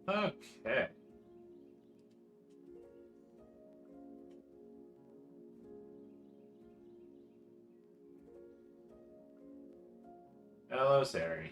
Okay. Hello, Sari.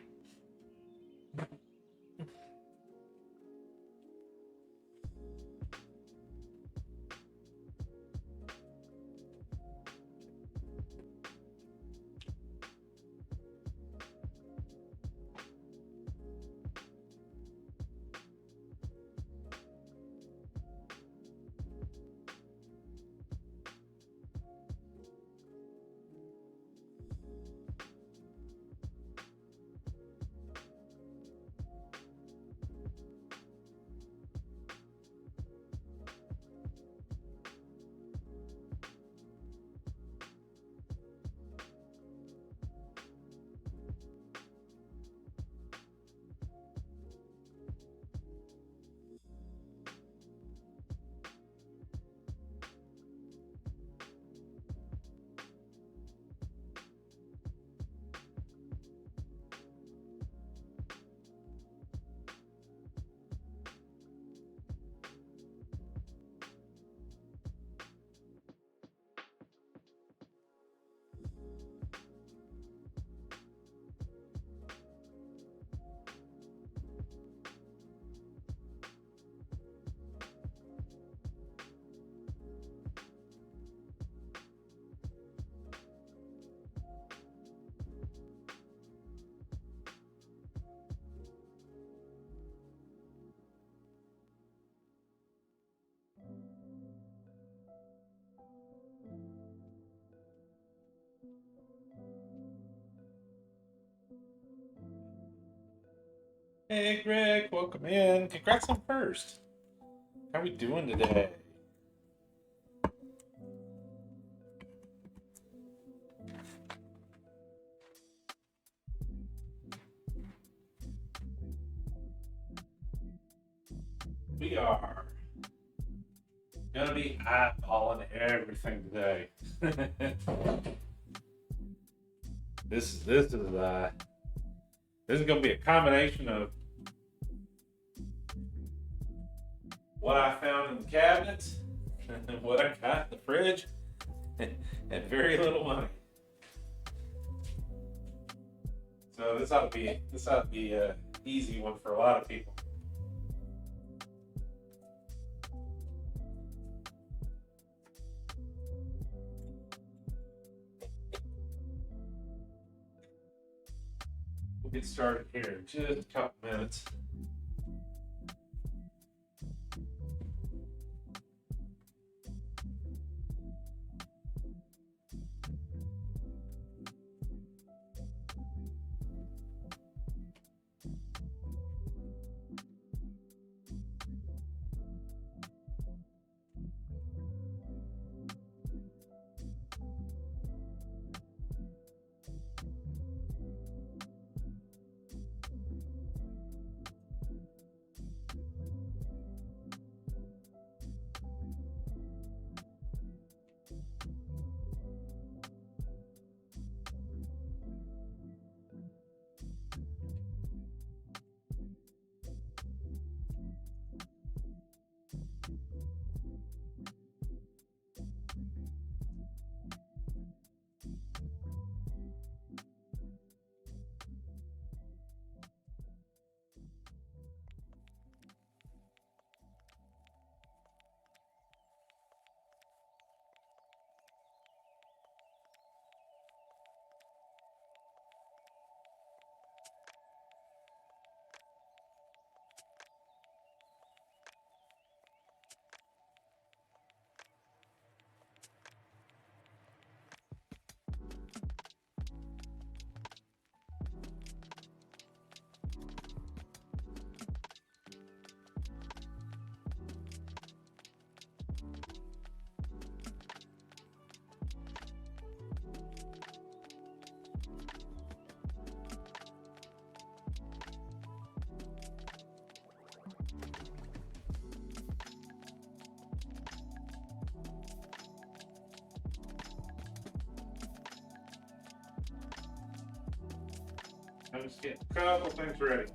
Hey, Greg, welcome in. Congrats on first. How are we doing today? We are gonna be eyeballing everything today. This is gonna be a combination of what I found in the cabinets, what I got in the fridge, and very little money. So this ought to be a easy one for a lot of people. We'll get started here in just a couple minutes. I'm just getting a couple things ready.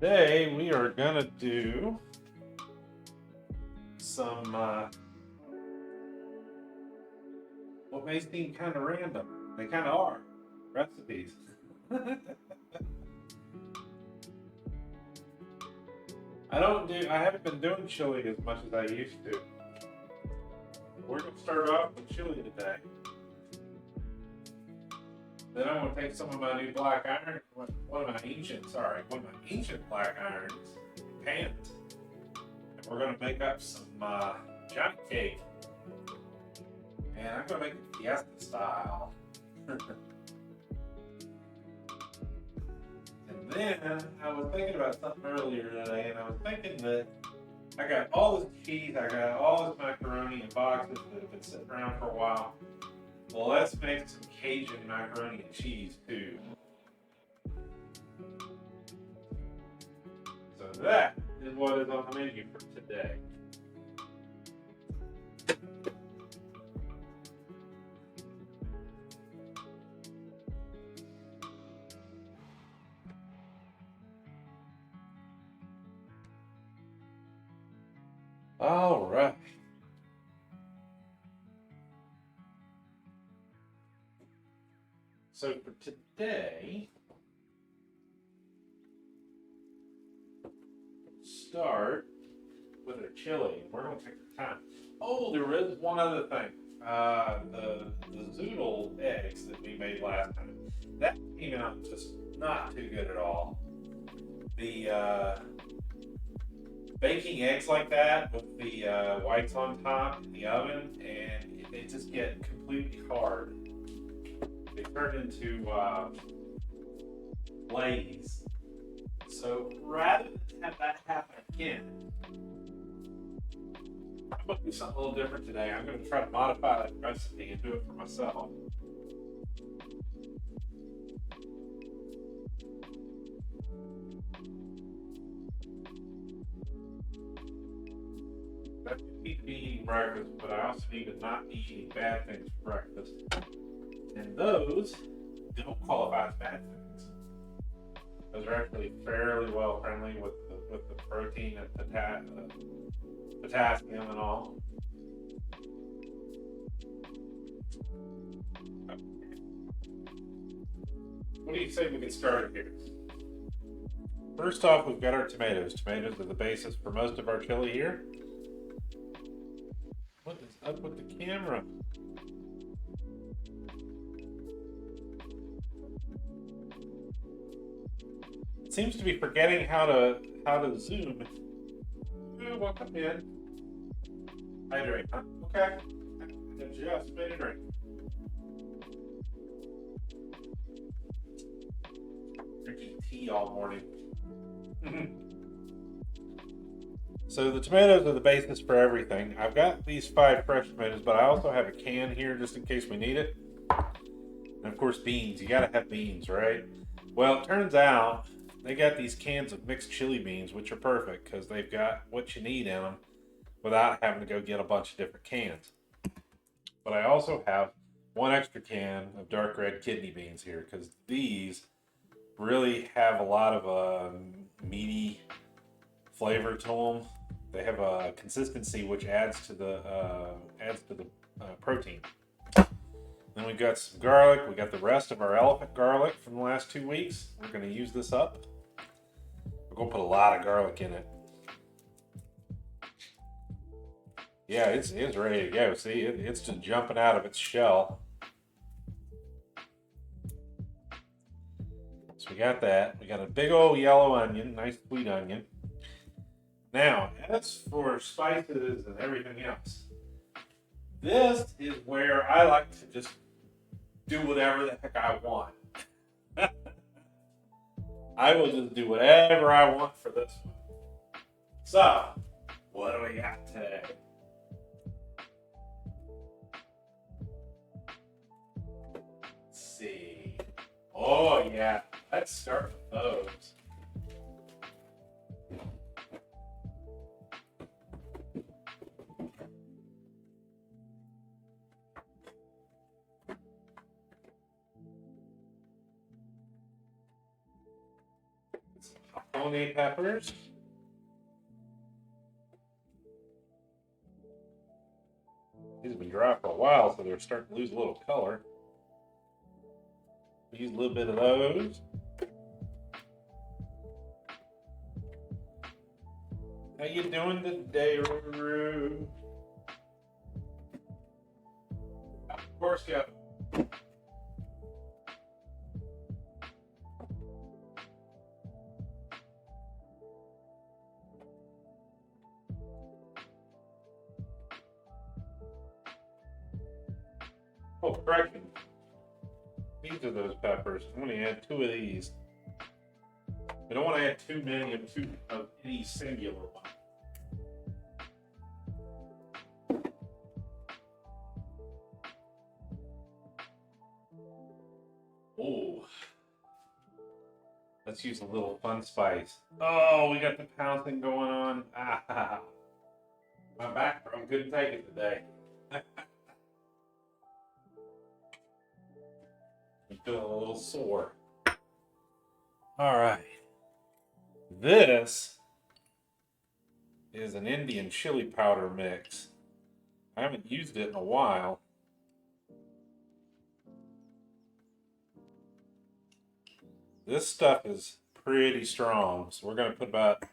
Today we are gonna do some what may seem kind of random. They kind of are recipes. I haven't been doing chili as much as I used to. We're gonna start off with chili today. Then I'm gonna take some of my new black iron, one of my ancient black irons pans. And we're gonna make up some Johnny cake. And I'm gonna make it fiesta style. And then I was thinking about something earlier today, and I was thinking that I got all this cheese, I got all this macaroni in boxes that have been sitting around for a while. Well, let's make some Cajun macaroni and cheese too. So that is what is on the menu for today. All right. So for today, start with our chili. We're going to take our time. Oh, there is one other thing. The zoodle eggs that we made last time, that came out just not too good at all. The baking eggs like that with the whites on top in the oven, and they just get completely hard. They turn into glaze. So rather than have that happen again, I'm going to do something a little different today. I'm going to try to modify that recipe and do it for myself. I need to be eating breakfast, but I also need to not be eating bad things for breakfast. And those don't qualify as bad things. Those are actually fairly well friendly with the protein and potassium and all. What do you say we get started here? First off, we've got our tomatoes. Tomatoes are the basis for most of our chili here. What is up with the camera? It seems to be forgetting how to zoom. Oh, welcome in. Hydrate, huh? Okay. I just made a drink. Drinking tea all morning. So the tomatoes are the basis for everything. I've got these 5 fresh tomatoes, but I also have a can here just in case we need it. And of course, beans. You gotta have beans, right? Well, it turns out they got these cans of mixed chili beans, which are perfect because they've got what you need in them without having to go get a bunch of different cans. But I also have 1 extra can of dark red kidney beans here because these really have a lot of meaty flavor to them. They have a consistency which adds to the protein. Then we've got some garlic. We got the rest of our elephant garlic from the last 2 weeks. We're going to use this up. We're going to put a lot of garlic in it. Yeah, it's ready to go. See, it's just jumping out of its shell. So we got that. We got a big old yellow onion, nice sweet onion. Now, as for spices and everything else, this is where I like to just do whatever the heck I want. I will just do whatever I want for this one. So, what do we got today? Let's see. Oh, yeah. Let's start with those. cone peppers. These have been dry for a while, so they're starting to lose a little color. Use a little bit of those. How you doing today, Ruru? Of course, yeah. Oh, correction. These are those peppers. I'm going to add 2 of these. I don't want to add too many of any singular one. Oh, let's use a little fun spice. Oh, we got the pouncing going on. Ah, my back couldn't take it today. I'm feeling a little sore. All right. This is an Indian chili powder mix. I haven't used it in a while. This stuff is pretty strong, so we're going to put about a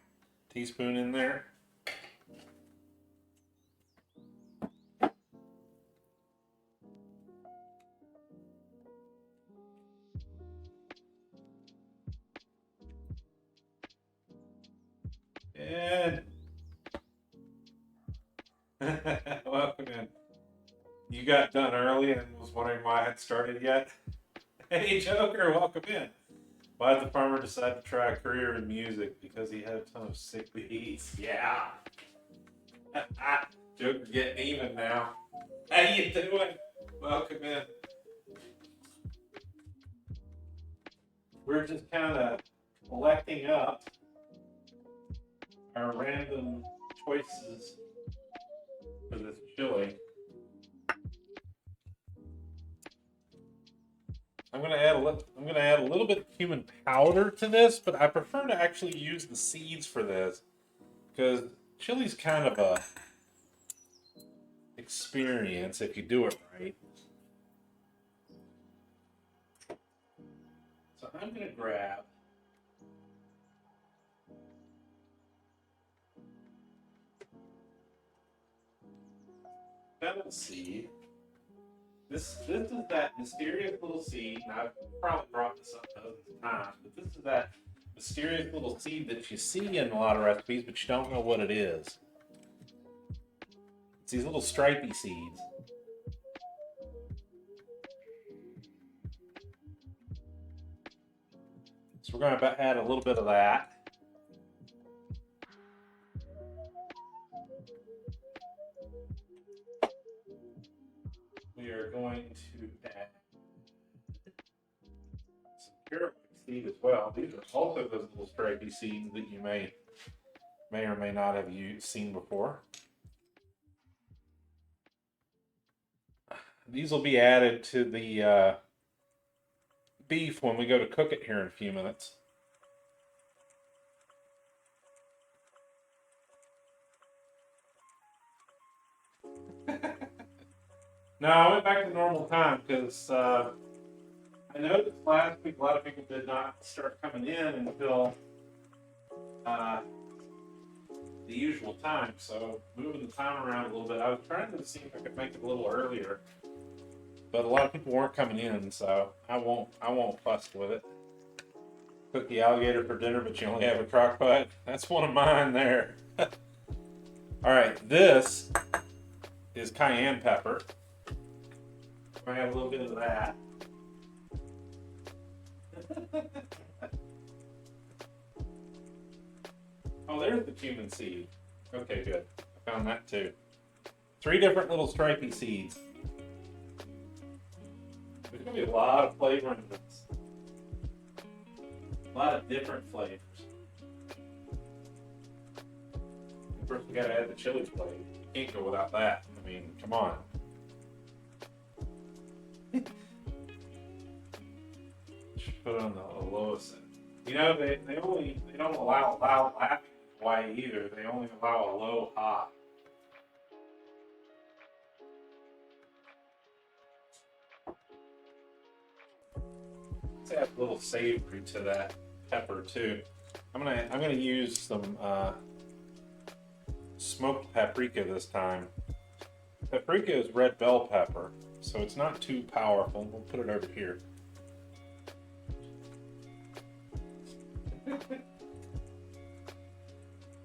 teaspoon in there. And welcome in. You got done early and was wondering why I hadn't started yet? Hey, Joker, welcome in. Why did the farmer decide to try a career in music? Because he had a ton of sick beats. Yeah. Joker getting even now. How you doing? Welcome in. We're just kind of collecting up our random choices for this chili. I'm gonna add a little bit of cumin powder to this, but I prefer to actually use the seeds for this because chili's kind of a experience if you do it right. So I'm gonna grab fennel seed. This is that mysterious little seed, and I've probably brought this up dozens of times, but this is that mysterious little seed that you see in a lot of recipes, but you don't know what it is. It's these little stripy seeds. So we're going to add a little bit of that. We are going to add some caraway seed as well. These are also those little stripy seeds that you may or may not have seen before. These will be added to the beef when we go to cook it here in a few minutes. No, I went back to normal time because I noticed last week a lot of people did not start coming in until the usual time. So moving the time around a little bit, I was trying to see if I could make it a little earlier, but a lot of people weren't coming in, so I won't fuss with it. Cook the alligator for dinner, but you only have a crock pot. That's one of mine there. All right, this is cayenne pepper. I have a little bit of that. Oh, there's the cumin seed. Okay, good. I found that too. 3 different little stripy seeds. There's going to be a lot of flavor in this. A lot of different flavors. First, we got to add the chili flake. You can't go without that. I mean, come on. Put it on the lowest setting. You know, they don't allow loud laughing in Hawaii either. They only allow a low ha. Let's add a little savory to that pepper too. I'm gonna use some smoked paprika this time. Paprika is red bell pepper, so it's not too powerful. We'll put it over here.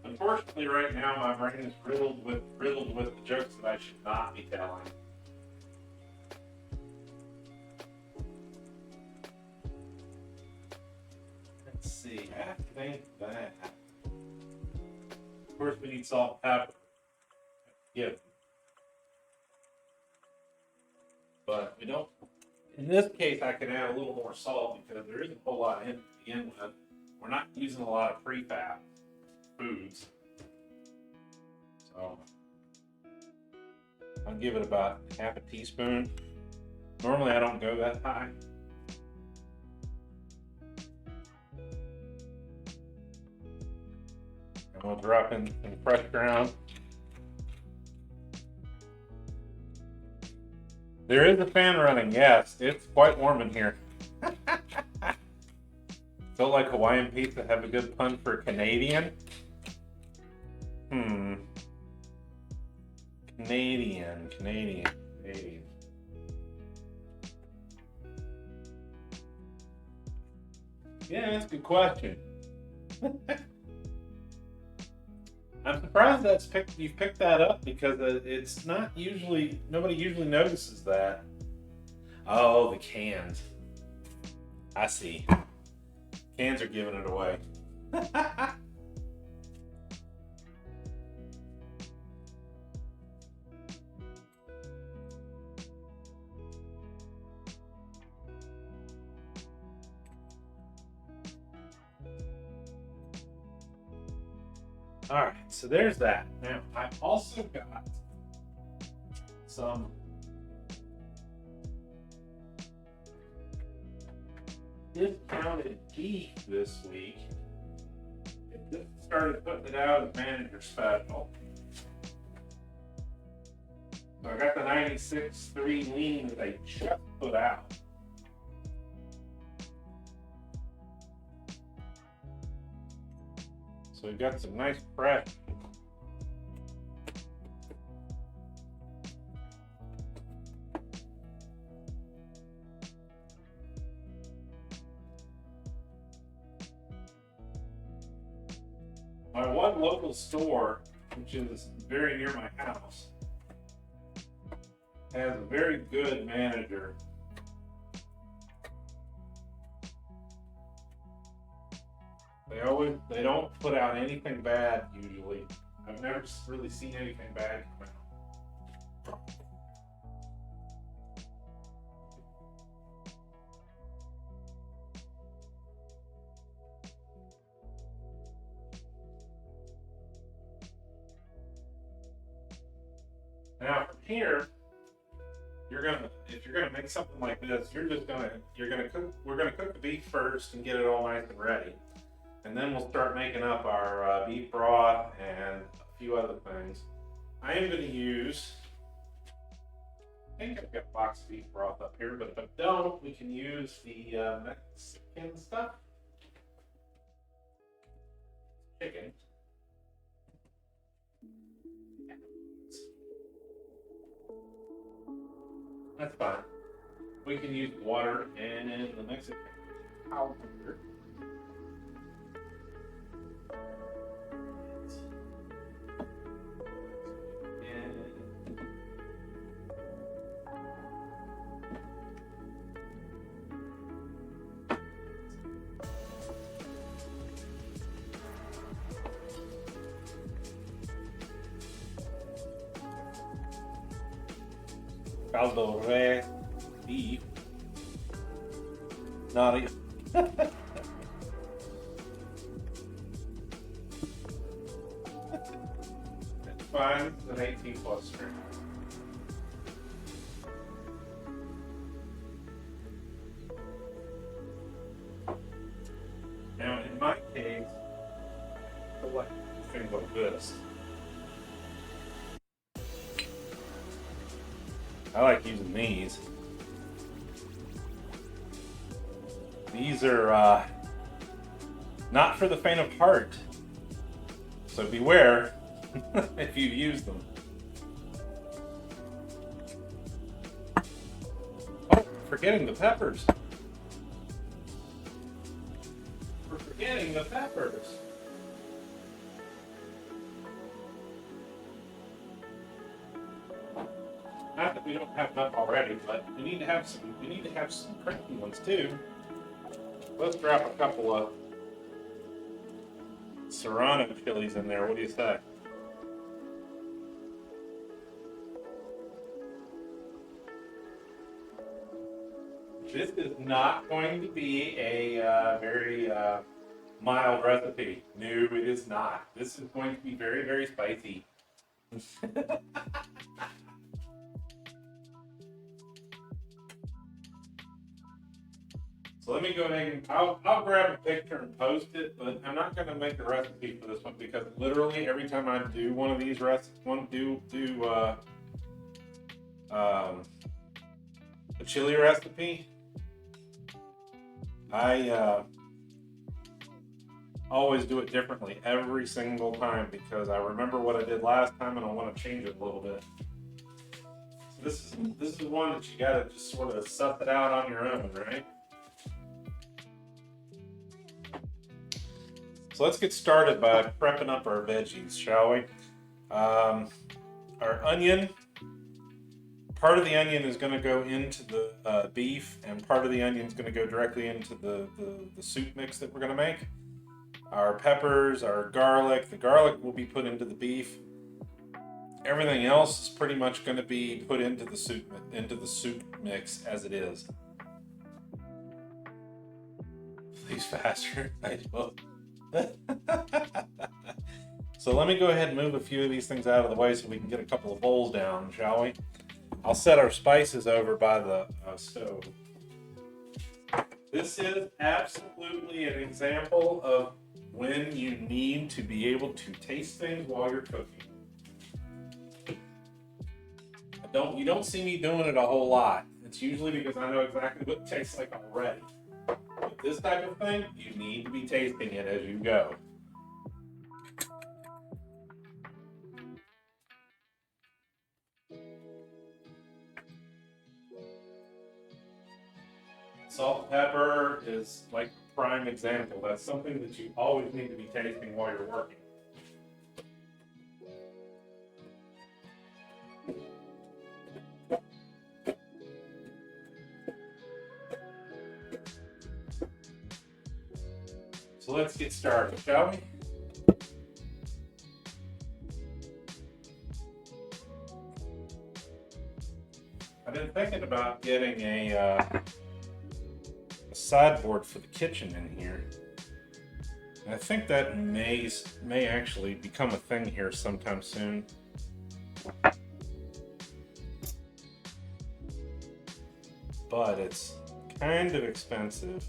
Unfortunately, right now my brain is riddled with the jokes that I should not be telling. Let's see. I have to think of that. Of course, we need salt and pepper. Yeah. But we don't. In this case, I can add a little more salt because there isn't a whole lot in it to begin with. We're not using a lot of prefab foods. So I'll give it about half a teaspoon. Normally I don't go that high. And we'll drop in some fresh ground. There is a fan running, yes. It's quite warm in here. Felt like Hawaiian pizza have a good pun for Canadian. Canadian. Yeah, that's a good question. I'm surprised you've picked that up because it's not usually, nobody usually notices that. Oh, the cans. I see. Cans are giving it away. All right, so there's that. Now, I've also got some discounted beef this week. I just started putting it out as manager special. So I got the 96.3 lean that I just put out. So we've got some nice fresh. My one local store, which is very near my house, has a very good manager. They don't put out anything bad usually. I've never really seen anything bad come out. Now from here, if you're gonna make something like this, we're gonna cook the beef first and get it all nice and ready. And then we'll start making up our beef broth and a few other things. I am going to use, I think I've got a box of beef broth up here, but if I don't, we can use the Mexican stuff. Chicken. That's fine. We can use water and the Mexican powder. Caldo re beef. Not even. It's fine. It's an 18 plus string. Now I like using these. These are not for the faint of heart. So beware if you use them. Oh, forgetting the peppers. We're forgetting the peppers. Not that we don't have enough already, but we need to have some. We need to have some cranky ones too. Let's drop a couple of Serrano chilies in there. What do you say? This is not going to be a very mild recipe. No, it is not. This is going to be very, very spicy. So let me go ahead and I'll grab a picture and post it, but I'm not going to make a recipe for this one because literally every time I do one of these a chili recipe, I always do it differently every single time because I remember what I did last time and I want to change it a little bit. So this is one that you got to just sort of suss it out on your own, right? So let's get started by prepping up our veggies, shall we? Our onion, part of the onion is going to go into the beef, and part of the onion is going to go directly into the soup mix that we're going to make. Our peppers, our garlic, the garlic will be put into the beef. Everything else is pretty much going to be put into the soup mix as it is. Please faster. I will. So let me go ahead and move a few of these things out of the way so we can get a couple of bowls down, shall we? I'll set our spices over by the stove. This is absolutely an example of when you need to be able to taste things while you're cooking. You don't see me doing it a whole lot. It's usually because I know exactly what it tastes like already. With this type of thing, you need to be tasting it as you go. Salt and pepper is like a prime example. That's something that you always need to be tasting while you're working. So let's get started, shall we? I've been thinking about getting a sideboard for the kitchen in here. And I think that may actually become a thing here sometime soon. But it's kind of expensive.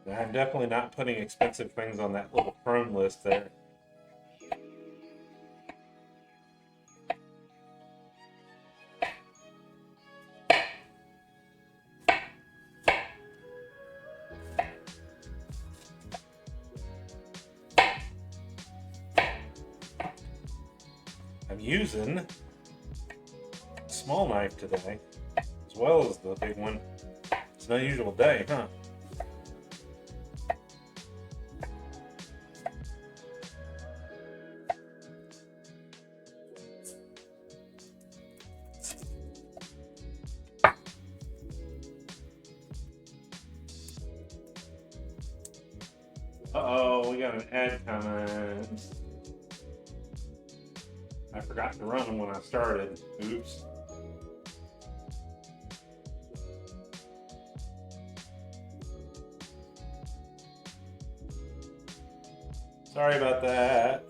I'm definitely not putting expensive things on that little Chrome list there. I'm using a small knife today, as well as the big one. It's an unusual day, huh? Uh-oh, we got an ad coming. I forgot to run them when I started. Oops. Sorry about that.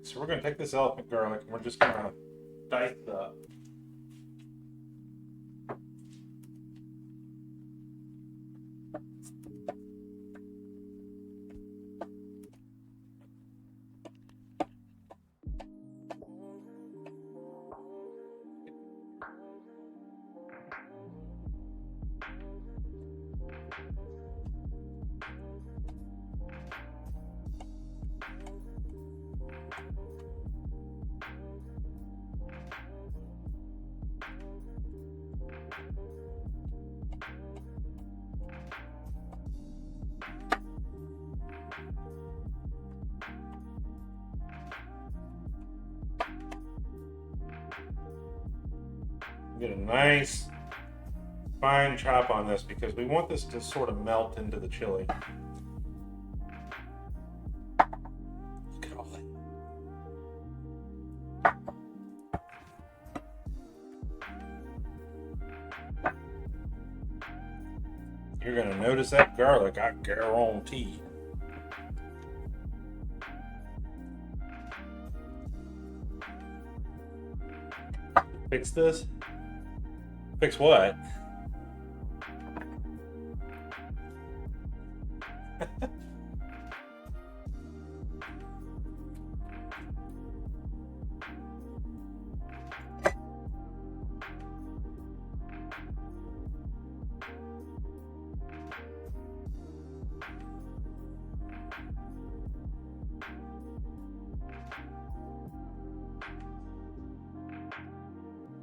So we're going to take this elephant garlic and we're just going to dice it up. Get a nice fine chop on this because we want this to sort of melt into the chili. Look at all that. You're going to notice that garlic, I guarantee. Fix this? Fix what?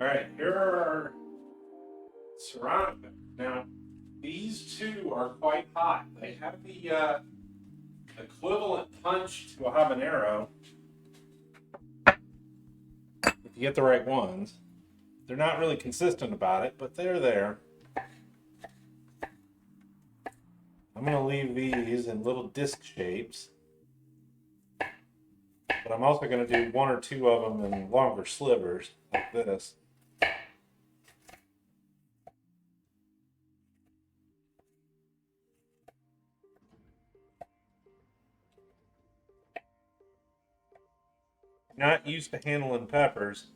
All right, here are our serrano peppers. Now, these two are quite hot. They have the equivalent punch to a habanero. If you get the right ones. They're not really consistent about it, but they're there. I'm going to leave these in little disc shapes. But I'm also going to do one or two of them in longer slivers, like this. Not used to handling peppers,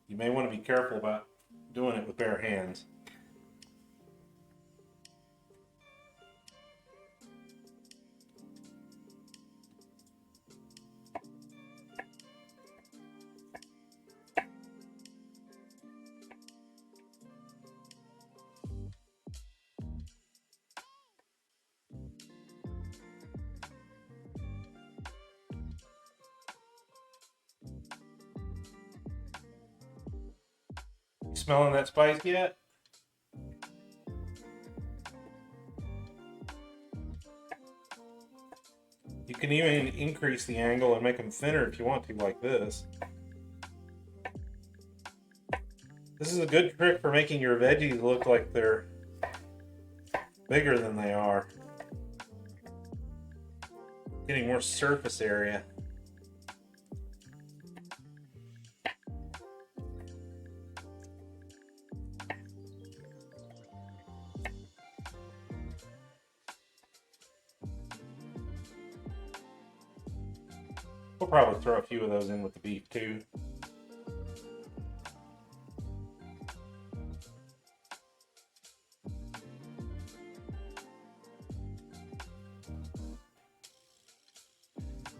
you may want to be careful about doing it with bare hands. Smelling that spice yet? You can even increase the angle and make them thinner if you want to, like this. This is a good trick for making your veggies look like they're bigger than they are. Getting more surface area. We'll probably throw a few of those in with the beef too.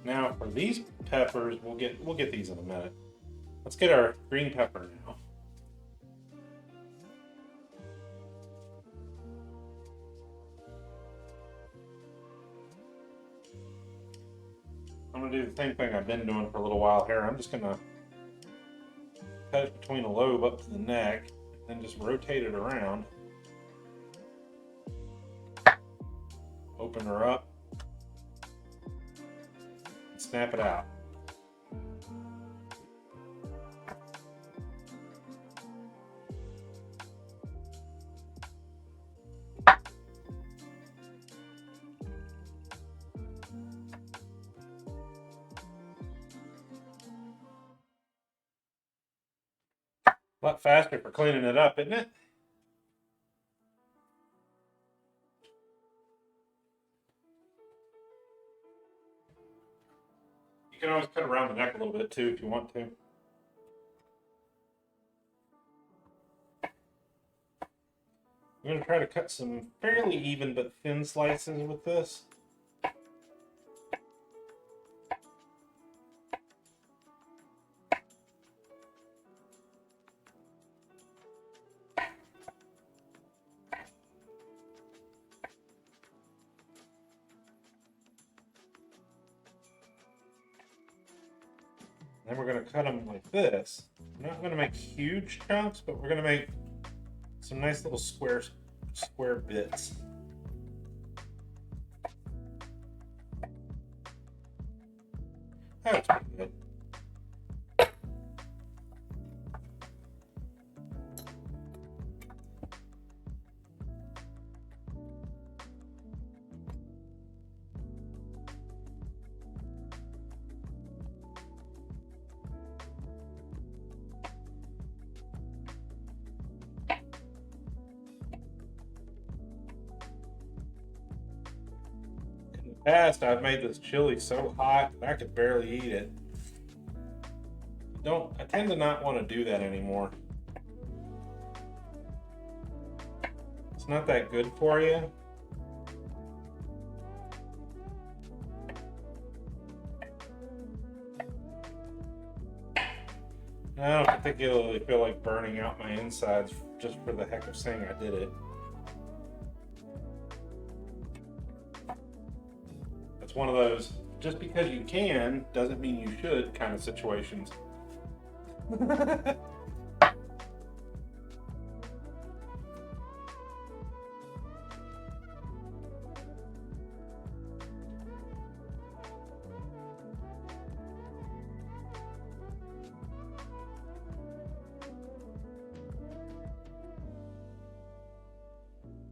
Now for these peppers, we'll get these in a minute. Let's get our green pepper now. I'm gonna do the same thing I've been doing for a little while here. I'm just gonna cut it between the lobe up to the neck, and then just rotate it around. Open her up. And snap it out. A lot faster for cleaning it up, isn't it? You can always cut around the neck a little bit too if you want to. I'm going to try to cut some fairly even but thin slices with this. Then we're going to cut them like this. We're not going to make huge chunks, but we're going to make some nice little square bits. That's pretty good. Past, I've made this chili so hot that I could barely eat it. I tend to not want to do that anymore. It's not that good for you. I don't particularly feel like burning out my insides just for the heck of saying I did it. One of those just because you can doesn't mean you should kind of situations.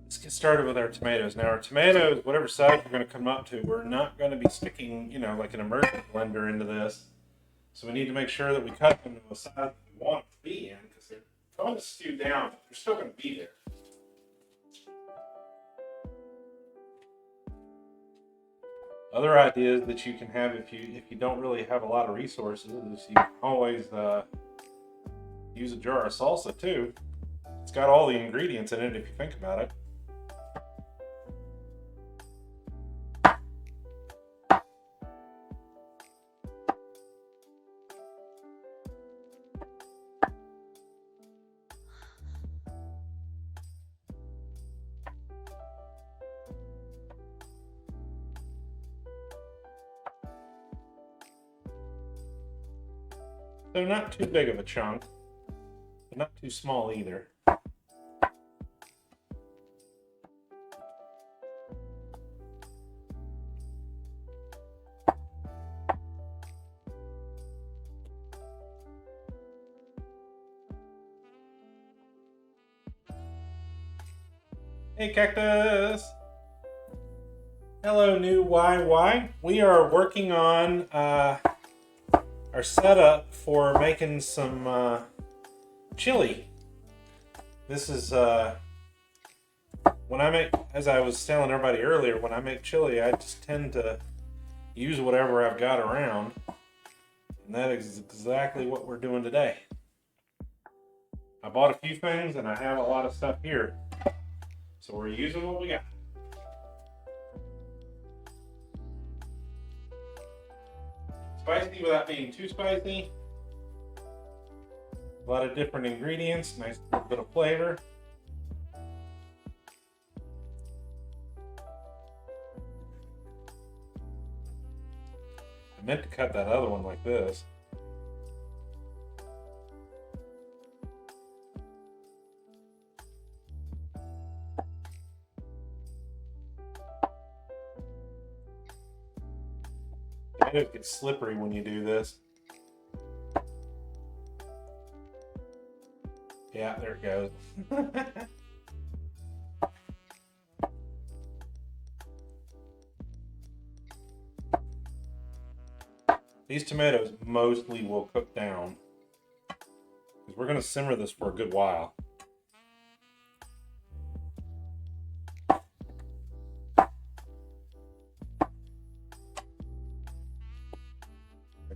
Let's get started with our tomatoes. Now our tomatoes, whatever size we're going to come up to, we're not going to be sticking, like an immersion blender into this. So we need to make sure that we cut them to the size that we want it to be in, because they're going to stew down, but they're still going to be there. Other ideas that you can have if you don't really have a lot of resources is you can always use a jar of salsa too. It's got all the ingredients in it if you think about it. So not too big of a chunk, but not too small either. Hey Cactus! Hello new YY. We are working on our setup for making some chili. This is when I make, as I was telling everybody earlier, when I make chili, I just tend to use whatever I've got around, and that is exactly what we're doing today. I bought a few things and I have a lot of stuff here, so we're using what we got. Spicy without being too spicy. A lot of different ingredients, nice little bit of flavor. I meant to cut that other one like this. It gets slippery when you do this. Yeah, there it goes. These tomatoes mostly will cook down, because we're going to simmer this for a good while.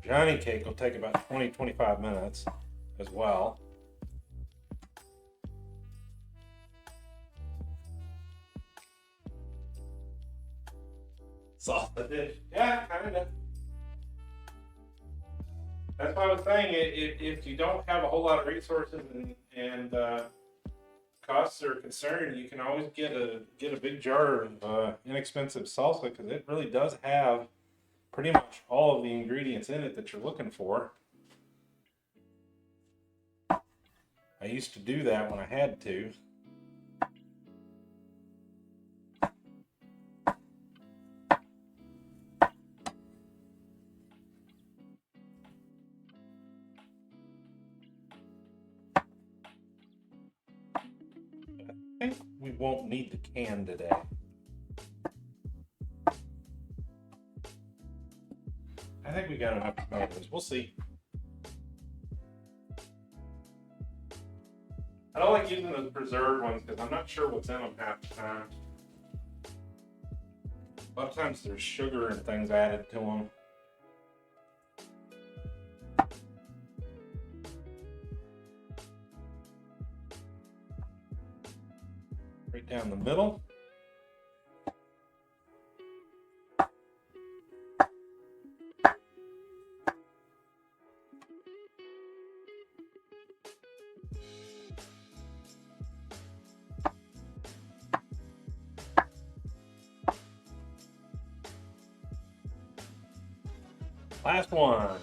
Johnny cake will take about 20-25 minutes as well. Salsa dish. Yeah, kind of. That's what I was saying. If you don't have a whole lot of resources and costs are concerned, you can always get a big jar of inexpensive salsa, because it really does have pretty much all of the ingredients in it that you're looking for. I used to do that when I had to. I think we won't need the can today. I think we got enough tomatoes. We'll see. I don't like using those preserved ones because I'm not sure what's in them half the time. A lot of times there's sugar and things added to them. Right down the middle. Last one.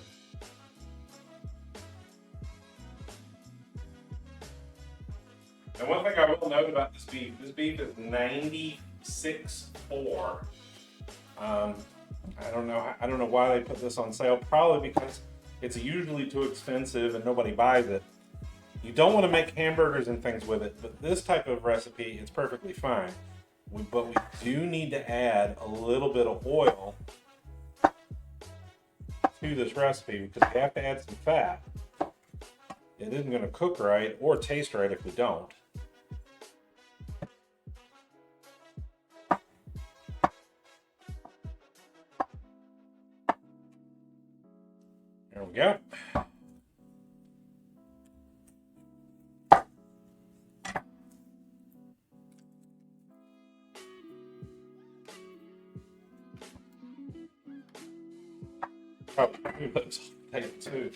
And one thing I will note about this beef is 96.4. I don't know why they put this on sale. Probably because it's usually too expensive and nobody buys it. You don't want to make hamburgers and things with it, but this type of recipe is perfectly fine. But we do need to add a little bit of oil to this recipe, because we have to add some fat. It isn't going to cook right or taste right if we don't. There we go. Probably looks like too.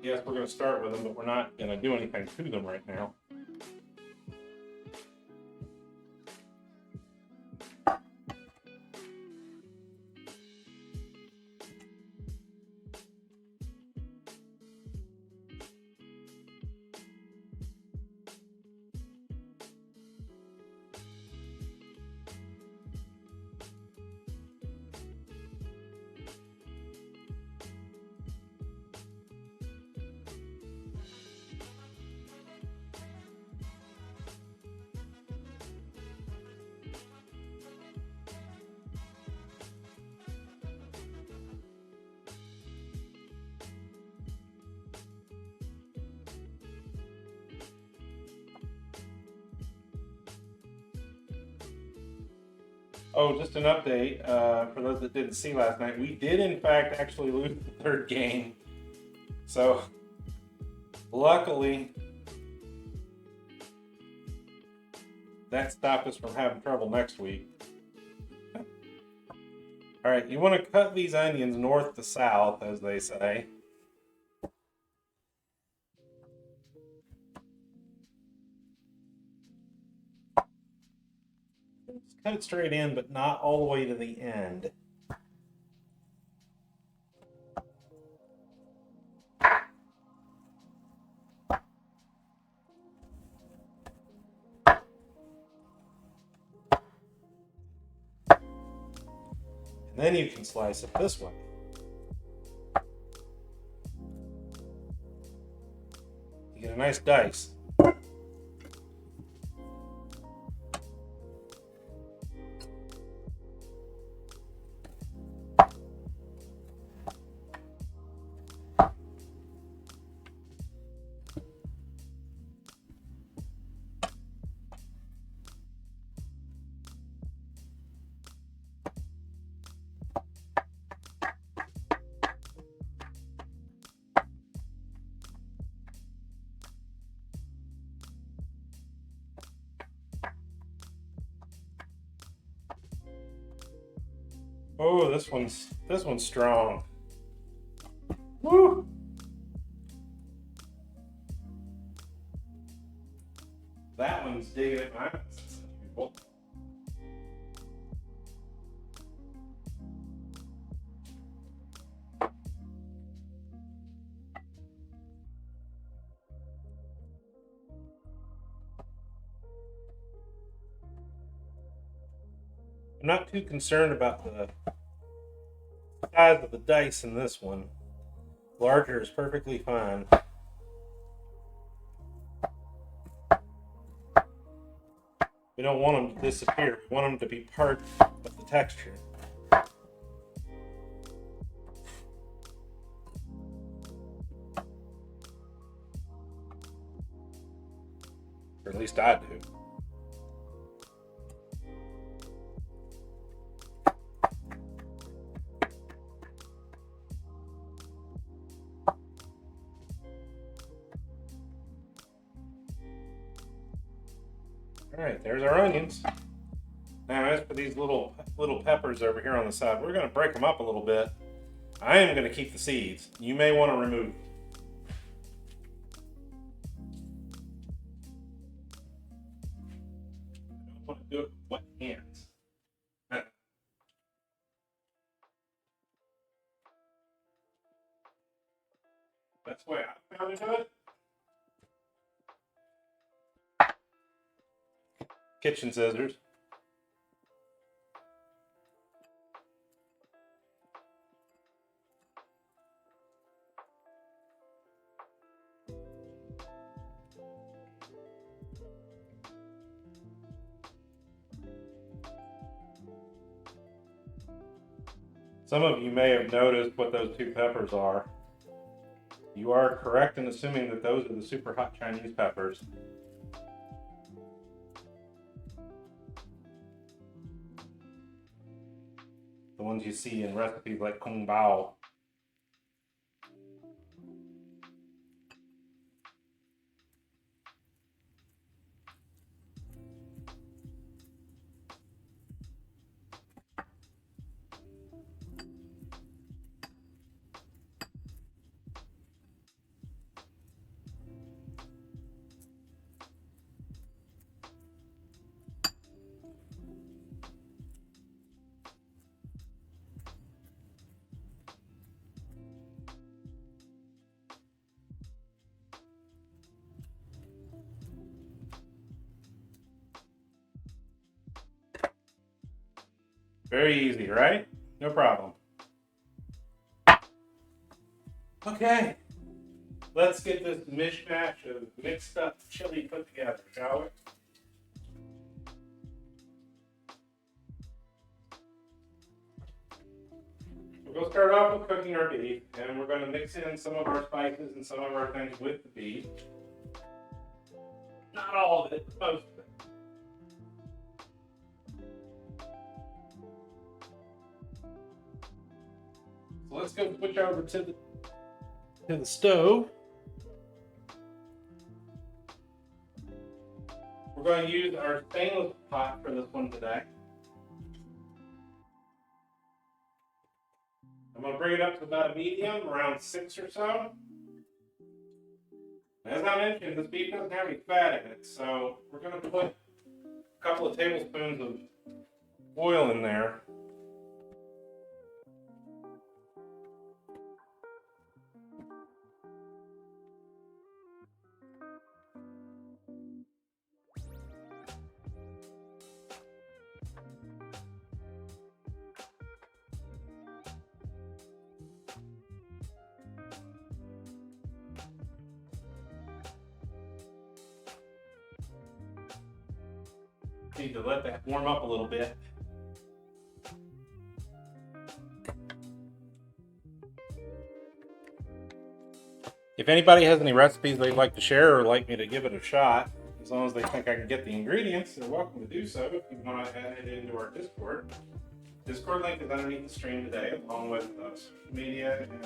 Yes, we're going to start with them, but we're not going to do anything to them right now. Oh, just an update for those that didn't see last night. We did, in fact, actually lose the third game. So, luckily, that stopped us from having trouble next week. All right, you want to cut these onions north to south, as they say. Cut it straight in, but not all the way to the end. And then you can slice it this way. You get a nice dice. Oh, this one's strong. Woo! That one's digging at my people. I'm not too concerned about the size of the dice in this one. Larger is perfectly fine. We don't want them to disappear. We want them to be part of the texture. Or at least I do. Alright, there's our onions. Now as for these little peppers over here on the side, we're going to break them up a little bit. I am going to keep the seeds. You may want to remove them. I don't want to do it with wet hands. That's the way I found to do it. Kitchen scissors. Some of you may have noticed what those two peppers are. You are correct in assuming that those are the super hot Chinese peppers. The ones you see in recipes like Kung Bao. Very easy, right? No problem. Okay, let's get this mishmash of mixed up chili put together, shall we? We're going to start off with cooking our beef, and we're going to mix in some of our spices and some of our things with the beef. Not all of it, but most of it. So let's go switch over to the stove. We're going to use our stainless pot for this one today. I'm going to bring it up to about a medium, around 6 or so. As I mentioned, this beef doesn't have any fat in it, so we're going to put a couple of tablespoons of oil in there. Need to let that warm up a little bit. If anybody has any recipes they'd like to share or like me to give it a shot, as long as they think I can get the ingredients, they're welcome to do so. If you want to add it into our Discord. Discord link is underneath the stream today, along with social media and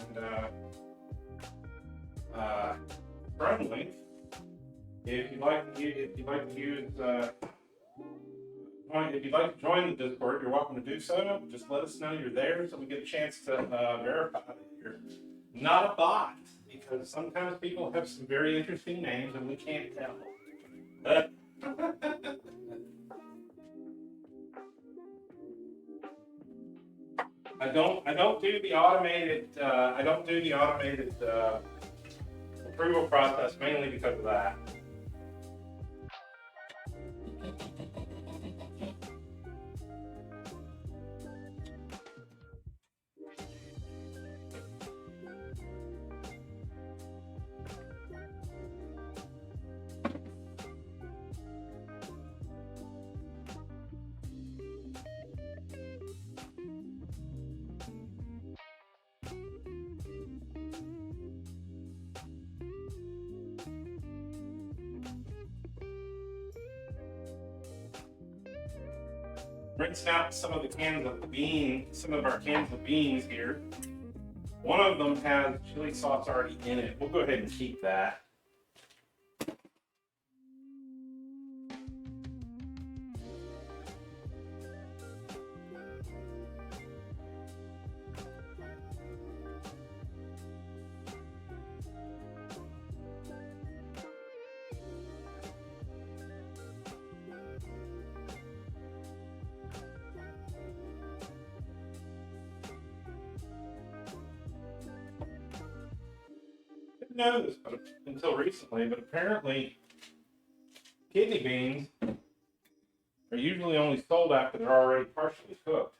Chrome link. If you'd like to use if you'd like to join the Discord, you're welcome to do so. Just let us know you're there so we get a chance to verify that you're not a bot. Because sometimes people have some very interesting names and we can't tell. I don't do the automated approval process mainly because of that. Rinsing out some of our cans of beans here. One of them has chili sauce already in it. We'll go ahead and keep that. Know this until recently, but apparently kidney beans are usually only sold after they're already partially cooked.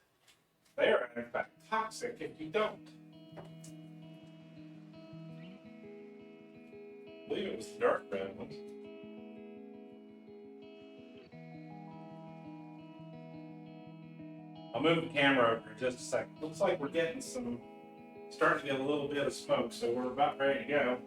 They are in fact toxic if you don't. I believe it was the dark red ones. I'll move the camera over in just a second. Looks like we're getting starting to get a little bit of smoke, so we're about ready to go.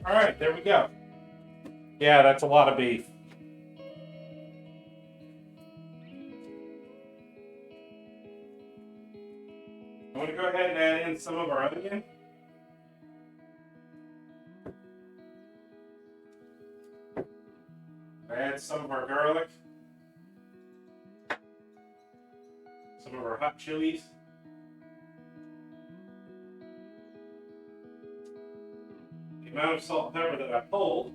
All right, there we go. Yeah, that's a lot of beef. I'm going to go ahead and add in some of our onion. Add some of our garlic. Some of our hot chilies. The amount of salt and pepper that I pulled.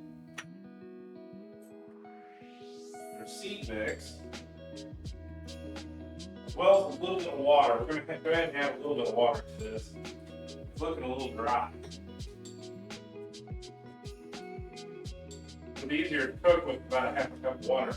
Our seed mix. As well as a little bit of water. We're going to go ahead and add a little bit of water to this. It's looking a little dry. It'll be easier to cook with about a half a cup of water.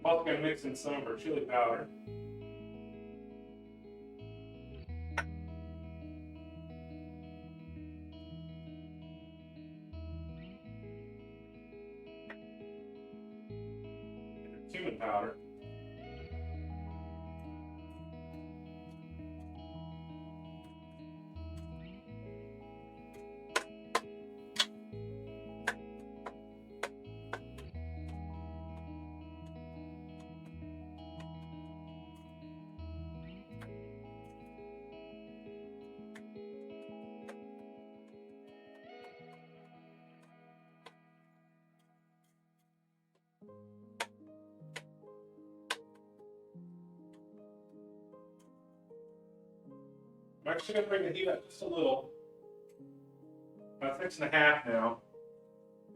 I'm also going to mix in some of our chili powder. cumin powder. I'm actually going to bring the heat up just a little. About 6.5 now.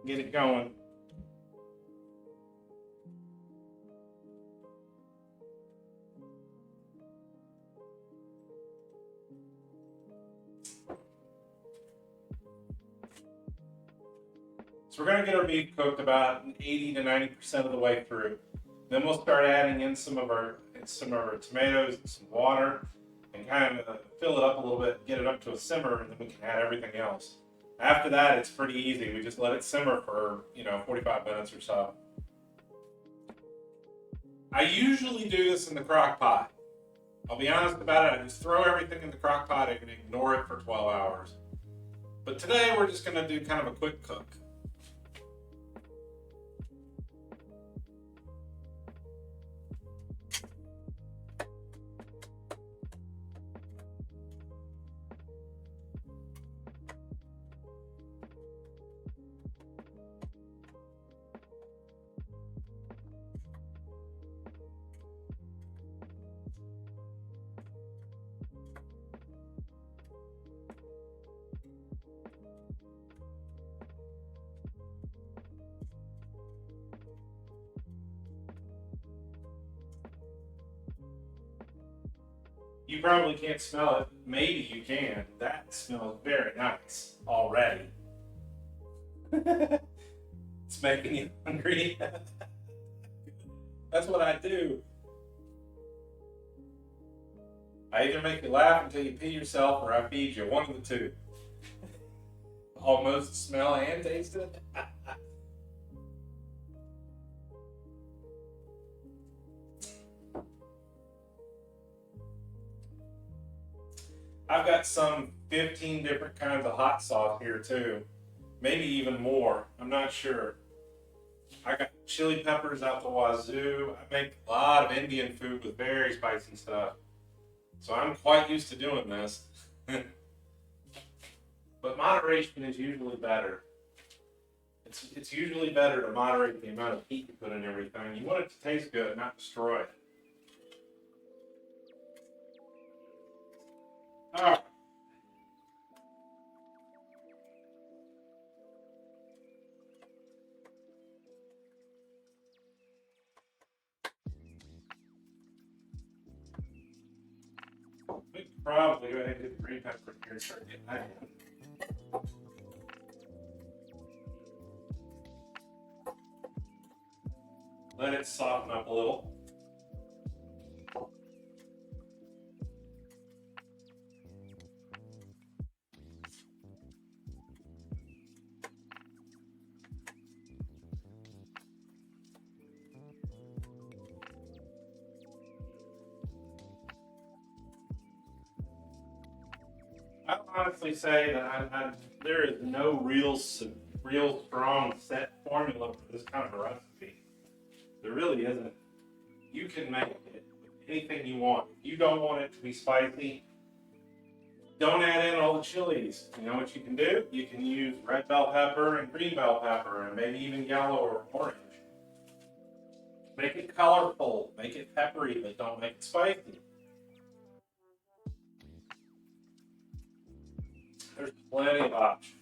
Get it going. So we're going to get our beef cooked about 80 to 90% of the way through. Then we'll start adding in some of our tomatoes and some water and kind of fill it up a little bit, get it up to a simmer, and then we can add everything else. After that, it's pretty easy. We just let it simmer for, 45 minutes or so. I usually do this in the crock pot. I'll be honest about it, I just throw everything in the crock pot and ignore it for 12 hours. But today we're just going to do kind of a quick cook. You probably can't smell it. Maybe you can. That smells very nice already. It's making you hungry. That's what I do. I either make you laugh until you pee yourself or I feed you. One of the two. Almost smell and taste it. I've got some 15 different kinds of hot sauce here too. Maybe even more. I'm not sure. I got chili peppers out the wazoo. I make a lot of Indian food with very spicy stuff. So I'm quite used to doing this. But moderation is usually better. It's usually better to moderate the amount of heat you put in everything. You want it to taste good, not destroy it. All right. We could probably go ahead and get the green pepper here and start getting that in. Let it soften up a little. I would honestly say that there is no real strong set formula for this kind of a recipe. There really isn't. You can make it with anything you want. If you don't want it to be spicy, don't add in all the chilies. You know what you can do? You can use red bell pepper and green bell pepper and maybe even yellow or orange. Make it colorful, make it peppery, but don't make it spicy. There's plenty of options.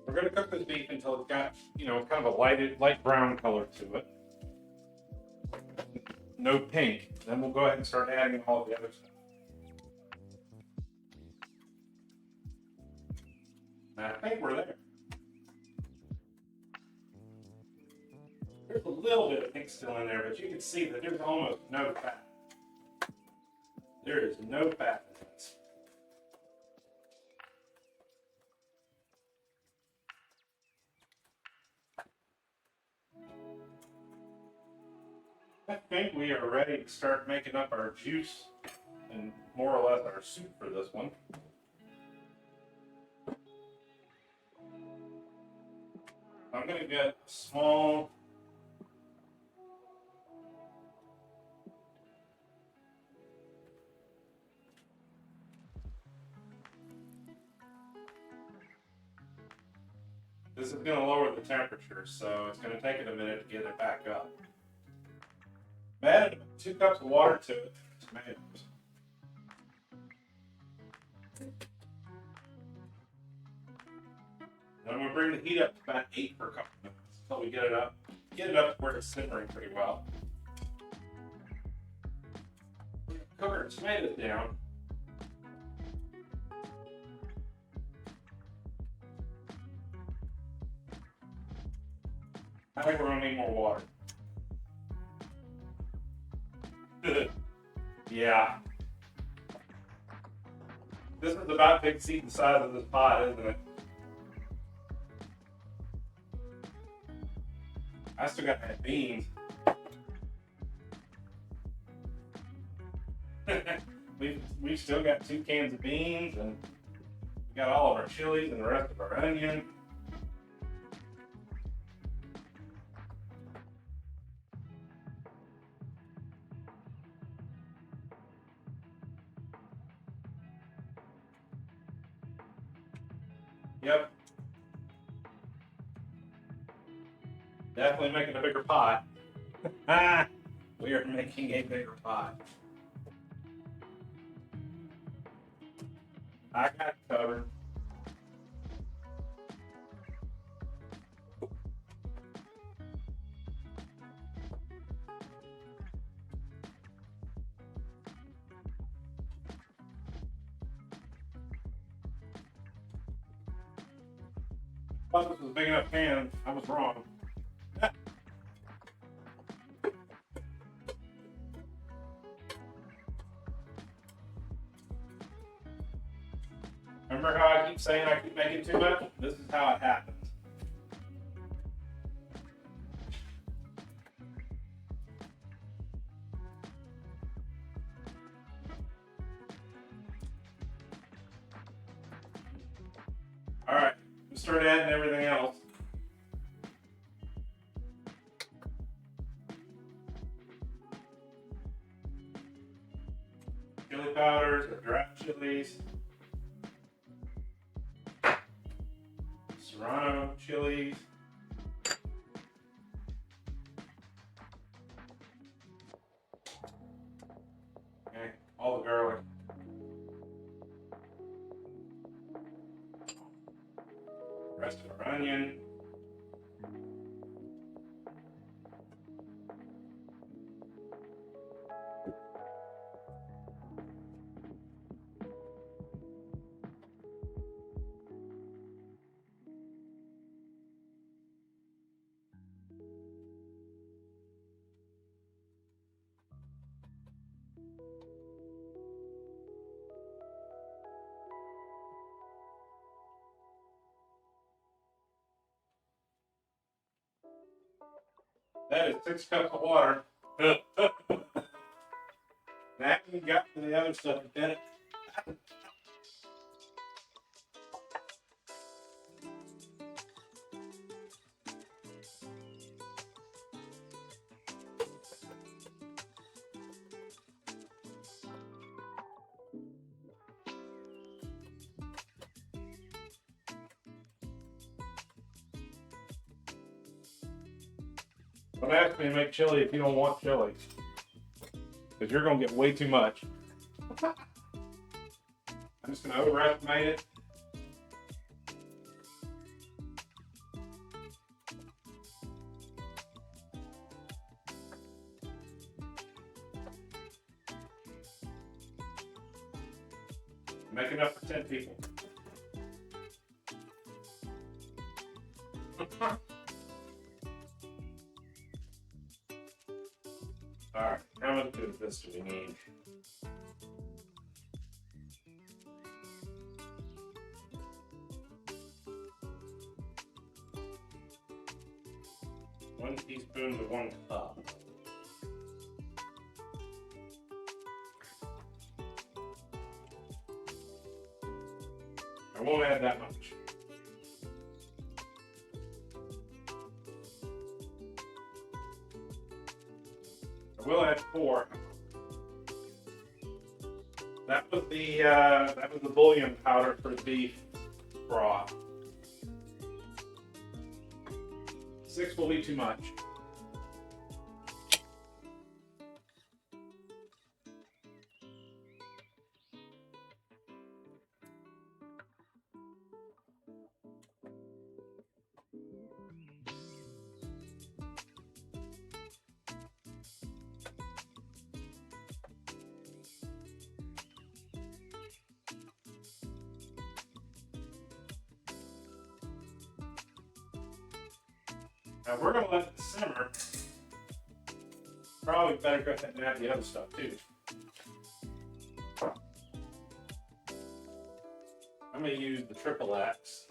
We're going to cook this beef until it's got, kind of a light brown color to it. no pink. Then we'll go ahead and start adding all of the other stuff. And I think we're there. There's a little bit of pink still in there, but you can see that there's almost no fat. There is no fat in this. I think we are ready to start making up our juice and more or less our soup for this one. I'm going to get a small this is going to lower the temperature, so it's going to take it a minute to get it back up. I added 2 cups of water to it, tomatoes. I'm going to bring the heat up to about 8 for a couple minutes until we get it up to where it's simmering pretty well. Cook our tomatoes down. I think we're going to need more water. Yeah. This is about to exceed the size of this pot, isn't it? I still got that beans. We've still got 2 cans of beans, and we got all of our chilies and the rest of our onion. Yep. Definitely making a bigger pot. We are making a bigger pot. I got it covered. I thought this was a big enough pan. I was wrong. Remember how I keep saying I keep making too much? This is how it happens. All right, let's start adding everything else. Chili powders, or dry chilies. Serrano chilies. Okay, all the garlic. Rest of our onion. That is 6 cups of water. Now we got to the other stuff, did it? Don't ask me to make chili if you don't want chili, because you're going to get way too much. I'm just going to overestimate it. Make enough for 10 people. Alright, how much of this do we need? One teaspoon to 1 cup. I won't add that much. I will add 4. That was the bouillon powder for the beef broth. 6 will be too much. Now we're going to let it simmer. Probably better go ahead and add the other stuff too. I'm going to use the Triple X.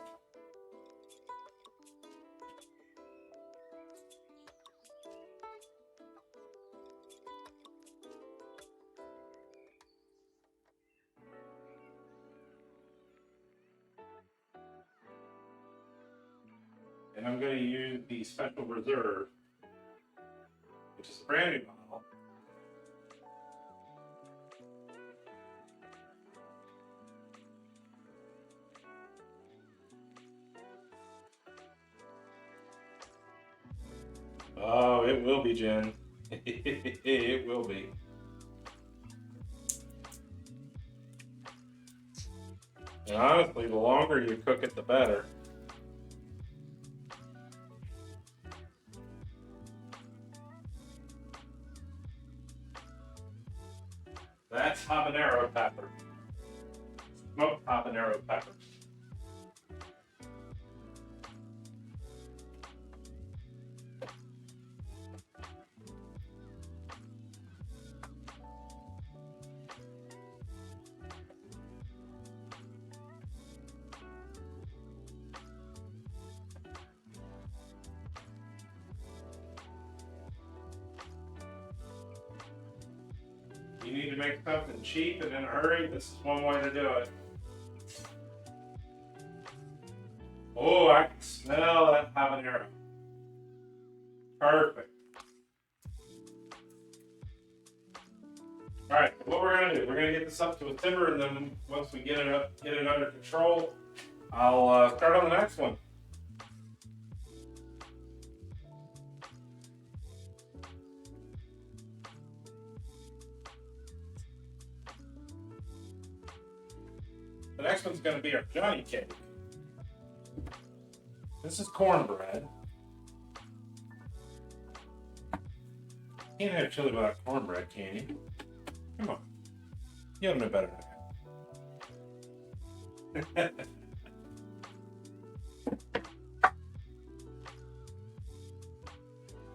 And I'm going to use the Special Reserve, which is a brand new model. Oh, it will be, Jen. It will be. And honestly, the longer you cook it, the better. That's habanero pepper. Smoked habanero pepper. You need to make something cheap and in a hurry, this is one way to do it. Oh, I can smell that habanero. Perfect. All right, what we're gonna do, we're gonna get this up to a simmer, and then once we get it under control, I'll start on the next one. The next one's going to be our Johnny cake. This is cornbread. Can't have chili without cornbread, can you? Come on. You don't know better than that.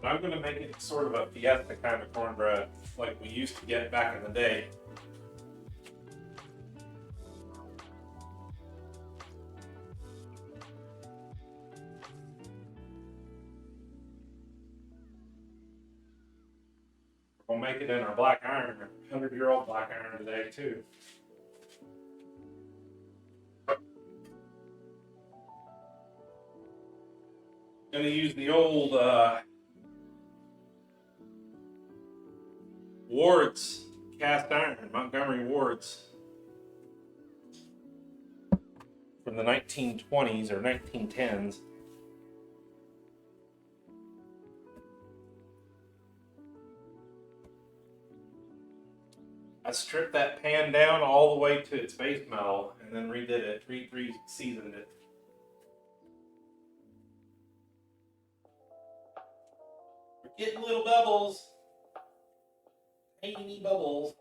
I'm going to make it sort of a fiesta kind of cornbread like we used to get back in the day. We'll make it in our black iron, 100-year-old black iron today too. Gonna use the old Ward's cast iron, Montgomery Ward's, from the 1920s or 1910s. I stripped that pan down all the way to its base metal and then redid it, re-seasoned it. We're getting little bubbles. Tiny bubbles.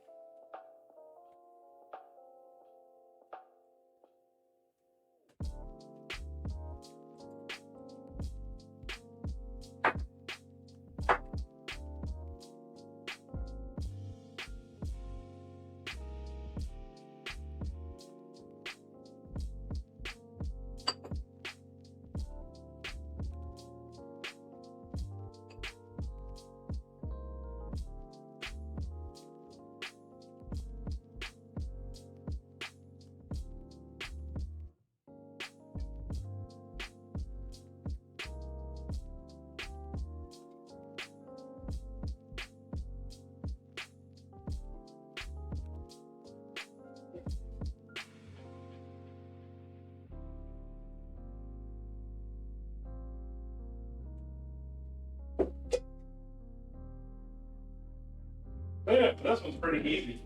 But yeah, this one's pretty easy.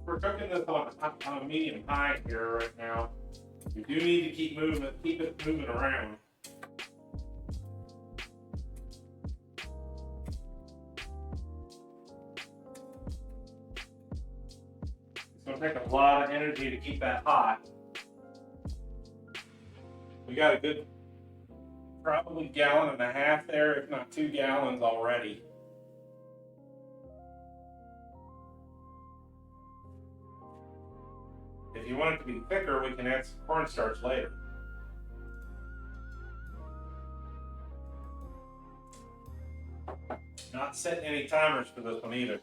We're cooking this on a medium high here right now. We do need to keep it moving around. It's going to take a lot of energy to keep that hot. We got a good, probably 1.5 gallons there, if not 2 gallons already. If you want it to be thicker, we can add some cornstarch later. Not setting any timers for this one either.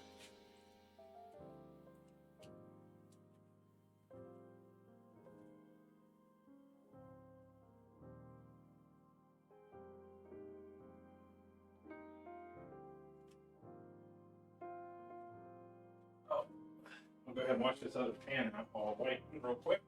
Oh, I'll go ahead and wash this other pan out while I wait real quick.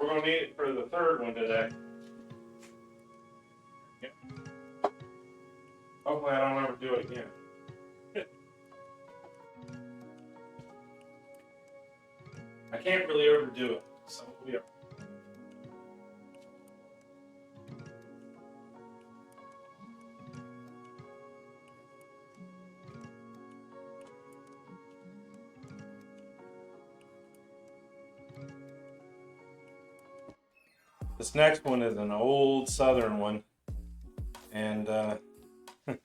We're going to need it for the third one today. Yep. Hopefully I don't ever do it again. I can't really overdo it, so yeah. This next one is an old Southern one, and from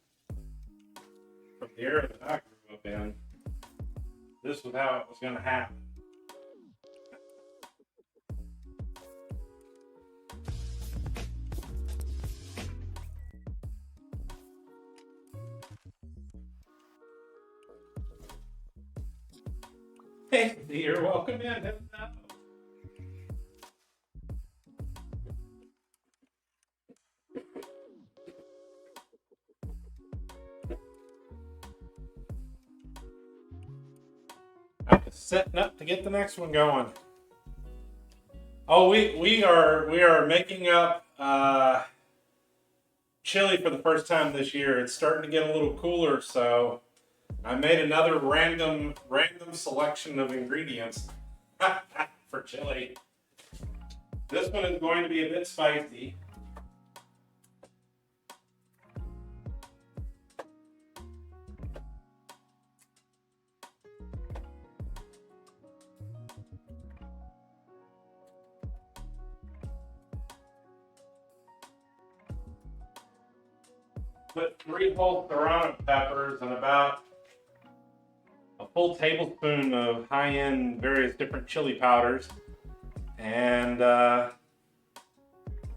the era that I grew up in, this was how it was going to happen. Hey, you're welcome in. I'm setting up to get the next one going. Oh, we are making up chili for the first time this year. It's starting to get a little cooler, so I made another random selection of ingredients for chili. This one is going to be a bit spicy. Put 3 whole serrano peppers and about a full tablespoon of high-end various different chili powders. And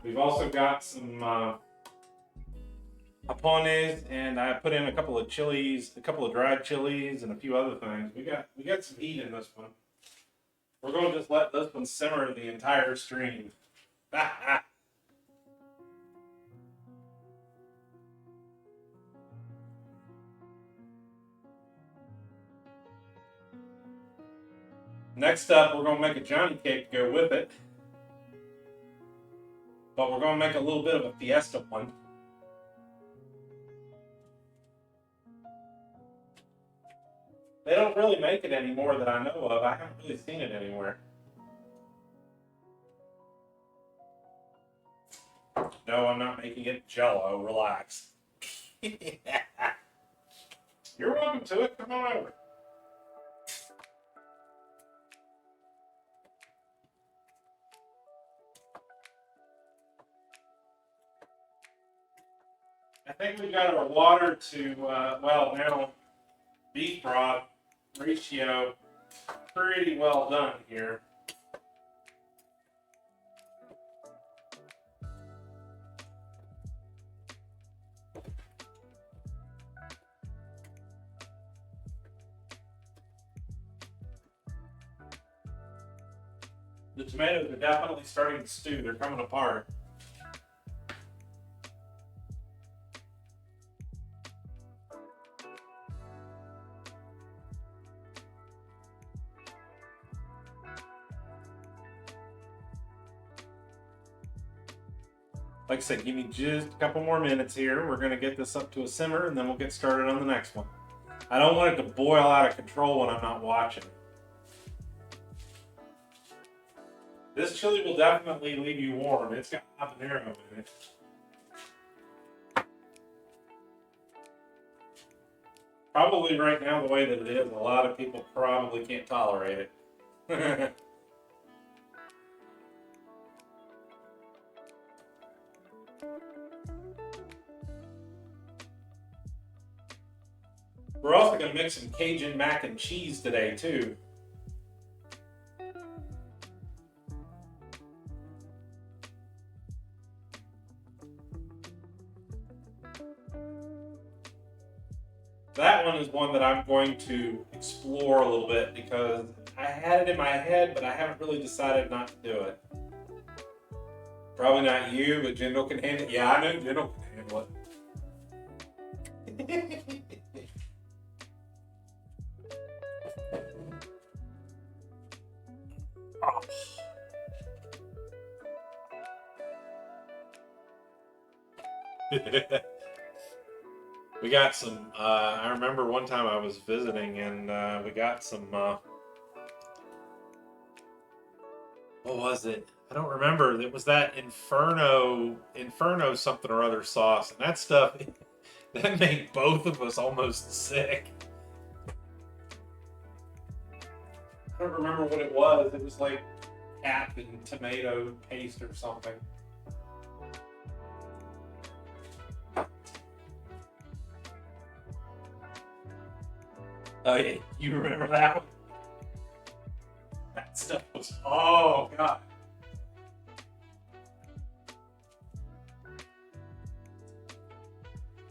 we've also got some japones, and I put in a couple of chilies, a couple of dried chilies, and a few other things. We got some heat in this one. We're going to just let this one simmer the entire stream. Next up, we're going to make a Johnny cake to go with it. But we're going to make a little bit of a fiesta one. They don't really make it anymore that I know of. I haven't really seen it anywhere. No, I'm not making it Jell-O. Relax. You're welcome to it. Come on over. I think we got our water to, well, now beef broth ratio pretty well done here. The tomatoes are definitely starting to stew. They're coming apart. Like I said, give me just a couple more minutes here. We're going to get this up to a simmer, and then we'll get started on the next one. I don't want it to boil out of control when I'm not watching. This chili will definitely leave you warm. It's got habanero in it. Probably right now, the way that it is, a lot of people probably can't tolerate it. We're also going to mix some Cajun mac and cheese today, too. That one is one that I'm going to explore a little bit because I had it in my head, but I haven't really decided not to do it. Probably not you, but Jindal can handle it. Yeah, I know Jindal can handle it. We got some, I remember one time I was visiting and we got some, what was it? I don't remember. It was that Inferno something or other sauce. And that stuff, that made both of us almost sick. I don't remember what it was. It was like cat and tomato paste or something. Oh yeah, you remember that one? That stuff was, oh god.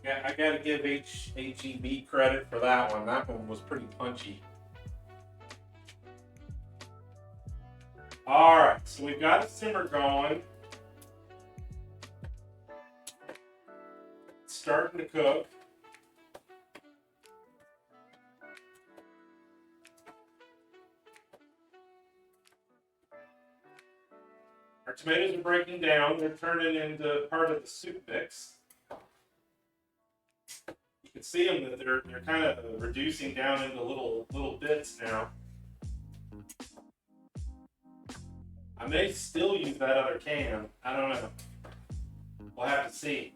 Yeah, I gotta give HEB credit for that one. That one was pretty punchy. Alright, so we've got a simmer going. It's starting to cook. Our tomatoes are breaking down. They're turning into part of the soup mix. You can see them that they're kind of reducing down into little bits now. I may still use that other can. I don't know. We'll have to see.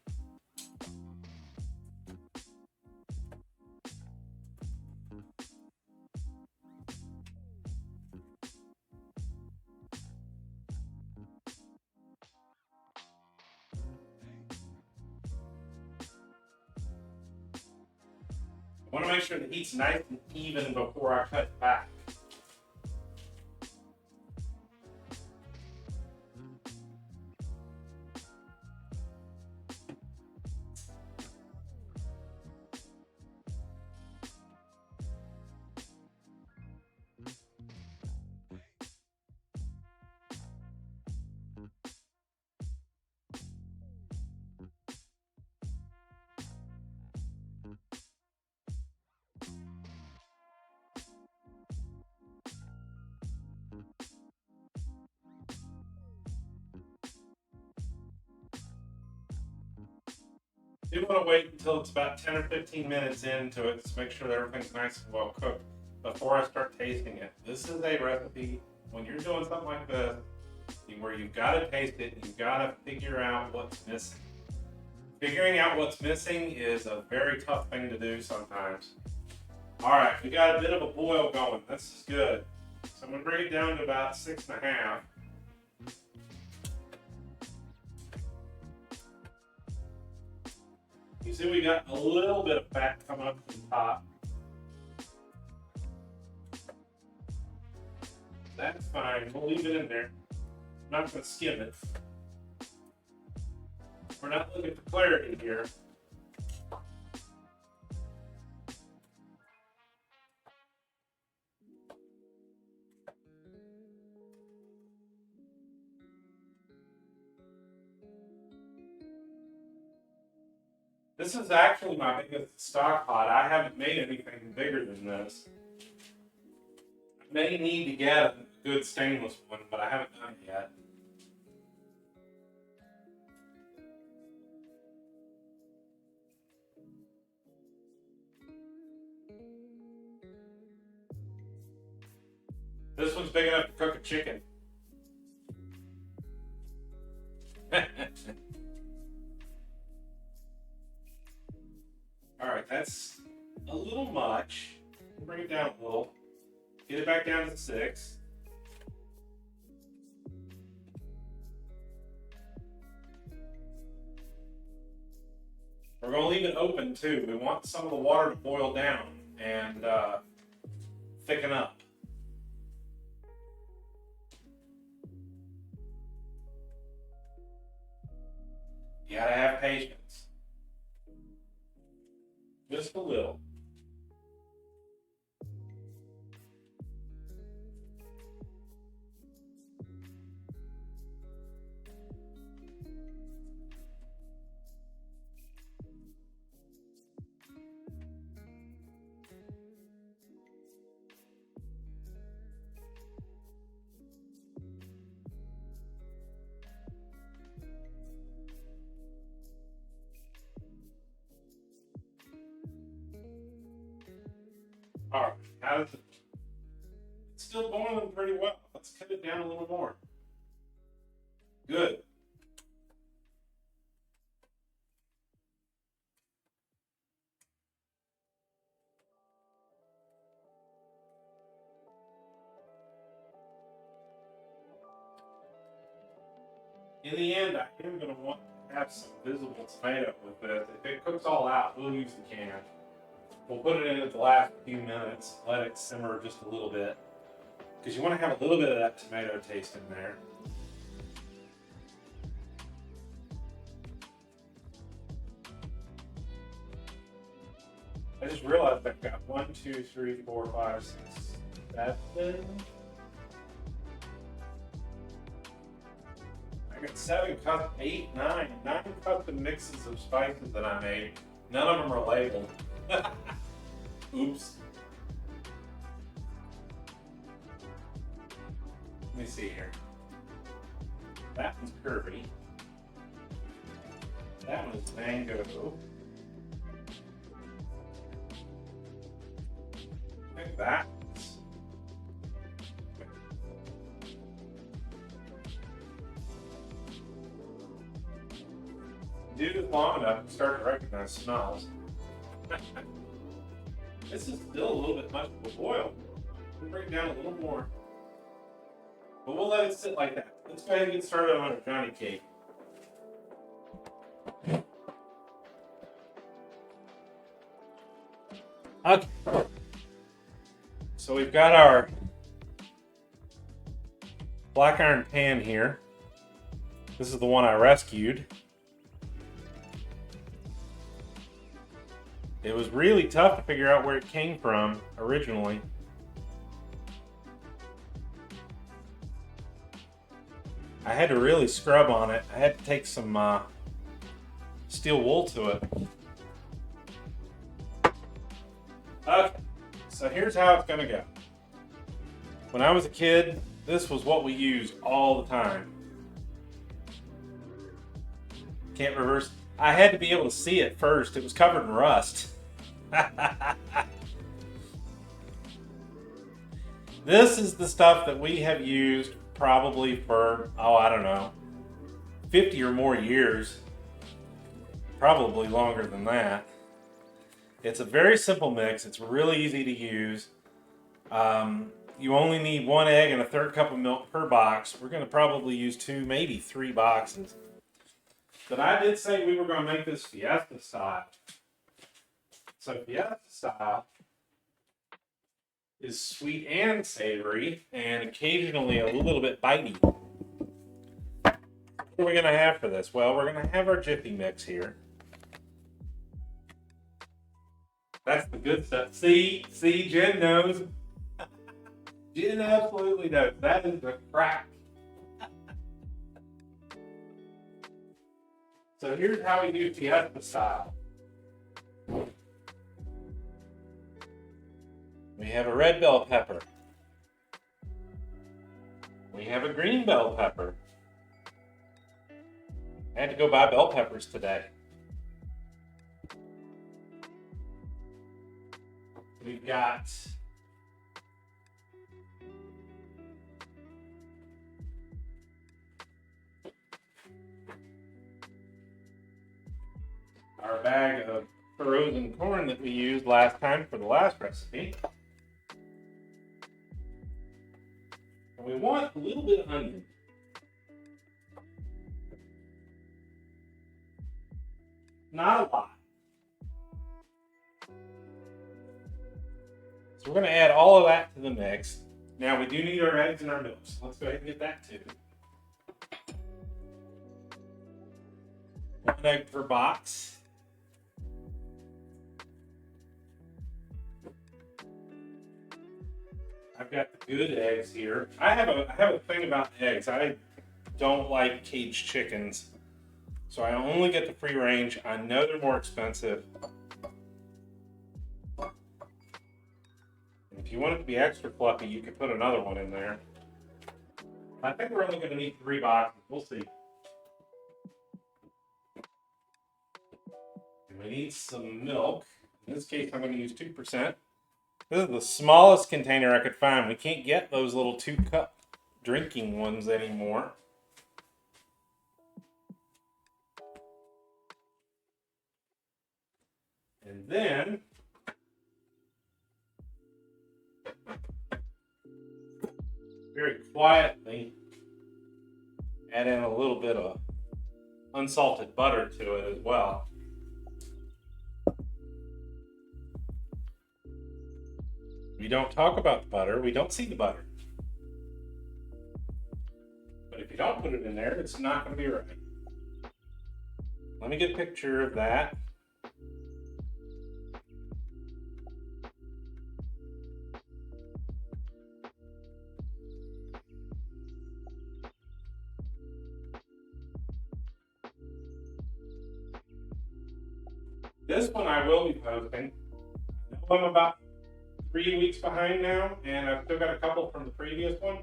I want to make sure the heat's nice and even before I cut it back. You want to wait until it's about 10 or 15 minutes into it to make sure that everything's nice and well cooked. before I start tasting it. This is a recipe when you're doing something like this where you've got to taste it, you've got to figure out what's missing. Figuring out what's missing is a very tough thing to do sometimes. All right, we got a bit of a boil going. This is good. So I'm gonna bring it down to about 6.5. You see we got a little bit of fat coming up from the top. That's fine, we'll leave it in there. I'm not gonna skim it. We're not looking for clarity here. This is actually my biggest stock pot. I haven't made anything bigger than this. I may need to get a good stainless one, but I haven't done it yet. This one's big enough to cook a chicken. All right, that's a little much. Bring it down a little. Get it back down to 6. We're going to leave it open too. We want some of the water to boil down and thicken up. You gotta have patience. Just a little. All right, how does it? It's still boiling pretty well. Let's cut it down a little more. Good. In the end, I am going to want to have some visible tomato with this. If it cooks all out, we'll use the can. We'll put it in at the last few minutes, let it simmer just a little bit. Because you want to have a little bit of that tomato taste in there. I just realized I've got 1, 2, 3, 4, 5, 6, 7. I got 7 cups, 8, 9 custom mixes of spices that I made. None of them are labeled. Oops. Let me see here. That one's curry. That one's mango. I think that one's... Do this long enough and start to recognize smells. This is still a little bit much of a boil. We'll bring it down a little more. But we'll let it sit like that. Let's go ahead and get started on our Johnny cake. Okay. So we've got our black iron pan here. This is the one I rescued. It was really tough to figure out where it came from originally. I had to really scrub on it. I had to take some steel wool to it. Okay, so here's how it's gonna go. When I was a kid, this was what we used all the time. Can't reverse. I had to be able to see it first. It was covered in rust. This is the stuff that we have used probably for, oh, I don't know, 50 or more years. Probably longer than that. It's a very simple mix. It's really easy to use. You only need 1 egg and a 1/3 cup of milk per box. We're going to probably use 2, maybe 3 boxes. But I did say we were going to make this Fiesta style. So Fiesta style is sweet and savory and occasionally a little bit bitey. What are we going to have for this? Well, we're going to have our Jiffy Mix here. That's the good stuff. See, Jen knows. Jen absolutely knows. That is the crack. So here's how we do Fiesta style. We have a red bell pepper. We have a green bell pepper. I had to go buy bell peppers today. We've got our bag of frozen corn that we used last time for the last recipe. And we want a little bit of onion. Not a lot. So we're going to add all of that to the mix. Now we do need our eggs and our milk, so let's go ahead and get that too. 1 egg per box. I've got the good eggs here. I have a thing about eggs. I don't like caged chickens, so I only get the free range. I know they're more expensive. If you want it to be extra fluffy, you could put another one in there. I think we're only going to need 3 boxes. We'll see. And we need some milk. In this case, I'm going to use 2%. This is the smallest container I could find. We can't get those little 2-cup drinking ones anymore. And then very quietly add in a little bit of unsalted butter to it as well. We don't talk about the butter, we don't see the butter. But if you don't put it in there, it's not going to be right. Let me get a picture of that. This one I will be posting. I know I'm about 3 weeks behind now, and I've still got a couple from the previous one.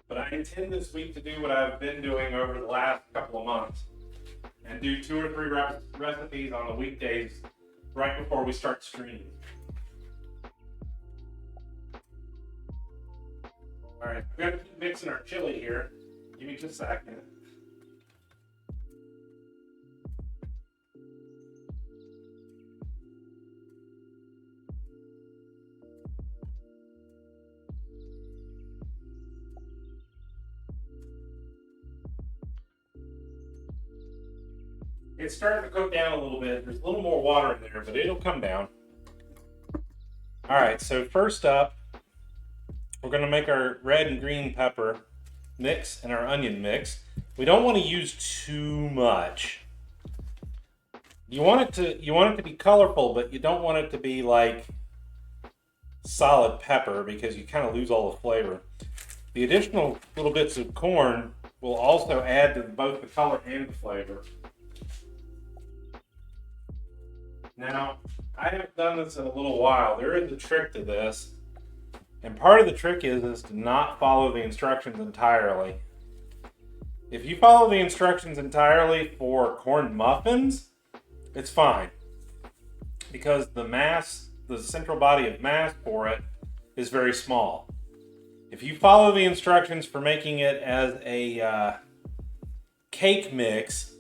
But I intend this week to do what I've been doing over the last couple of months and do 2 or 3 recipes on the weekdays right before we start streaming. All right, we're going to keep mixing our chili here. Give me just a second. It's starting to cook down a little bit. There's a little more water in there, but it'll come down. All right, so first up, we're going to make our red and green pepper mix and our onion mix. We don't want to use too much. You want it to be colorful, but you don't want it to be like solid pepper because you kind of lose all the flavor. The additional little bits of corn will also add to both the color and the flavor. Now, I haven't done this in a little while. There is a trick to this. And part of the trick is to not follow the instructions entirely. If you follow the instructions entirely for corn muffins, it's fine. because the central body of mass for it is very small. If you follow the instructions for making it as a cake mix,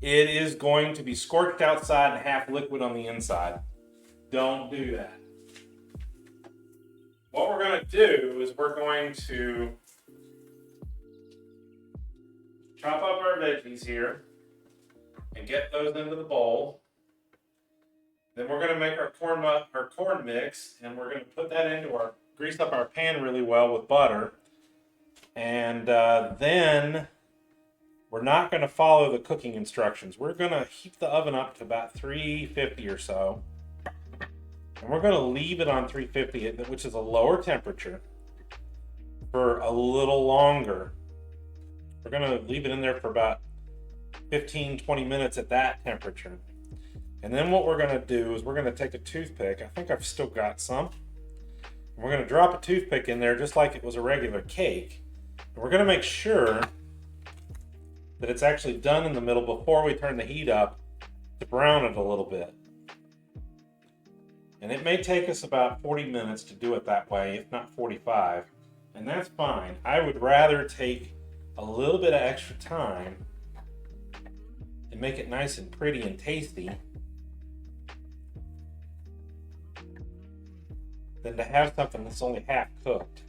it is going to be scorched outside and half liquid on the inside. Don't do that. What we're going to do is we're going to chop up our veggies here and get those into the bowl. Then we're going to make our corn mix, and we're going to put that into grease up our pan really well with butter. And then we're not going to follow the cooking instructions. We're going to heat the oven up to about 350 or so. And we're going to leave it on 350, which is a lower temperature, for a little longer. We're going to leave it in there for about 15-20 minutes at that temperature. And then what we're going to do is we're going to take a toothpick. I think I've still got some. And we're going to drop a toothpick in there just like it was a regular cake. And we're going to make sure that it's actually done in the middle before we turn the heat up to brown it a little bit. And it may take us about 40 minutes to do it that way, if not 45. And that's fine. I would rather take a little bit of extra time and make it nice and pretty and tasty than to have something that's only half cooked.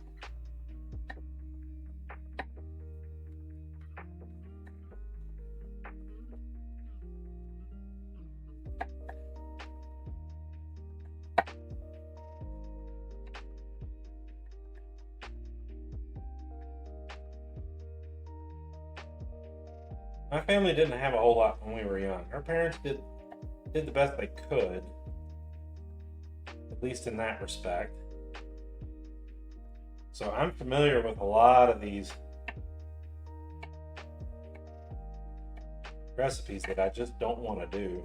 My family didn't have a whole lot when we were young. Our parents did the best they could, at least in that respect. So I'm familiar with a lot of these recipes that I just don't want to do.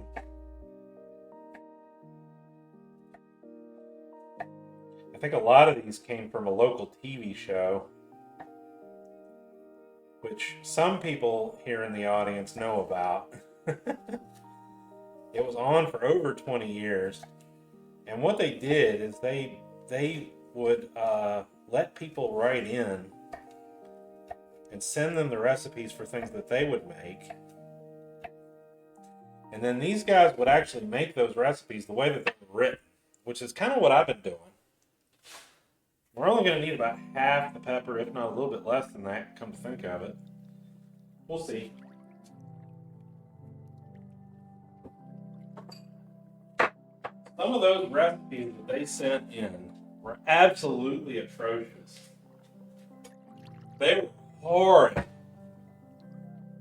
I think a lot of these came from a local TV show, which some people here in the audience know about. It was on for over 20 years. And what they did is they would let people write in and send them the recipes for things that they would make. And then these guys would actually make those recipes the way that they were written, which is kind of what I've been doing. We're only going to need about half the pepper, if not a little bit less than that, come to think of it. We'll see. Some of those recipes that they sent in were absolutely atrocious. They were horrid.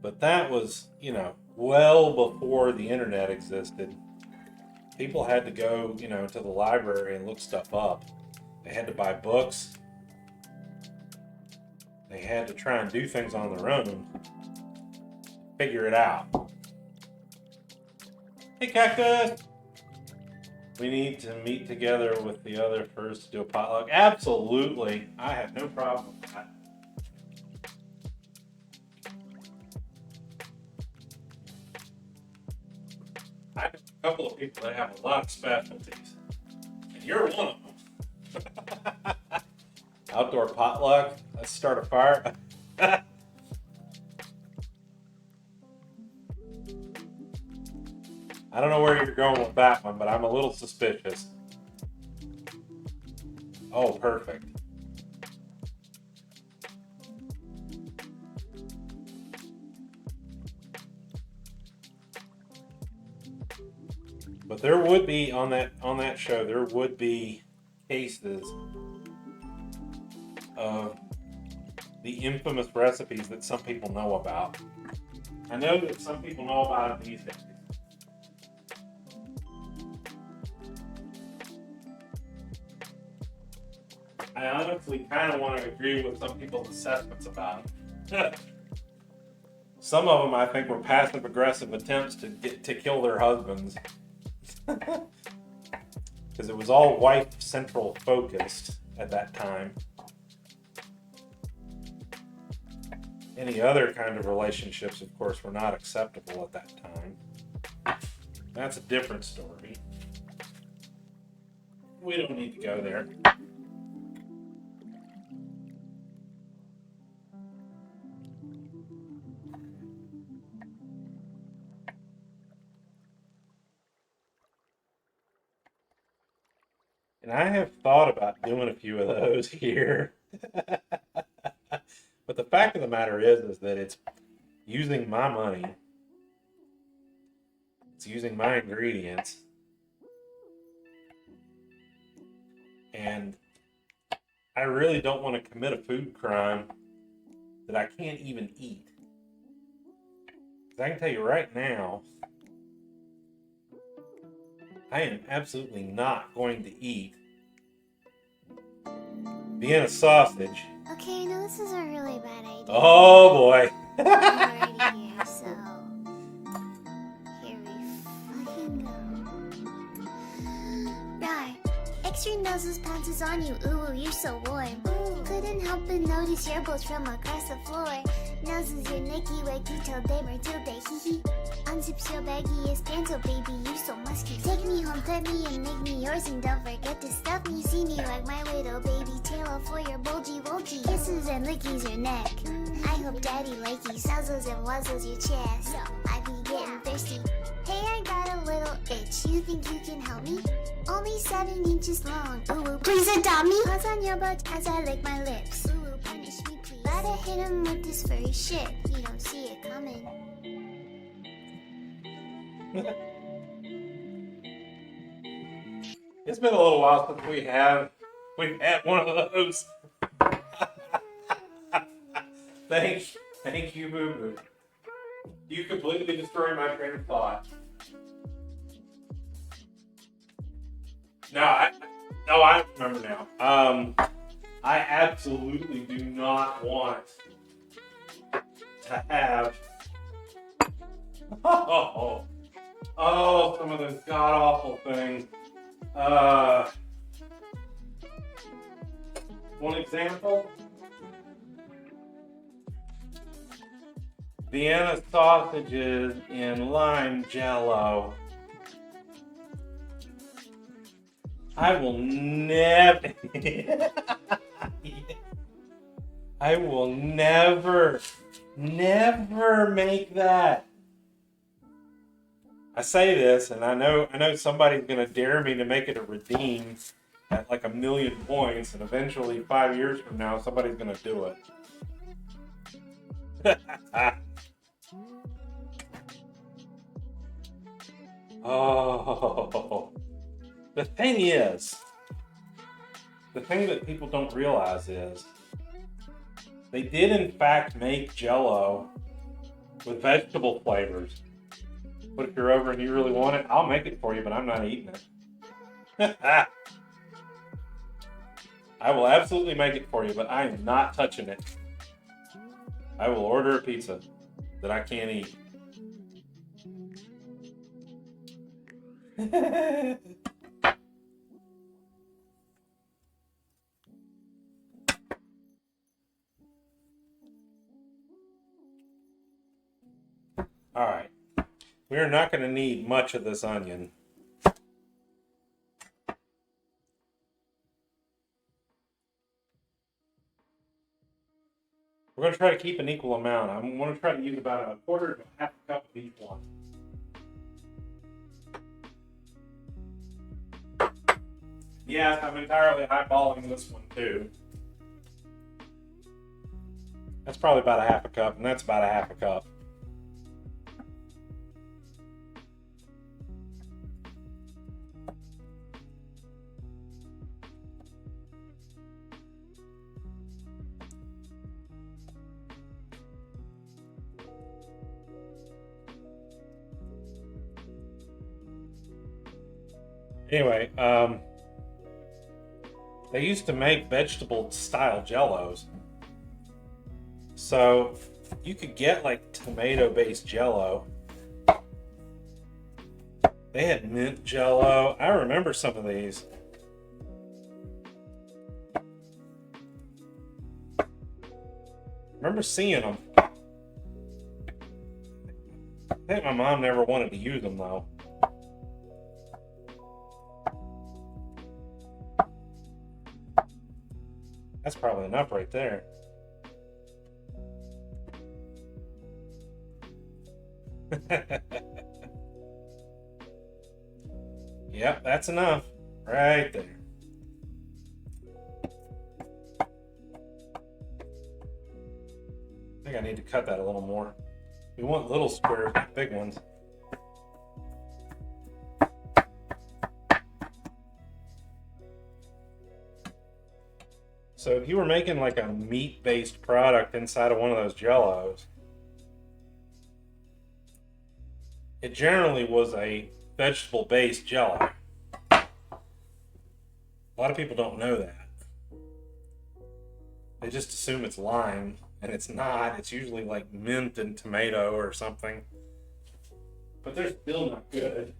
But that was, well before the internet existed. People had to go, to the library and look stuff up. They had to buy books. They had to try and do things on their own. Figure it out. Hey, Cactus! We need to meet together with the other first to do a potluck. Absolutely. I have no problem with that. I know a couple of people that have a lot of specialties. And you're one of them. Outdoor potluck. Let's start a fire. I don't know where you're going with that one, but I'm a little suspicious. Oh, perfect. But there would be on that show, there would be cases of the infamous recipes that some people know about. I know that some people know about it these days. I honestly kind of want to agree with some people's assessments about it. Some of them, I think, were passive-aggressive attempts to kill their husbands. Because it was all wife-central focused at that time. Any other kind of relationships, of course, were not acceptable at that time. That's a different story. We don't need to go there. And I have thought about doing a few of those here. But the fact of the matter is that it's using my money. It's using my ingredients. And I really don't want to commit a food crime that I can't even eat. Because I can tell you right now, I am absolutely not going to eat Vienna sausage. Okay, I know this is a really bad idea. Oh boy. I'm already here, so here we fucking go. Right. Extra noses pounces on you, ooh, you're so warm. Couldn't help but notice your bolts from across the floor. Noses your Nicky Wacky till day Matilda, hee hee. Unzips your baggiest pants, oh baby, you're so musky. Take me home, pet me, and make me yours, and don't forget to stuff me. See me like my little baby tail for your bulgy bulgy. Kisses and lickies your neck. I hope daddy likey suzzles and wuzzles your chest. I be getting thirsty. Hey, I got a little itch. You think you can help me? Only 7 inches long. Ooh, please adopt me. Paws on your butt as I lick my lips. Ooh, punish me, please. Gotta hit him with this furry shit. You don't see it coming. It's been a little while since we've had one of those. Thank you, Boo Boo. You completely destroyed my train of thought. No, I remember now. I absolutely do not want to have. Some of those god awful things. One example. Vienna sausages in lime jello. I will never make that. I say this, and I know somebody's gonna dare me to make it a redeem at like 1,000,000 points, and eventually 5 years from now, somebody's gonna do it. Oh, the thing that people don't realize is they did in fact make Jell-O with vegetable flavors. But if you're over and you really want it, I'll make it for you, but I'm not eating it. I will absolutely make it for you, but I am not touching it. I will order a pizza that I can't eat. All right. We are not going to need much of this onion. We're going to try to keep an equal amount. I'm going to try to use about 1/4 to 1/2 cup of each one. Yes, I'm entirely eyeballing this one too. That's probably about 1/2 cup, and that's about 1/2 cup. Anyway, they used to make vegetable-style Jell-Os. So you could get like tomato-based Jell-O. They had mint Jell-O. I remember some of these. I remember seeing them. I think my mom never wanted to use them though. That's probably enough right there. Yep, that's enough. Right there. I think I need to cut that a little more. We want little squares, not big ones. So if you were making like a meat-based product inside of one of those Jellos, it generally was a vegetable-based Jello. A lot of people don't know that. They just assume it's lime, and it's not. It's usually like mint and tomato or something. But they're still not good.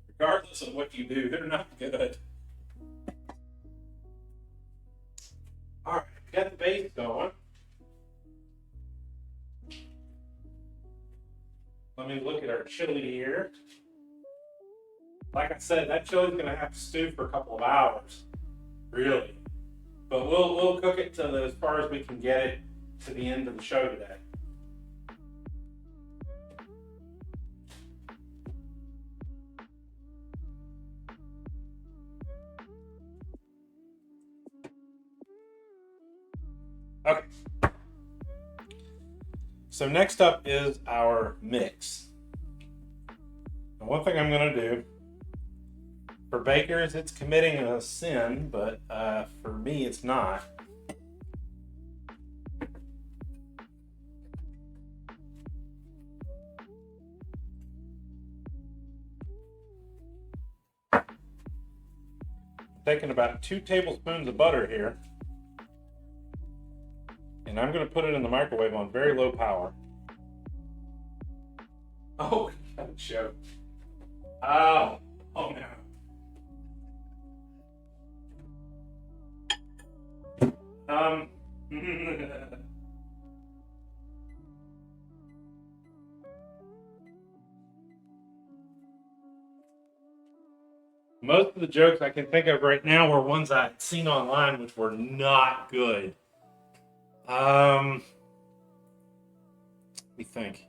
Regardless of what you do, they're not good. Alright, we got the base going. Let me look at our chili here. Like I said, that chili's gonna have to stew for a couple of hours. Really. But we'll cook it to as far as we can get it to the end of the show today. Okay. So next up is our mix. And one thing I'm going to do, for bakers, it's committing a sin, but for me, it's not. I'm taking about 2 tablespoons of butter here. And I'm going to put it in the microwave on very low power. Oh, that show. Oh no. Most of the jokes I can think of right now were ones I'd seen online, which were not good. Let me think.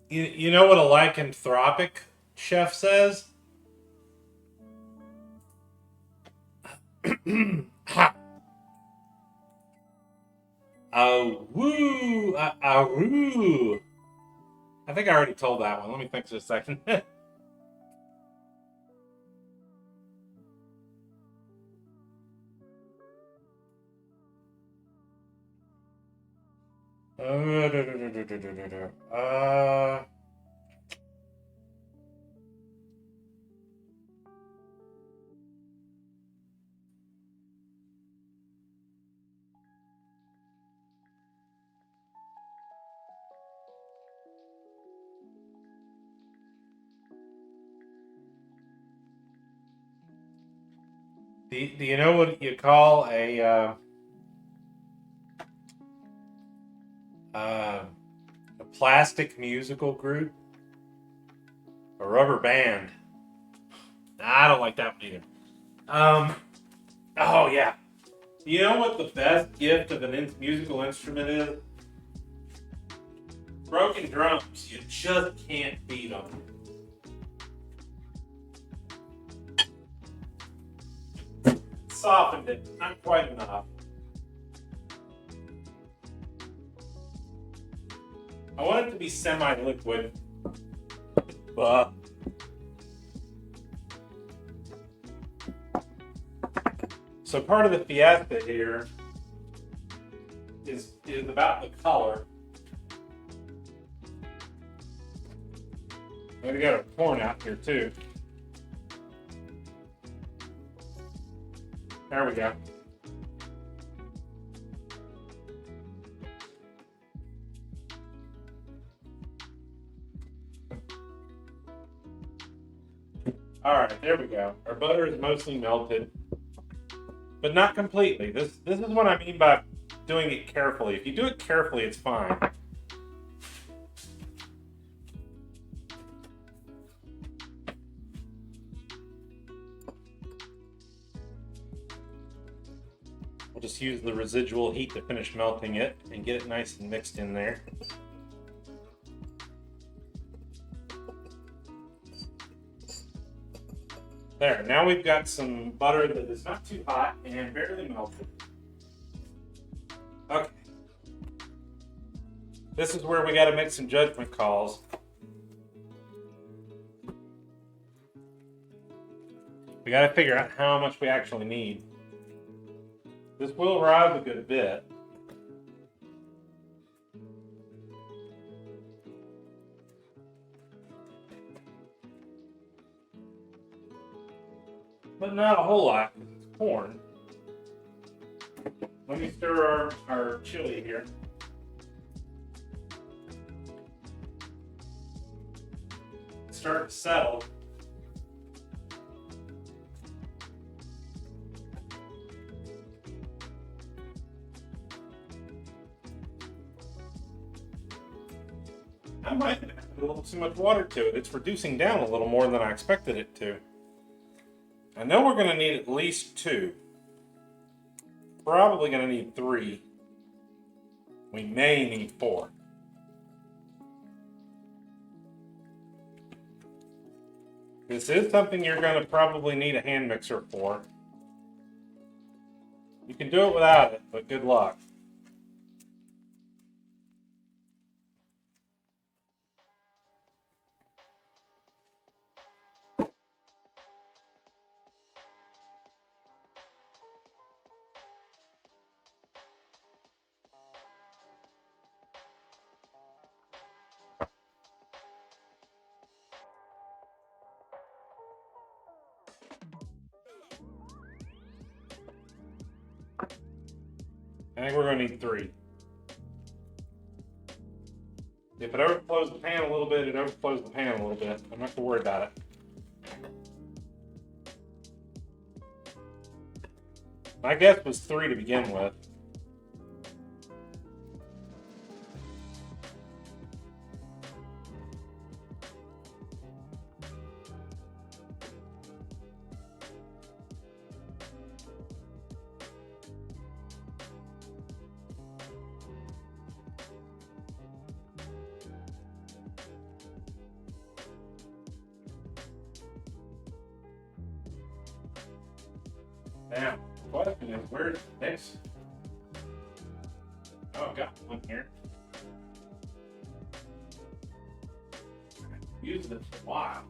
You know what a lycanthropic chef says? Woo, woo. I think I already told that one. Let me think just a second. Do you know what you call a plastic musical group? A rubber band. I don't like that one either. Oh yeah. You know what the best gift of a musical instrument is? Broken drums. You just can't beat them. Softened it, not quite enough. I want it to be semi-liquid. So part of the fiesta here is about the color. We got our corn out here too. There we go. All right, there we go. Our butter is mostly melted, but not completely. This is what I mean by doing it carefully. If you do it carefully, it's fine. We'll just use the residual heat to finish melting it and get it nice and mixed in there. There, now we've got some butter that is not too hot and barely melted. Okay. This is where we got to make some judgment calls. We got to figure out how much we actually need. This will rise a good bit. But not a whole lot because it's corn. Let me stir our chili here. Start to settle. I might have added a little too much water to it. It's reducing down a little more than I expected it to. I know we're going to need at least 2. Probably going to need 3. We may need 4. This is something you're going to probably need a hand mixer for. You can do it without it, but good luck. I think we're going to need 3. If it overflows the pan a little bit, it overflows the pan a little bit. I'm not going to worry about it. My guess was 3 to begin with. Now, the question is, where's the next? Oh, I've got one here. I've used this for a while.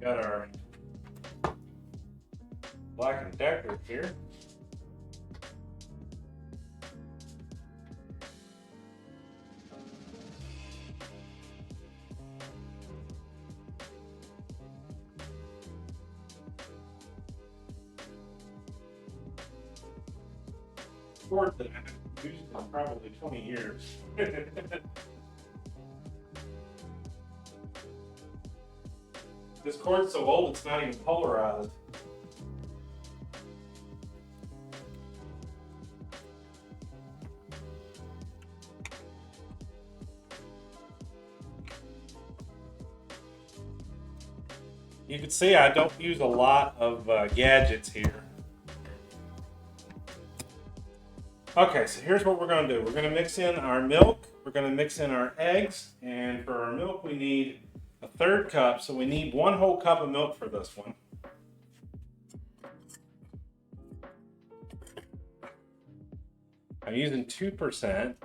Got our Black & Decker here. Cord that I've used in probably 20 years. This cord's so old it's not even polarized. You can see I don't use a lot of gadgets here. Okay, so here's what we're going to do. We're going to mix in our milk, we're going to mix in our eggs, and for our milk we need a 1/3 cup, so we need 1 whole cup of milk for this one. I'm using 2%.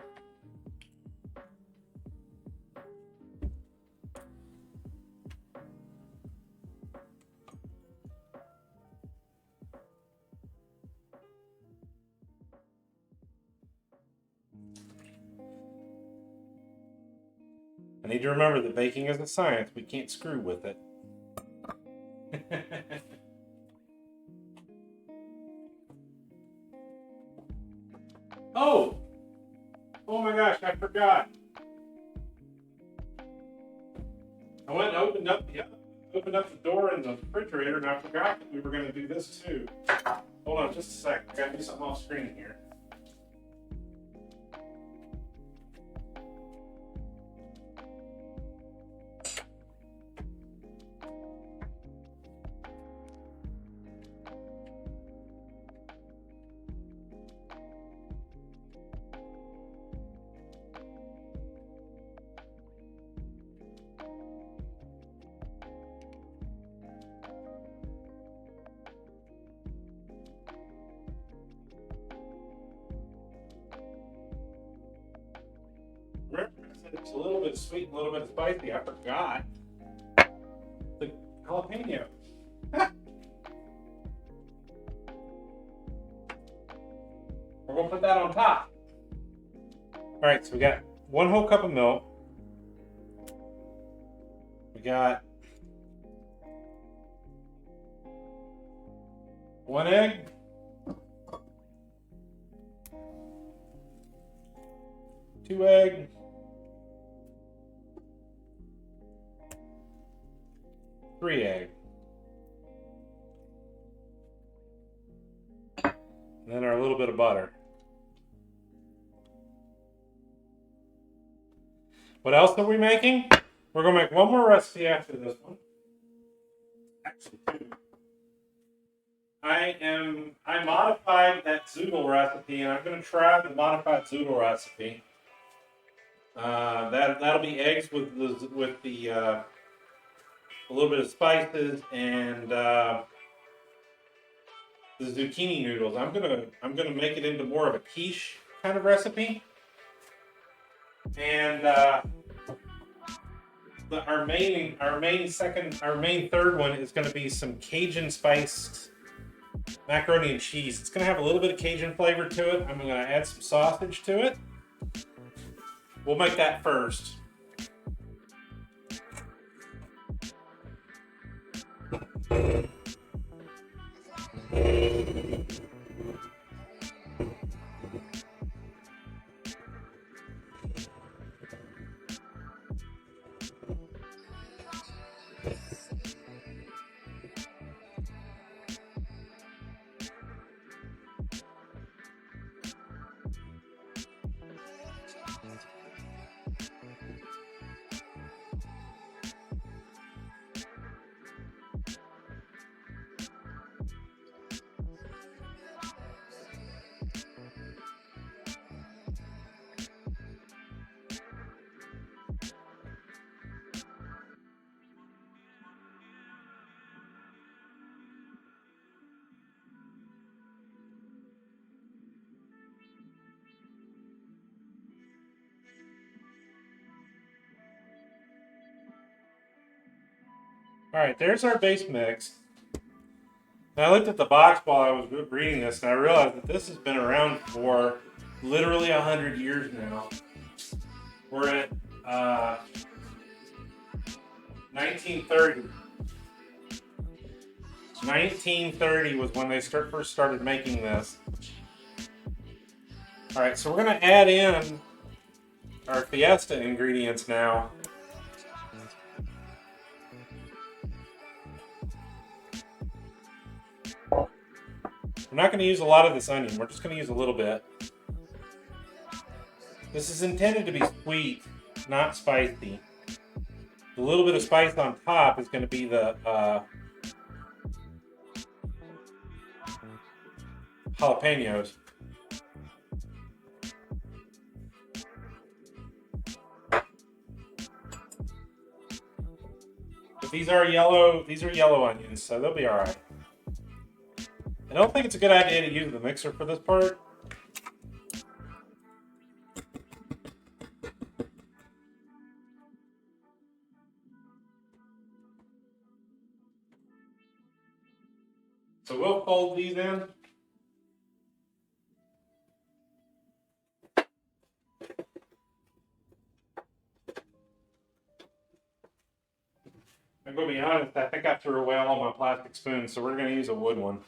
I need to remember that baking is a science. We can't screw with it. Oh! Oh my gosh, I forgot. I went and opened up the door in the refrigerator, and I forgot that we were going to do this too. Hold on just a second. I got to do something off screen here. Remember, I said it's a little bit sweet, a little bit spicy. I forgot the jalapeno. We're gonna put that on top. All right, so we got 1 whole cup of milk. We got 1 egg. 2 egg. 3 egg. And then our little bit of butter. What else are we making? We're gonna make one more recipe after this one. Actually, 2. I modified that zoodle recipe, and I'm gonna try the modified zoodle recipe. That'll be eggs with a little bit of spices and the zucchini noodles. I'm gonna make it into more of a quiche kind of recipe. And our main third one is going to be some Cajun spiced macaroni and cheese. It's going to have a little bit of Cajun flavor to it. I'm going to add some sausage to it. We'll make that first. All right, there's our base mix. Now, I looked at the box while I was reading this, and I realized that this has been around for literally 100 years now. We're at 1930. 1930 was when they first started making this. All right, so we're going to add in our Fiesta ingredients now. We're not going to use a lot of this onion. We're just going to use a little bit. This is intended to be sweet, not spicy. The little bit of spice on top is going to be the jalapenos. But these are yellow onions, so they'll be all right. I don't think it's a good idea to use the mixer for this part. So we'll fold these in. I'm gonna be honest, I think I threw away all my plastic spoons, so we're gonna use a wood one.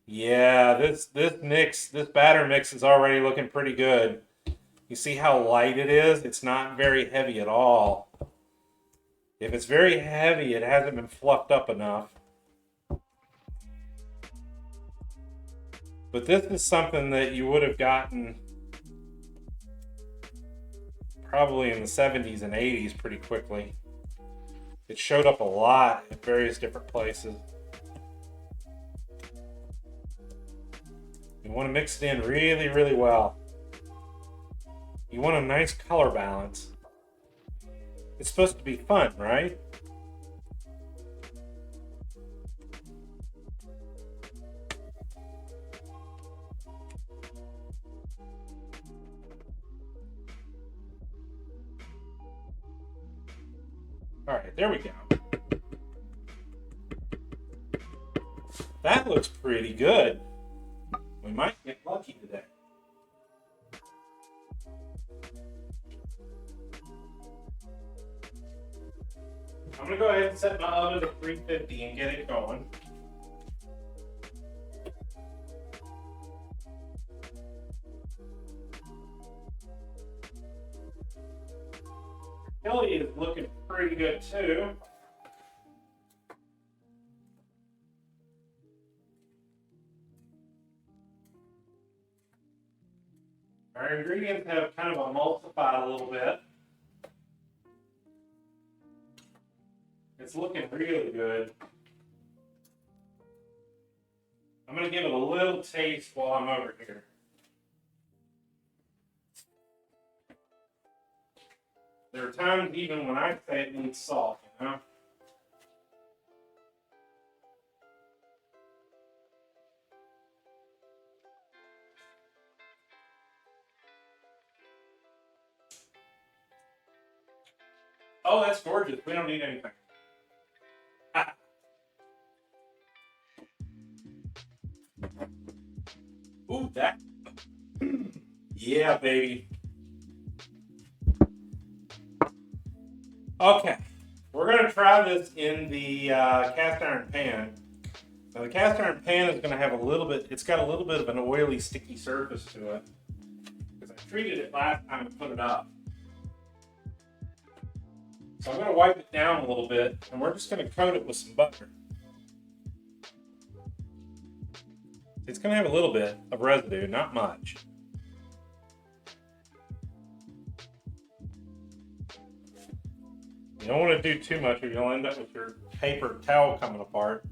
Yeah, this batter mix is already looking pretty good. You see how light it is? It's not very heavy at all. If it's very heavy, it hasn't been fluffed up enough. But this is something that you would have gotten probably in the 70s and 80s pretty quickly. It showed up a lot at various different places. You want to mix it in really, really well. You want a nice color balance. It's supposed to be fun, right? All right, there we go. That looks pretty good. We might get lucky today. I'm gonna go ahead and set my oven to 350 and get it going. Kelly is looking pretty good too. Our ingredients have kind of emulsified a little bit. It's looking really good. I'm going to give it a little taste while I'm over here. There are times even when I say it needs salt, you know? Oh, that's gorgeous. We don't need anything. Ooh, that. Yeah, baby. Okay, we're going to try this in the cast iron pan. Now, the cast iron pan is going to have a little bit, it's got a little bit of an oily, sticky surface to it. Because I treated it last time and put it up. So I'm going to wipe it down a little bit, and we're just going to coat it with some butter. It's going to have a little bit of residue, not much. You don't want to do too much or you'll end up with your paper towel coming apart.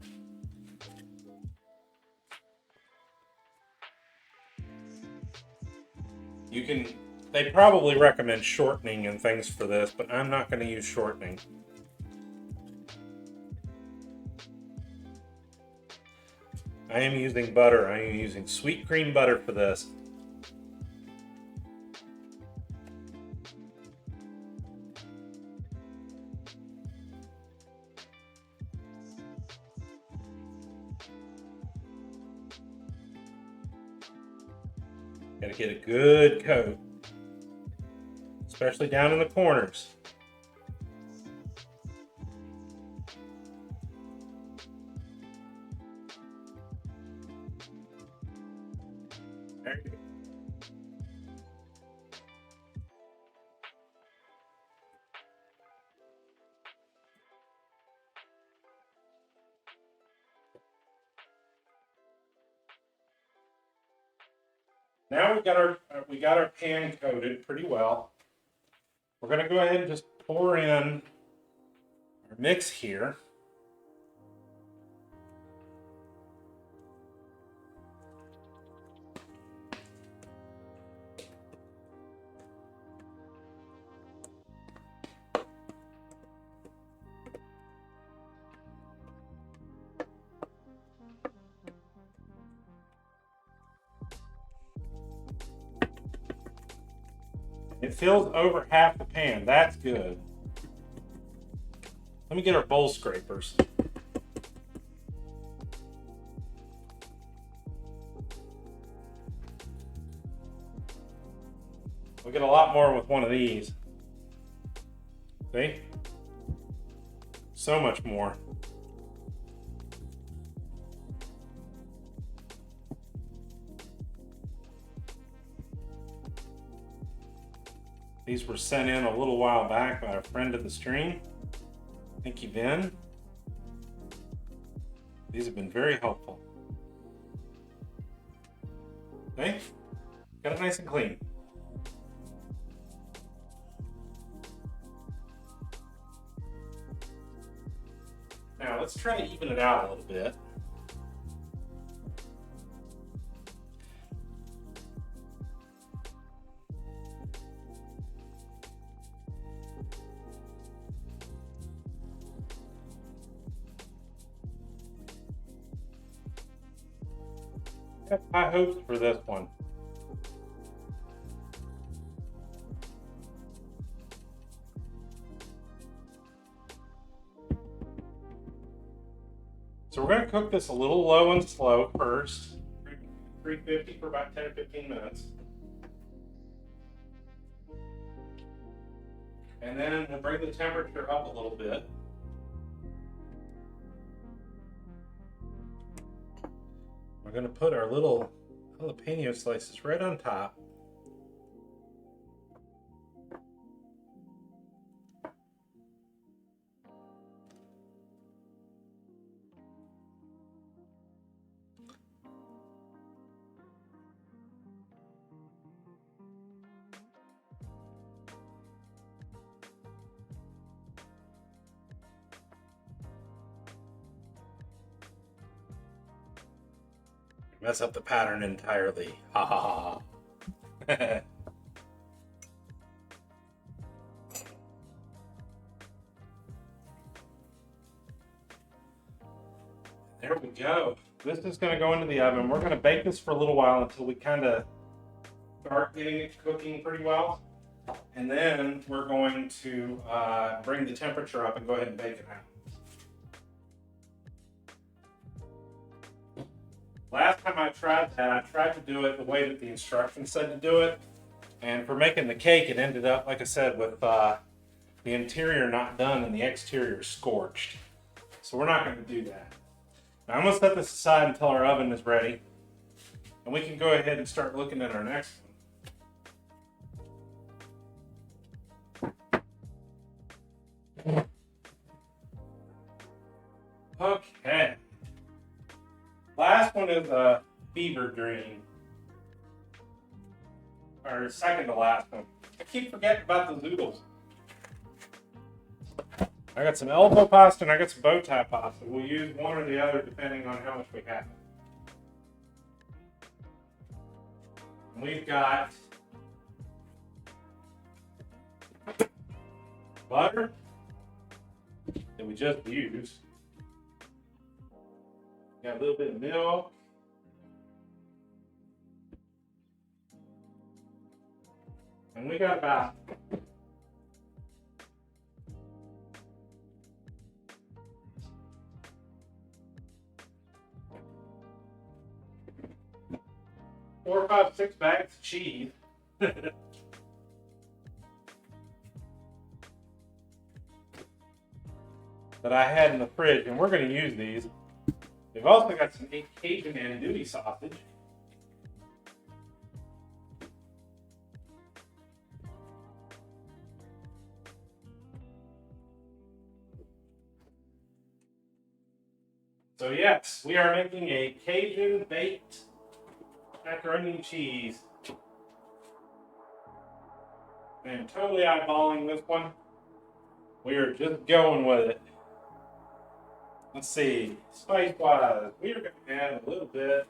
They probably recommend shortening and things for this, but I'm not going to use shortening. I am using butter. I am using sweet cream butter for this. Got to get a good coat, especially down in the corners. There you go. Now we got our pan coated pretty well. We're going to go ahead and just pour in our mix here. It fills over half the pan. That's good. Let me get our bowl scrapers. We'll get a lot more with one of these. See? So much more. These were sent in a little while back by a friend of the stream. Thank you, Ben. These have been very helpful. Okay, got it nice and clean. Now let's try to even it out a little bit. I have high hopes for this one. So we're going to cook this a little low and slow first. 350 for about 10 or 15 minutes. And then we'll bring the temperature up a little bit. We're going to put our little jalapeno slices right on top. Mess up the pattern entirely. Ha ha ha. There we go. This is going to go into the oven. We're going to bake this for a little while until we kind of start getting it cooking pretty well. And then we're going to bring the temperature up and go ahead and bake it out. Last time I tried that, I tried to do it the way that the instructions said to do it. And for making the cake, it ended up, like I said, with the interior not done and the exterior scorched. So we're not going to do that. Now I'm going to set this aside until our oven is ready. And we can go ahead and start looking at our next one. Okay. Last one is a Fever Dream. Or second to last one. I keep forgetting about the zoodles. I got some elbow pasta and I got some bow tie pasta. We'll use one or the other depending on how much we have. We've got butter that we just used. Got a little bit of milk. And we got about four, five, 6 bags of cheese. That I had in the fridge, and we're going to use these. We've also got some Cajun andouille sausage. So yes, we are making a Cajun baked macaroni and cheese. And totally eyeballing this one. We are just going with it. Let's see, spice-wise, we are going to add a little bit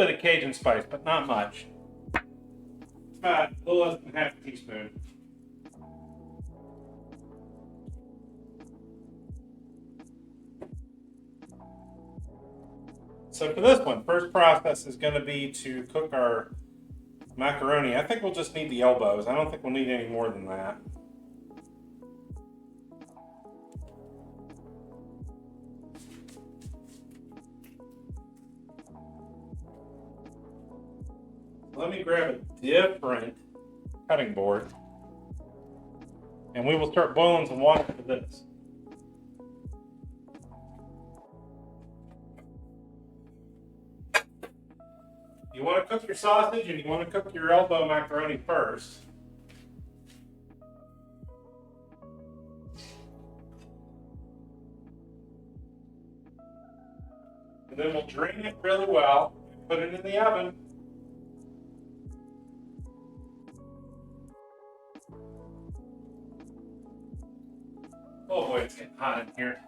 of Cajun spice, but not much. It's about a little less than half a teaspoon. So for this one, first process is going to be to cook our macaroni. I think we'll just need the elbows. I don't think we'll need any more than that. Let me grab a different cutting board, and we will start boiling some water for this. You want to cook your sausage and you want to cook your elbow macaroni first. And then we'll drain it really well and put it in the oven. Oh boy, it's getting hot in here.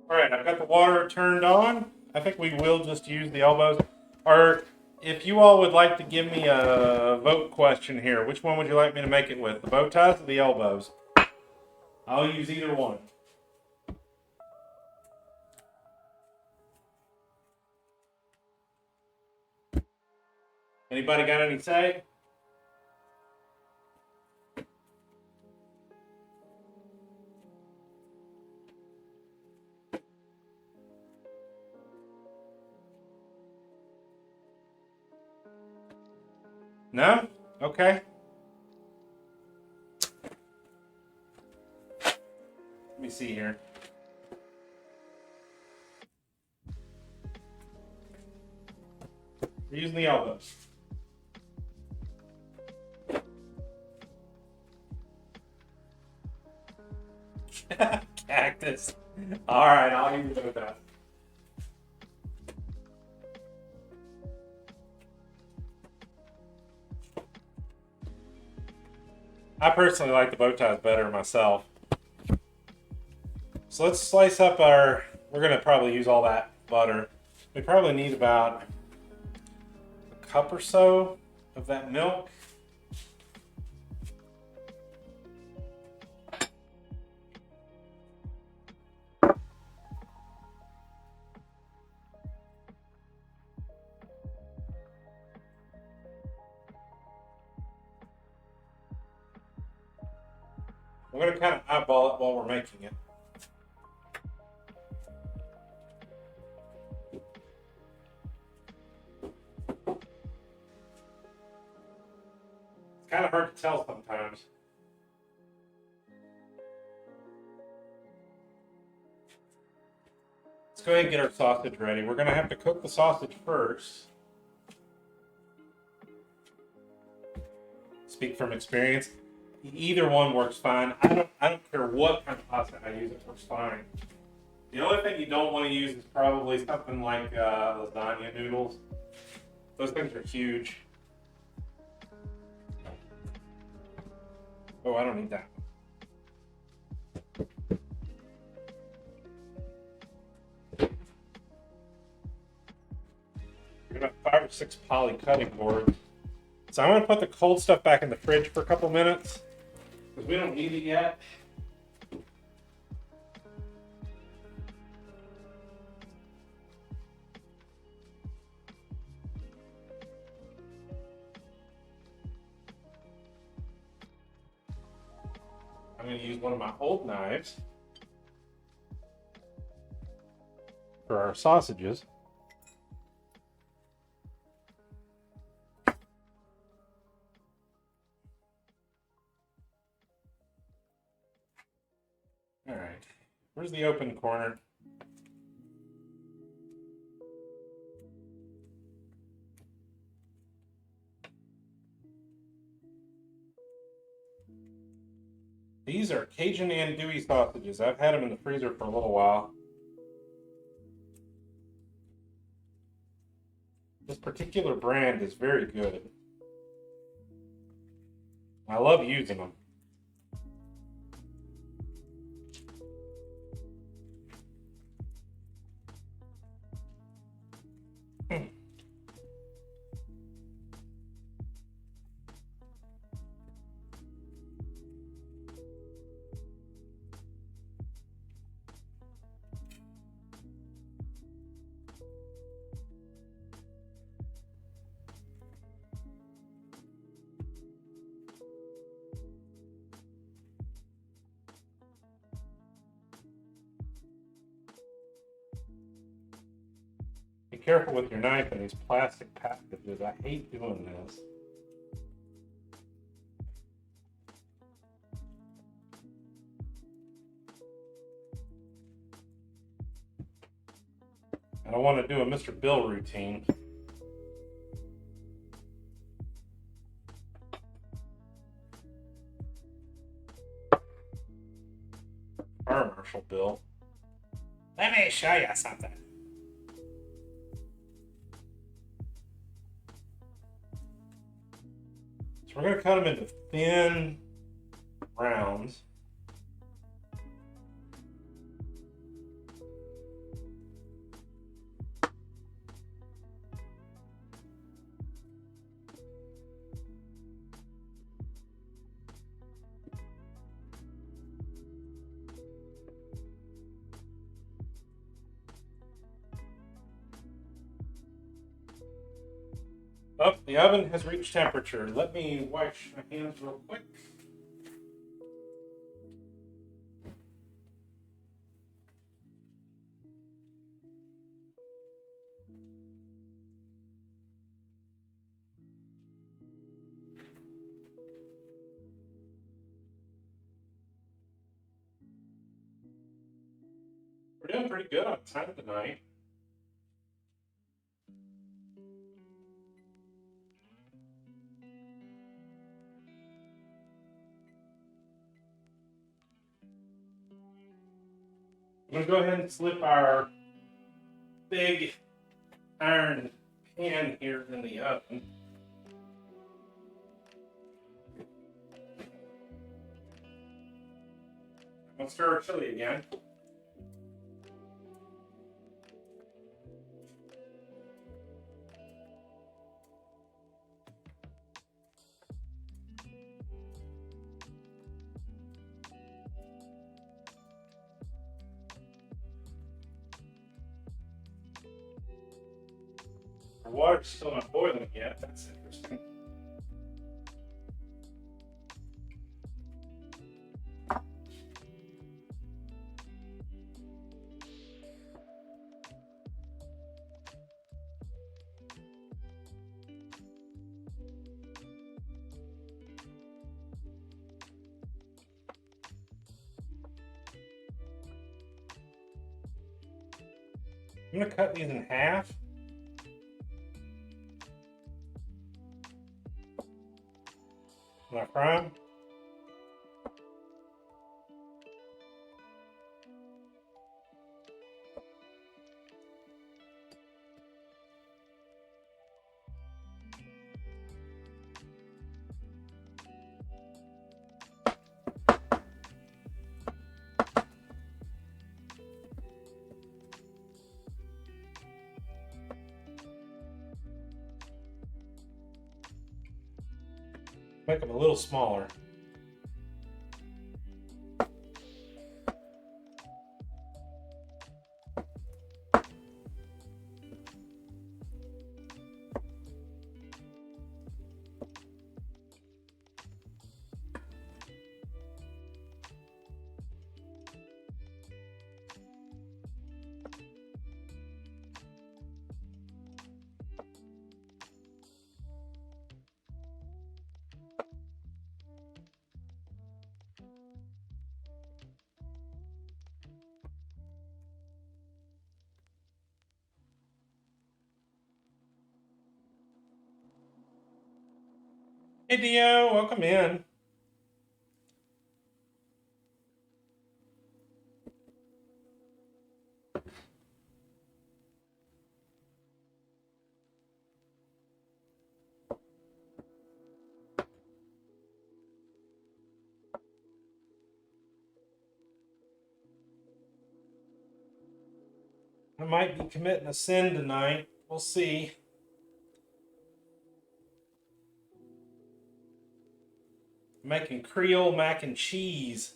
All right, I've got the water turned on. I think we will just use the elbows. Or if you all would like to give me a vote question here, which one would you like me to make it with? The bow ties or the elbows? I'll use either one. Anybody got any say? No? Okay. Let me see here. We're using the elbows. Cactus. All right, I'll use it with that. I personally like the bow ties better myself. So let's slice up our, we're going to probably use all that butter. We probably need about a cup or so of that milk. We're going to kind of eyeball it while we're making it. It's kind of hard to tell sometimes. Let's go ahead and get our sausage ready. We're going to have to cook the sausage first. Speak from experience. Either one works fine. I don't care what kind of pasta I use, it works fine. The only thing you don't want to use is probably something like lasagna noodles. Those things are huge. Oh, I don't need that. We've got 5 or 6 poly cutting boards. So I'm going to put the cold stuff back in the fridge for a couple minutes because we don't need it yet. I'm going to use one of my old knives for our sausages. All right, where's the open corner? These are Cajun andouille sausages. I've had them in the freezer for a little while. This particular brand is very good. I love using them. careful with your knife in these plastic packages. I hate doing this. And I want to do a Mr. Bill routine. Or Marshall Bill. Let me show you something. So we're going to cut them into thin rounds. Oh, the oven has reached temperature. Let me wash my hands real quick. We're doing pretty good on time tonight. I'm going to go ahead and slip our big iron pan here in the oven. I'm going to stir our chili again. Our water's still not boiling yet. That's interesting. I'm going to cut these in half. When I fry them. Make them a little smaller. Hey Dio, welcome in. I might be committing a sin tonight. We'll see. I'm making Creole mac and cheese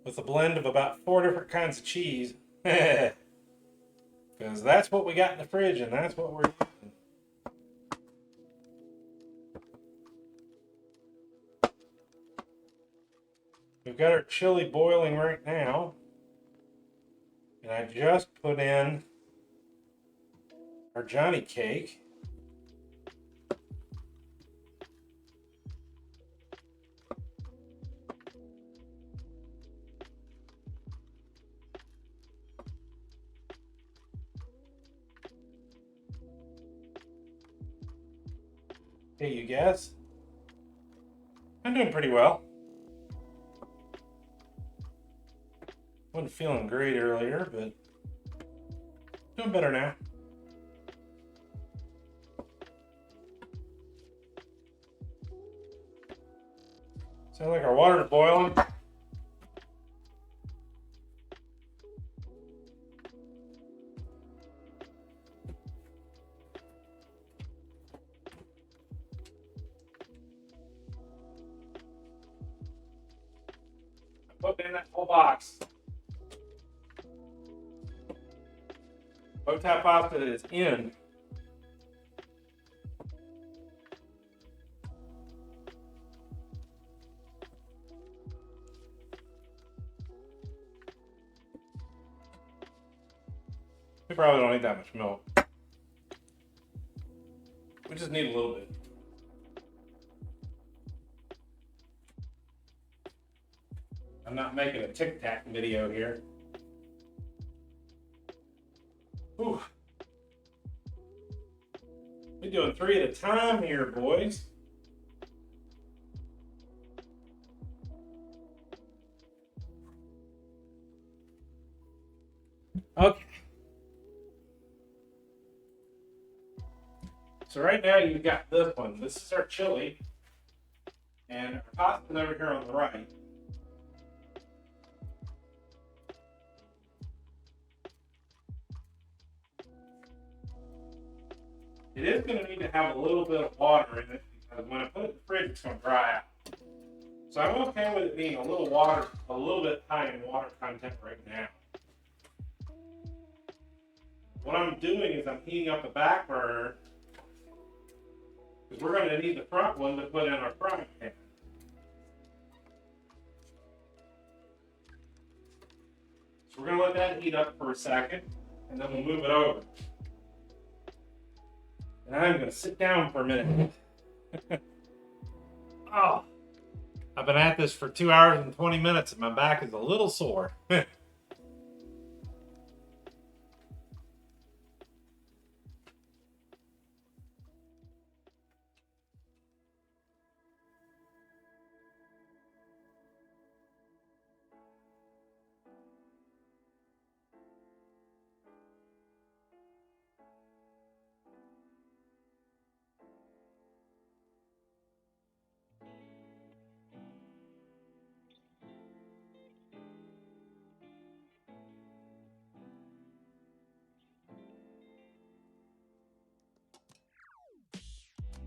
with a blend of about 4 different kinds of cheese. Because that's what we got in the fridge and that's what we're using. We've got our chili boiling right now. And I just put in our Johnny cake. Hey, you guys. I'm doing pretty well. Wasn't feeling great earlier, but doing better now. Sounds like our water's boiling. Put in that whole box. Bow tie pasta is in. We probably don't need that much milk. We just need a little bit. I'm not making a Tic Tac video here. Ooh. We're doing 3 at a time here, boys. Okay. So right now you've got this one. This is our chili. And our pasta's over here on the right. It is going to need to have a little bit of water in it because when I put it in the fridge, it's going to dry out. So I'm okay with it being a little bit high in water content right now. What I'm doing is I'm heating up the back burner because we're going to need the front one to put in our frying pan. So we're going to let that heat up for a second and then we'll move it over. And I'm going to sit down for a minute. Oh, I've been at this for 2 hours and 20 minutes and my back is a little sore.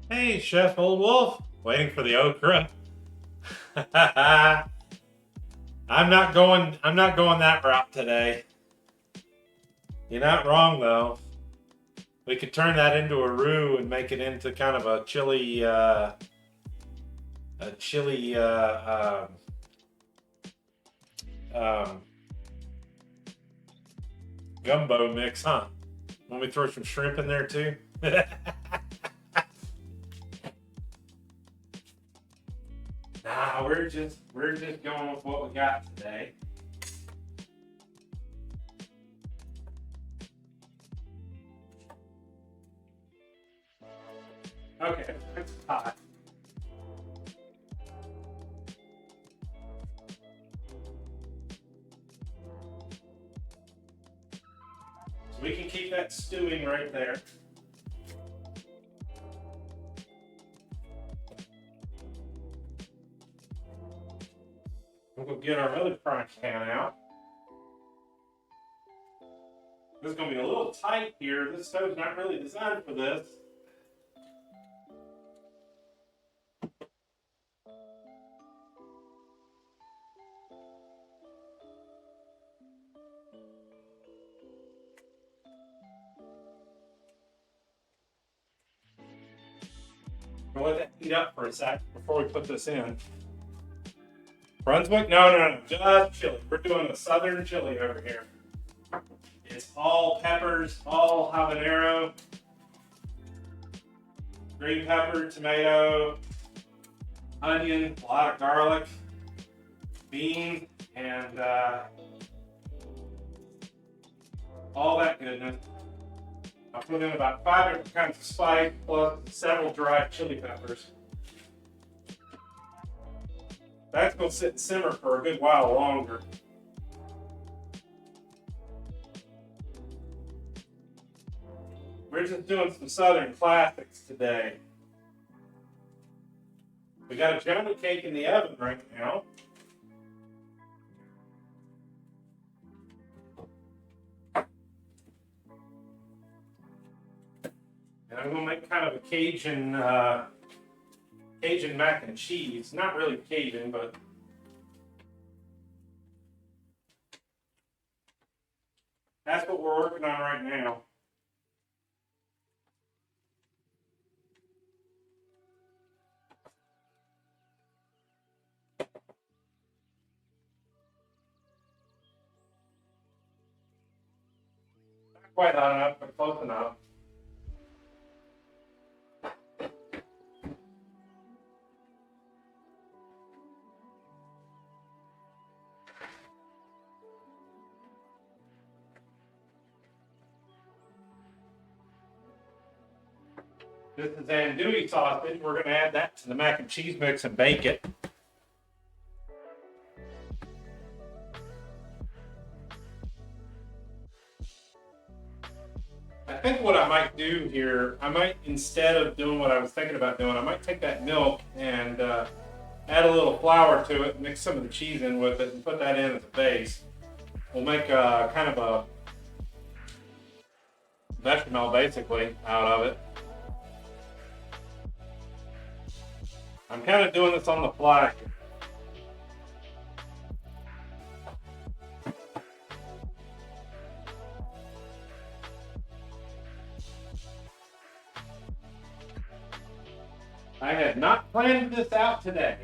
Hey, Chef Old Wolf. Waiting for the okra. I'm not going that route today. You're not wrong though. We could turn that into a roux and make it into kind of a chili gumbo mix, huh? Want me to throw some shrimp in there too? Nah, we're just going with what we got today. Okay, it's hot. So we can keep that stewing right there. We'll get our other frying pan out. This is going to be a little tight here. This stove's not really designed for this. We'll let that heat up for a sec before we put this in. Brunswick? No. Just chili. We're doing a southern chili over here. It's all peppers, all habanero, green pepper, tomato, onion, a lot of garlic, beans, and all that goodness. I put in about 5 different kinds of spice plus several dried chili peppers. That's going to sit and simmer for a good while longer. We're just doing some Southern classics today. We got a Johnny cake in the oven right now. And I'm going to make kind of a Cajun mac and cheese. Not really Cajun, but that's what we're working on right now. Not quite hot enough, but close enough. This is andouille sausage. We're going to add that to the mac and cheese mix and bake it. I think what I might do here, instead of doing what I was thinking about doing, I might take that milk and add a little flour to it, mix some of the cheese in with it, and put that in as a base. We'll make kind of a bechamel basically out of it. I'm kind of doing this on the fly. I had not planned this out today.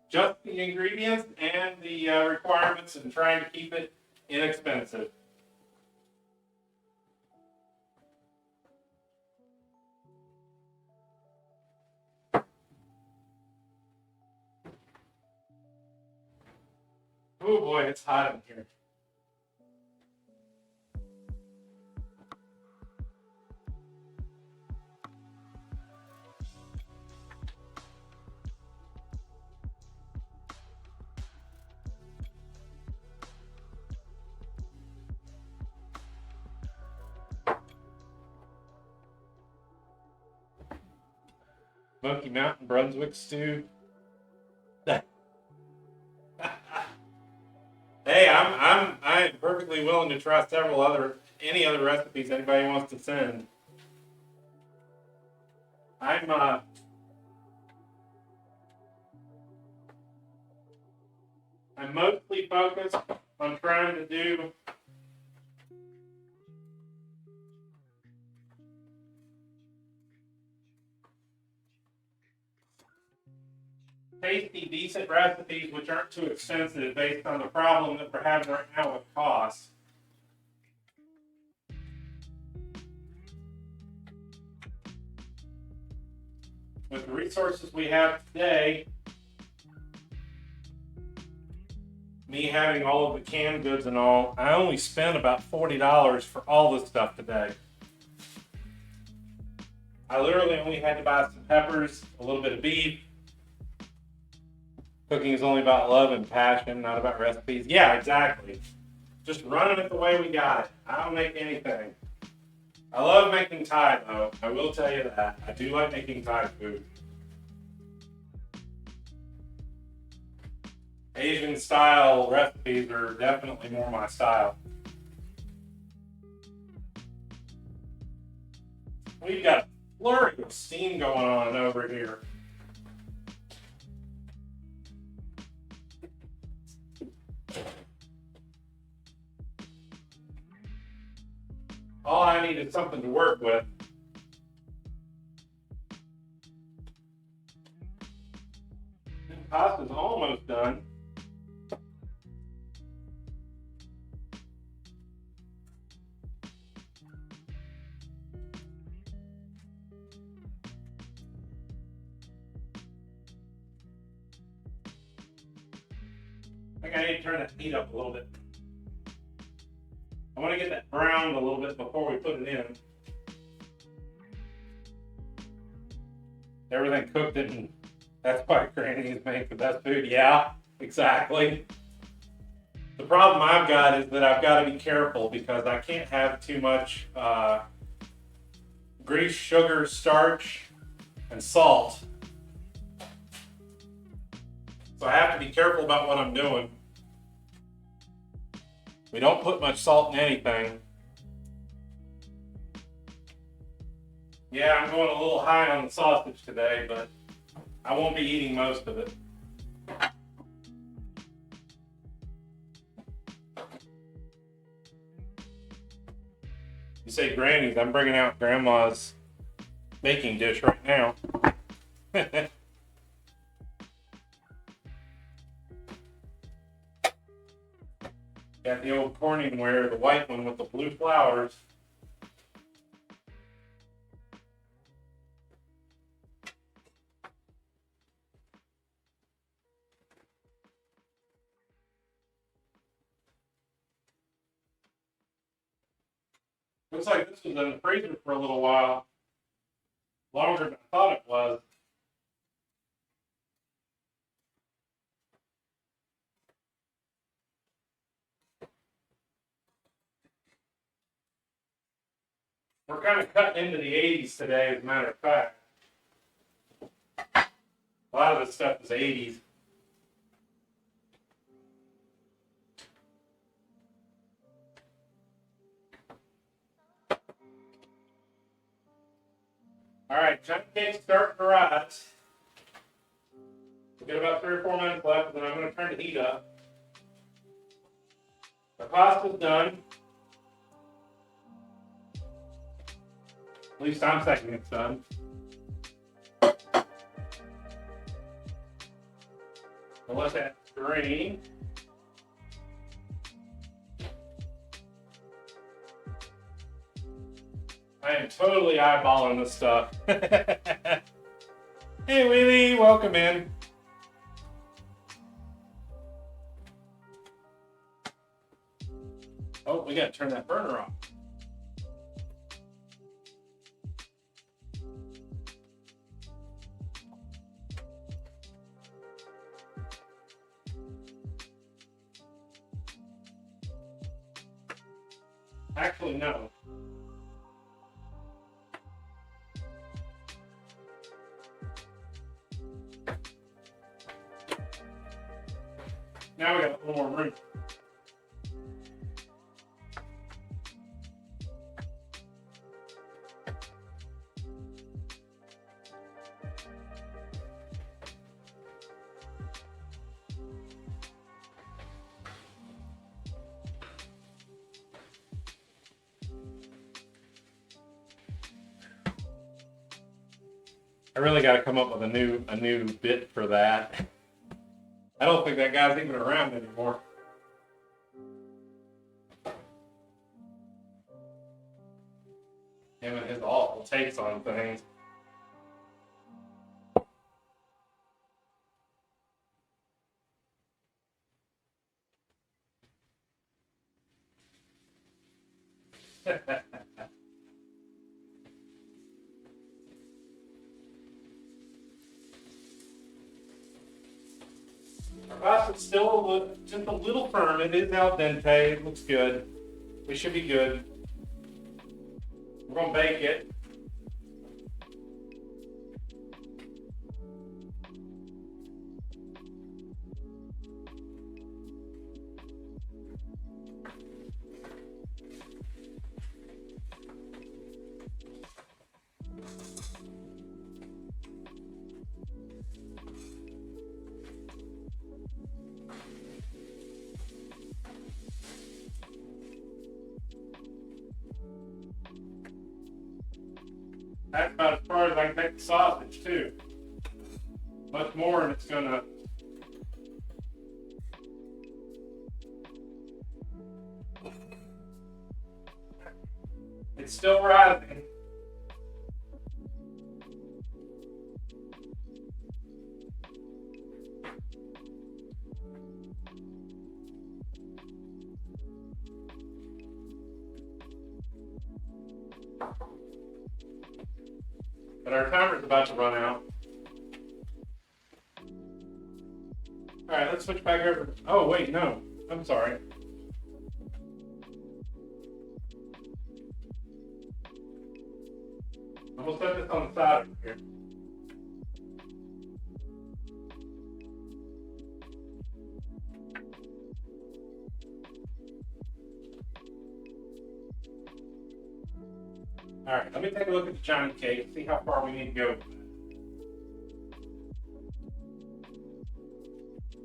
Just the ingredients and the requirements and trying to keep it inexpensive. Oh boy, it's hot in here. Smoky Mountain Brunswick stew. Hey, I'm perfectly willing to try any other recipes anybody wants to send. I'm mostly focused on trying to do tasty, decent recipes which aren't too expensive based on the problem that we're having right now with costs. With the resources we have today, me having all of the canned goods and all, I only spent about $40 for all this stuff today. I literally only had to buy some peppers, a little bit of beef. Cooking is only about love and passion, not about recipes. Yeah, exactly. Just running it the way we got it. I don't make anything. I love making Thai, though. I will tell you that. I do like making Thai food. Asian style recipes are definitely more my style. We've got a flurry of steam going on over here. All I need is something to work with. The pasta's almost done. think I need to turn that heat up a little bit. I want to get that browned a little bit before we put it in. Everything cooked in, that's why Granny is made the best food. Yeah, exactly. The problem I've got is that I've got to be careful because I can't have too much grease, sugar, starch, and salt. So I have to be careful about what I'm doing. We don't put much salt in anything. Yeah, I'm going a little high on the sausage today, but I won't be eating most of it. You say Granny's, I'm bringing out Grandma's baking dish right now. Got the old Corningware, the white one with the blue flowers. Looks like this was in the freezer for a little while. Longer than I thought it was. We're kind of cutting into the 80s today, as a matter of fact. A lot of this stuff is 80s. All right, chunk cake's starting to rise. We've got about 3 or 4 minutes left, and then I'm going to turn the heat up. The pasta's done. At least I'm thinking it's done. So let that drain. I am totally eyeballing this stuff. Hey, Wheelie, welcome in. Oh, we got to turn that burner off. Actually, no. Now we got a little more room. I really got to come up with a new bit for that. I don't think that guy's even around anymore. Him and his awful takes on things. Our pasta's still just a little firm. It is al dente. It looks good. We should be good. We're gonna bake it. That's about as far as I can take the sausage too. Much more and it's gonna it's still rising. But our timer's about to run out. Alright, let's switch back over. Oh, wait, no. I'm sorry. I'm going to set this on the side here. Alright, let me take a look at the Johnny cake, see how far we need to go.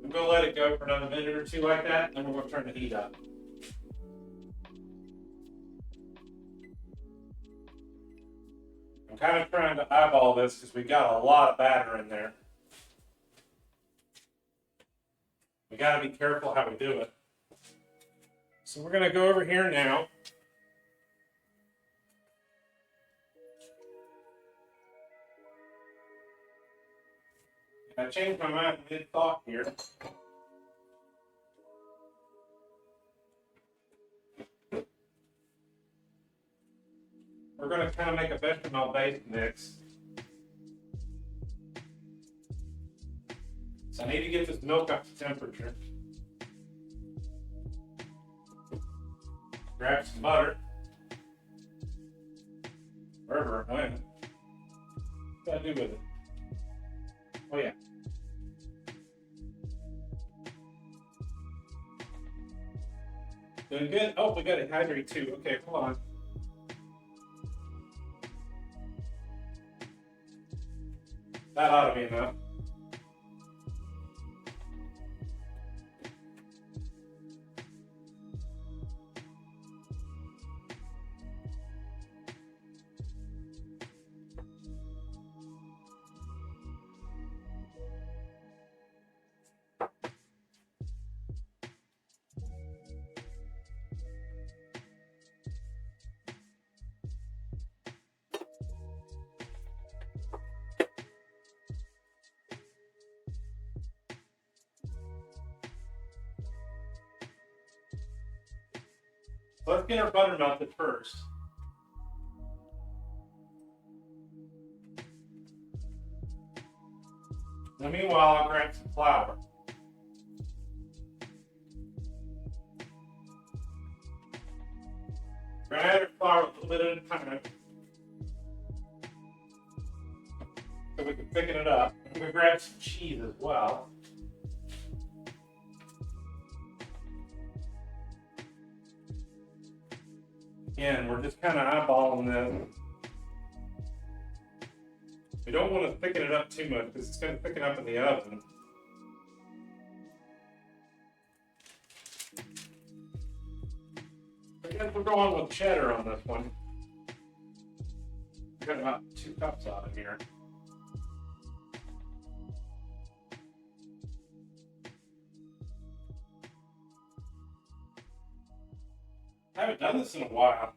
I'm going to let it go for another minute or two like that, and then we're going to turn the heat up. I'm kind of trying to eyeball this because we got a lot of batter in there. We got to be careful how we do it. So we're going to go over here now. I changed my mind mid-thought here. We're going to kind of make a bechamel base mix. So I need to get this milk up to temperature. Grab some butter. Wherever it went. What do I do with it? Oh yeah. Doing good? Oh, we got to hydrate too. Okay, hold on. That ought to be enough. Let's get our butter melted first. Now, meanwhile, I'll grab some flour. We're going to add our flour a little bit at a time so we can thicken it up. I'm going to grab some cheese as well. Again, we're just kind of eyeballing this. We don't want to thicken it up too much because it's going to thicken up in the oven. I guess we're going with cheddar on this one. We got about 2 cups out of here. I haven't done this in a while.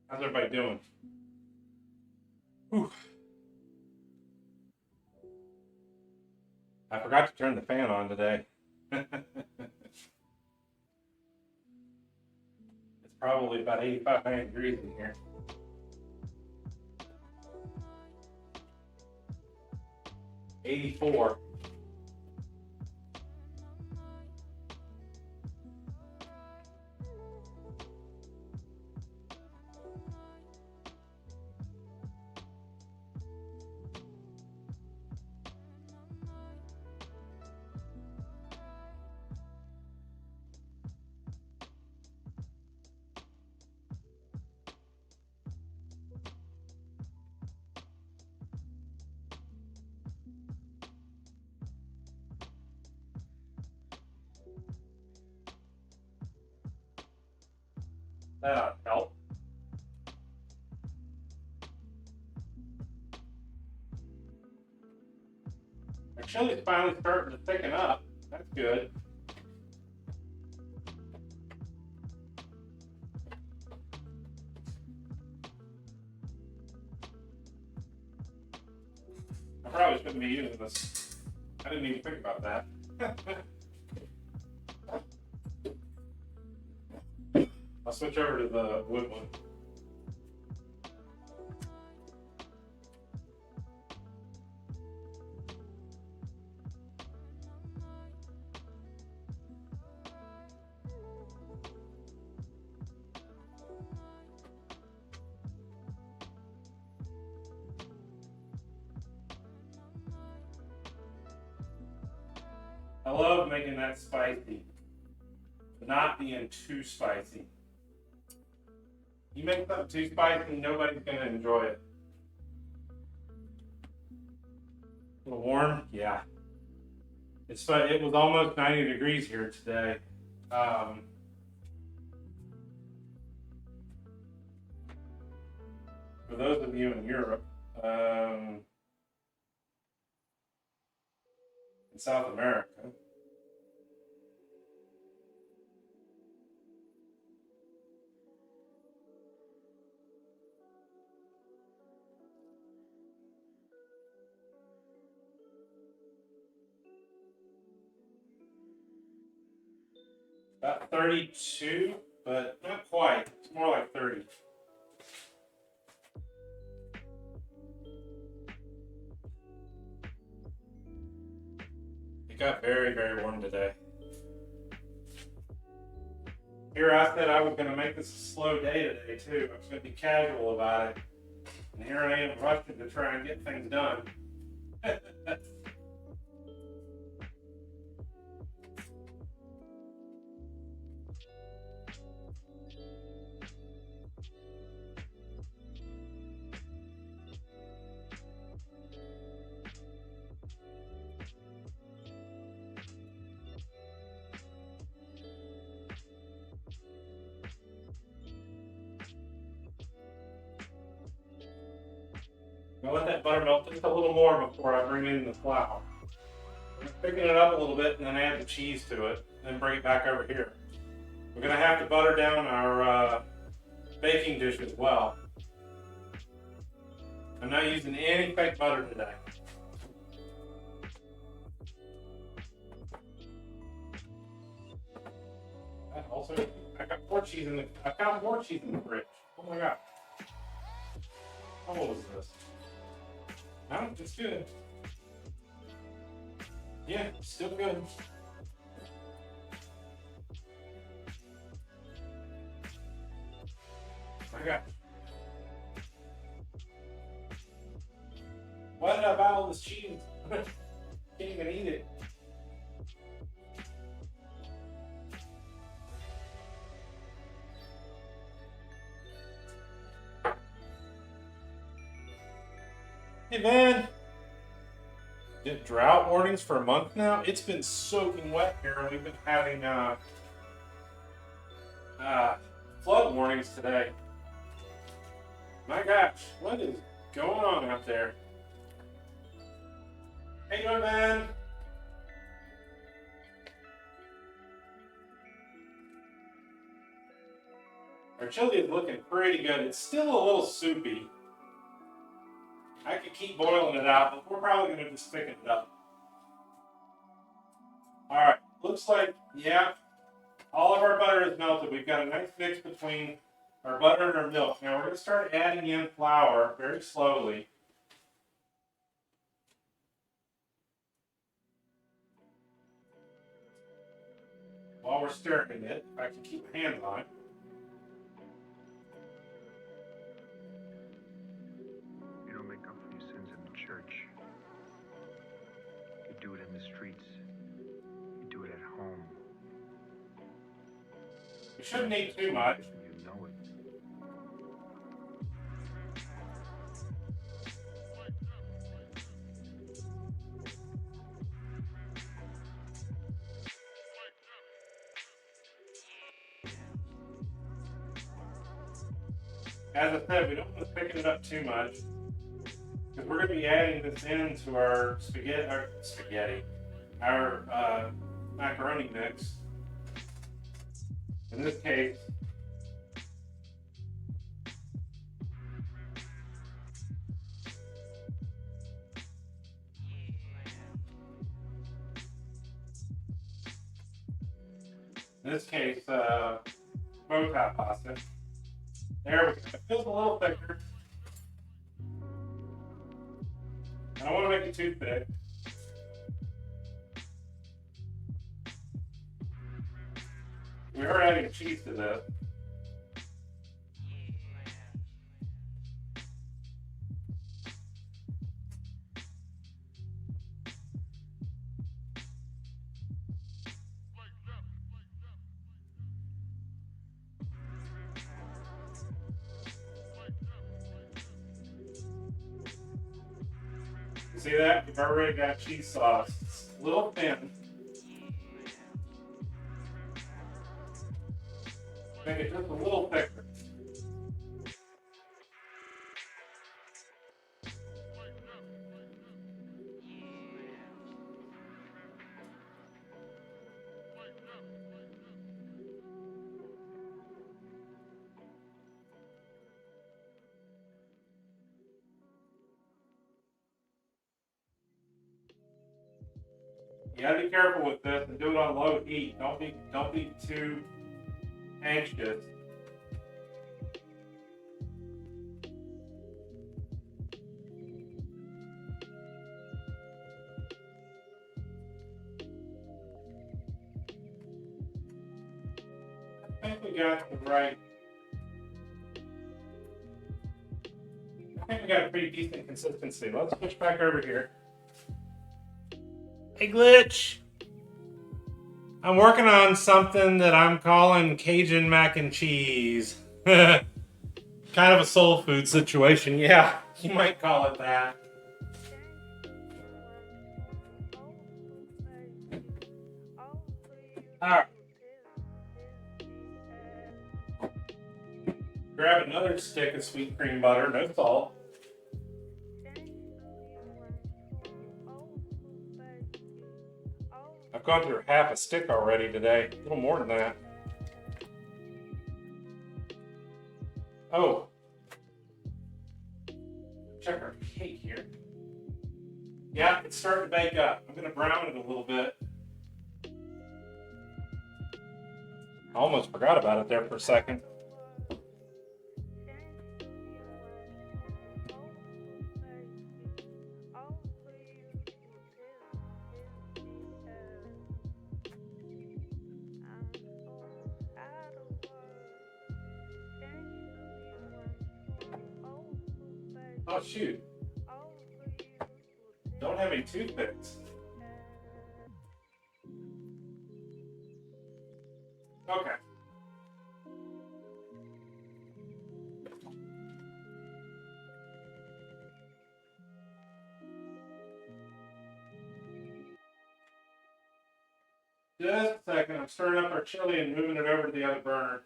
How's everybody doing? Whew. I forgot to turn the fan on today. It's probably about 85, 90 degrees in here. '84. That ought to help. Our chili's finally starting to thicken up. That's good. I probably shouldn't shouldn't be using this. I didn't even think about that. I'll switch over to the wood one. I love making that spicy, but not being too spicy. You make something too spicy, nobody's gonna enjoy it. A little warm, yeah. It was almost 90 degrees here today. For those of you in Europe, in South America, about 32, but not quite. It's more like 30. It got very, very warm today. Here I said I was going to make this a slow day today too. I was going to be casual about it. And here I am rushing to try and get things done. I'll let that butter melt just a little more before I bring in the flour. I'm picking it up a little bit and then add the cheese to it, then bring it back over here. We're going to have to butter down our baking dish as well. I'm not using any fake butter today. I got more cheese in the. I found more cheese in the fridge. Oh my god! How old is this? No, it's good. Yeah, still good. My god! Why did I buy all this cheese? Can't even eat it. Hey man, drought warnings for a month now. It's been soaking wet here, and we've been having flood warnings today. My gosh, what is going on out there? How you doing, man? Our chili is looking pretty good. It's still a little soupy. I could keep boiling it out, but we're probably going to just thicken it up. Alright, looks like, yeah, all of our butter is melted. We've got a nice mix between our butter and our milk. Now we're going to start adding in flour very slowly. While we're stirring it, if I can keep my hands on it. We shouldn't need too much. You know it. As I said, we don't want to thicken it up too much because we're going to be adding this into our our macaroni mix. In this case, In this case, bow tie pasta. There we go. It feels a little thicker. I don't want to make it too thick. We are adding cheese to this. You see that? We've already got cheese sauce. It's a little thin. Make it just a little thicker. You gotta be careful with this and do it on low heat. Don't be too anxious. I think we got the right. I think we got a pretty decent consistency. Let's switch back over here. Hey, Glitch. I'm working on something that I'm calling Cajun mac and cheese. Kind of a soul food situation. Yeah, you might call it that. Alright. Grab another stick of sweet cream butter, no salt. I've gone through half a stick already today, a little more than that. Oh. Check our cake here. Yeah, it's starting to bake up. I'm going to brown it a little bit. I almost forgot about it there for a second. Oh shoot. Don't have any toothpicks. Okay. Just a second. I'm stirring up our chili and moving it over to the other burner.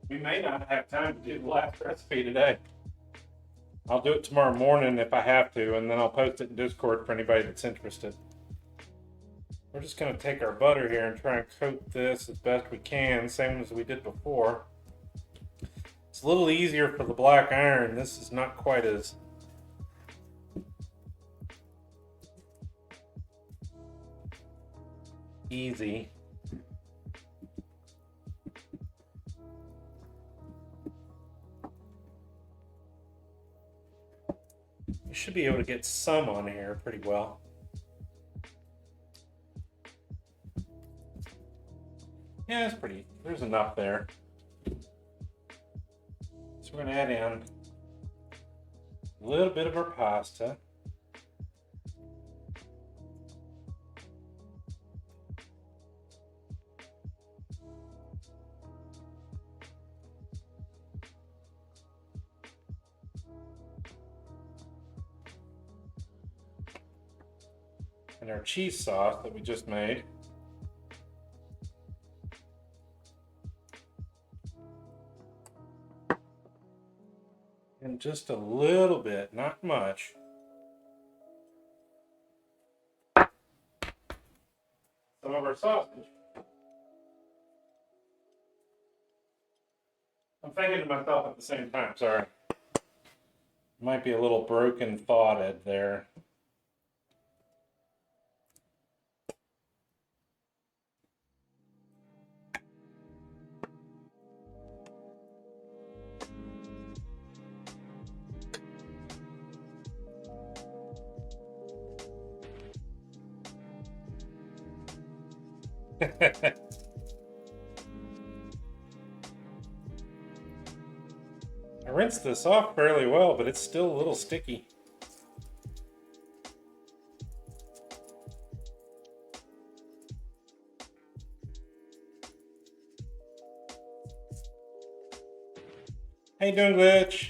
We may not have time to do the last recipe today. I'll do it tomorrow morning if I have to, and then I'll post it in Discord for anybody that's interested. We're just going to take our butter here and try and coat this as best we can, same as we did before. It's a little easier for the black iron. This is not quite as easy. You should be able to get some on here pretty well. Yeah, it's pretty. There's enough there. So we're going to add in a little bit of our pasta. And our cheese sauce that we just made. And just a little bit, not much. Some of our sausage. I'm thinking to myself at the same time, sorry. Might be a little broken thoughted there. I rinsed this off fairly well, but it's still a little sticky. How you doing, Glitch?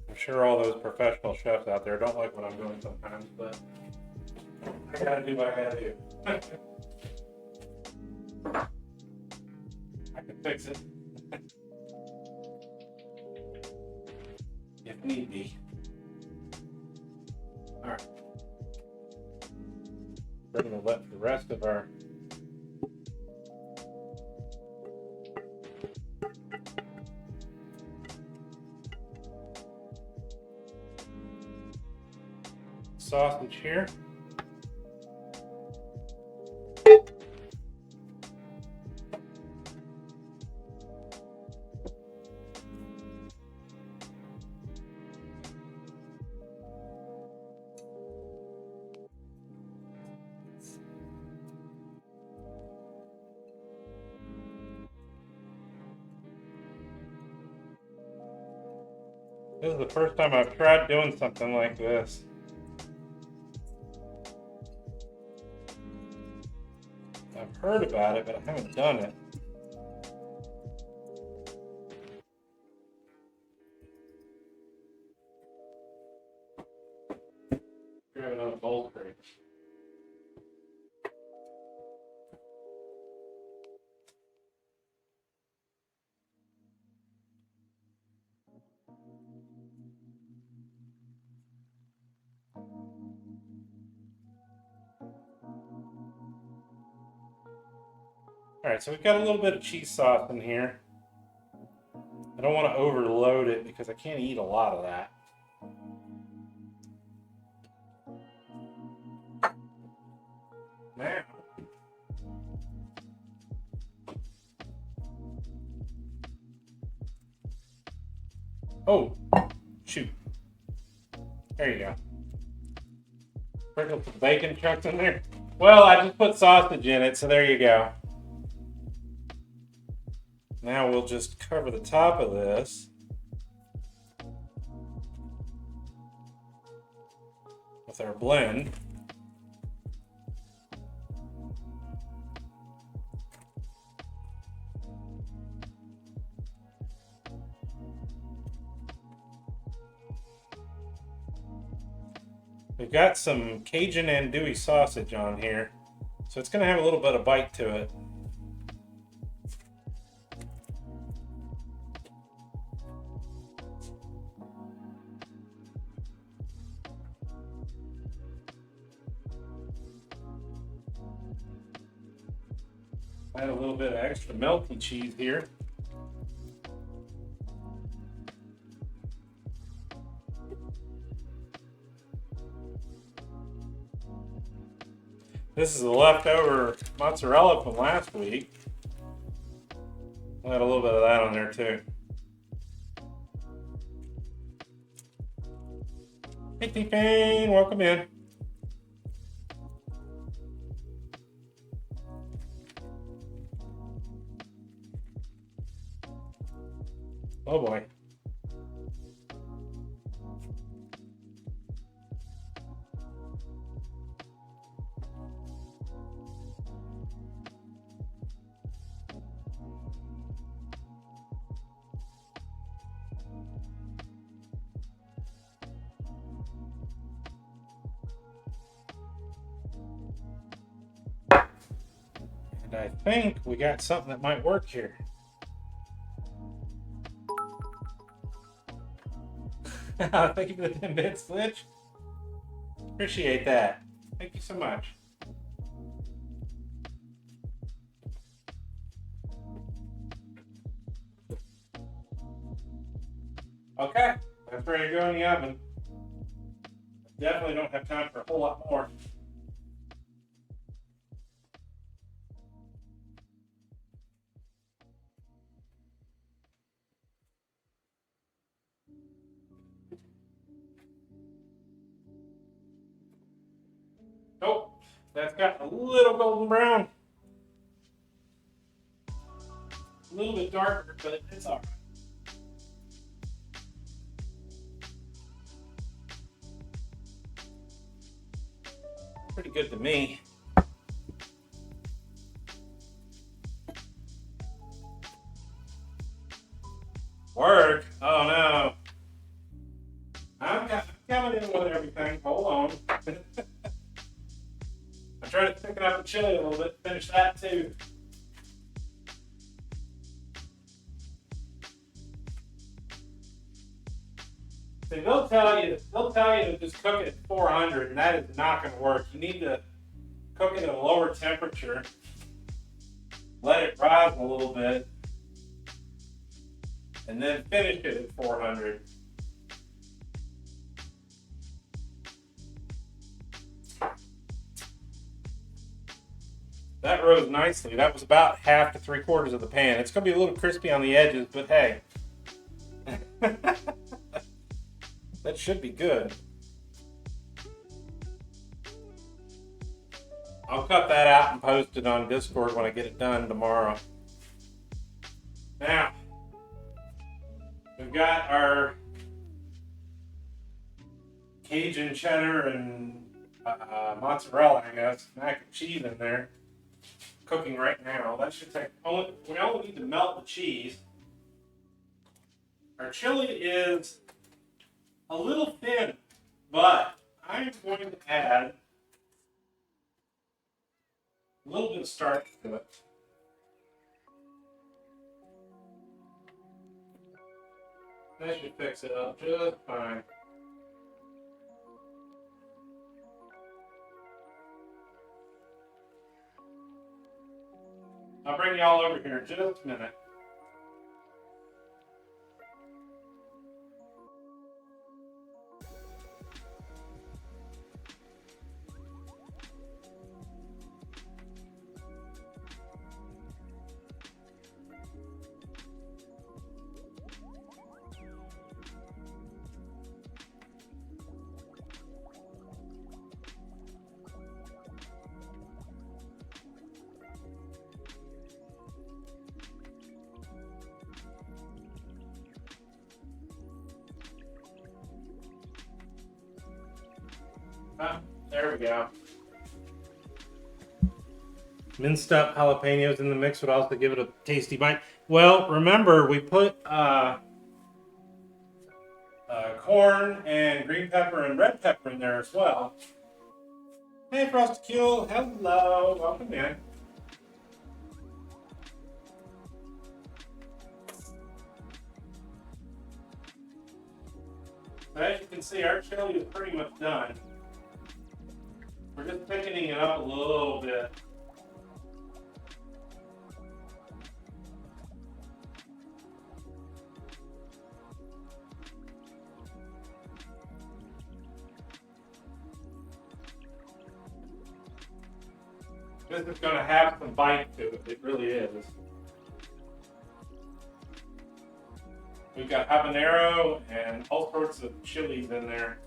I'm sure all those professional chefs out there don't like what I'm doing sometimes, but I gotta do what I gotta do. I can fix it. If need be. Alright. We're gonna let the rest of our sausage here. This is the first time I've tried doing something like this. I've heard about it, but I haven't done it. Grab another bowl crate. Alright, so we've got a little bit of cheese sauce in here. I don't want to overload it because I can't eat a lot of that. Now, oh, shoot. There you go. Sprinkle some bacon chunks in there. Well, I just put sausage in it, so there you go. Now we'll just cover the top of this with our blend. We've got some Cajun andouille sausage on here, so it's going to have a little bit of bite to it. Add a little bit of extra melty cheese here. This is the leftover mozzarella from last week. I'll add a little bit of that on there too. Hey T-Pain, welcome in. Oh boy. And I think we got something that might work here. Thank you for the 10 bit switch. Appreciate that. Thank you so much. Okay, that's ready to go in the oven. Definitely don't have time for a whole lot more. Oh, that's got a little golden brown. A little bit darker, but it's all right. Pretty good to me. Work? Oh no. I'm coming in with everything. Hold on. I tried to pick up the chili a little bit, finish that too. See, they'll tell you to just cook it at 400, and that is not going to work. You need to cook it at a lower temperature, let it rise a little bit, and then finish it at 400. That rose nicely. That was about half to 3/4 of the pan. It's going to be a little crispy on the edges, but hey. That should be good. I'll cut that out and post it on Discord when I get it done tomorrow. Now, we've got our Cajun cheddar and mozzarella, I guess, mac and cheese in there, cooking right now. That should take, we only need to melt the cheese. Our chili is a little thin, but I'm going to add a little bit of starch to it. That should fix it up just fine. I'll bring y'all over here in just a minute. There we go. Minced up jalapenos in the mix would also give it a tasty bite. Well, remember we put corn and green pepper and red pepper in there as well. Hey, Frosticule, hello, welcome in. So as you can see, our chili is pretty much done. We're just thickening it up a little bit. This is going to have some bite to it. It really is. We've got habanero and all sorts of chilies in there.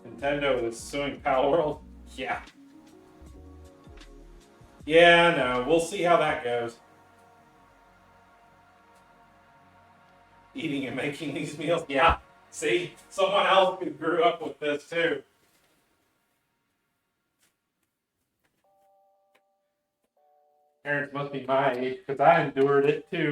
Nintendo is suing Palworld. Yeah. Yeah, no. We'll see how that goes. Eating and making these meals. Yeah. See, someone else who grew up with this too. Parents must be my age because I endured it too.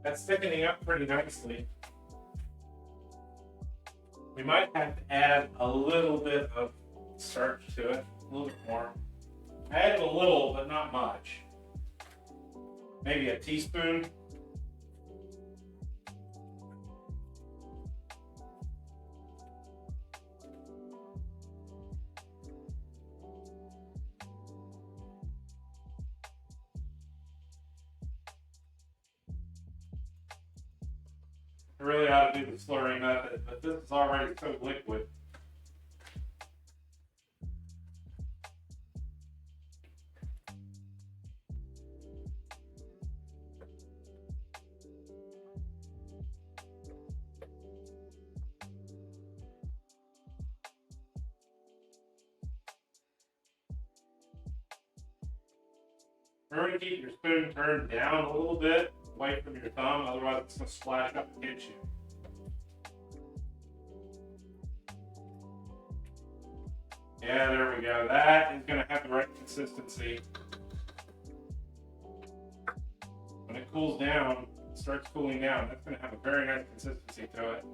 That's thickening up pretty nicely. We might have to add a little bit of starch to it, a little bit more. I added a little, but not much. Maybe a teaspoon. I really ought to do the slurry method, but this is already so liquid. Remember to keep your spoon turned down a little bit away from your thumb, otherwise it's going to splash up and hit you. Yeah, there we go. That is going to have the right consistency. When it cools down, it starts cooling down, that's going to have a very nice consistency to it.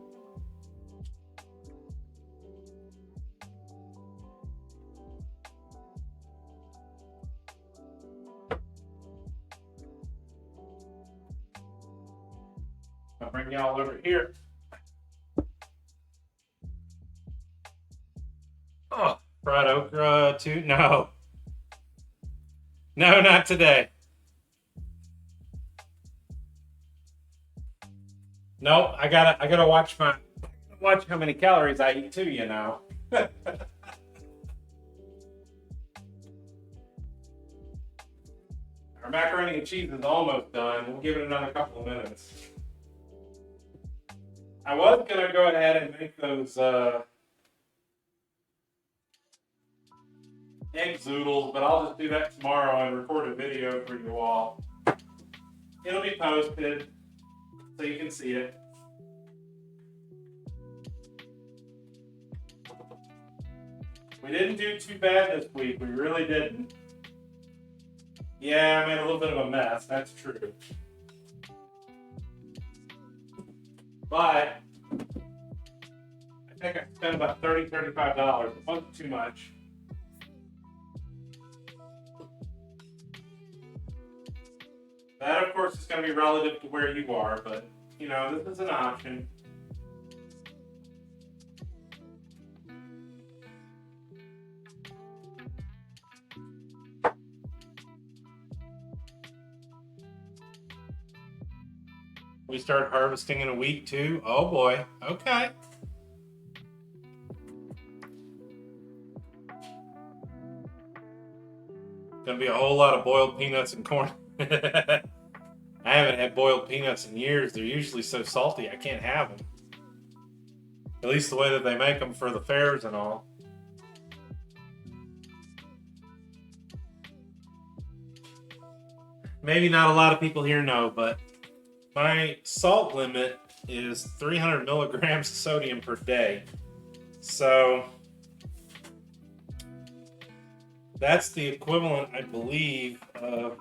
I'll bring y'all over here. Oh, fried okra too? No. No, not today. Nope, I gotta watch how many calories I eat too, you know. Our macaroni and cheese is almost done. We'll give it another couple of minutes. I was gonna go ahead and make those egg zoodles, but I'll just do that tomorrow and record a video for you all. It'll be posted so you can see it. We didn't do too bad this week. We really didn't. Yeah, I made a little bit of a mess. That's true. But I think I spent about $30, $35. It wasn't too much. That, of course, is going to be relative to where you are, but, you know, this is an option. We start harvesting in a week, too? Oh, boy. Okay. Gonna be a whole lot of boiled peanuts and corn. I haven't had boiled peanuts in years. They're usually so salty I can't have them. At least the way that they make them for the fairs and all. Maybe not a lot of people here know, but my salt limit is 300 milligrams of sodium per day. So that's the equivalent, I believe, of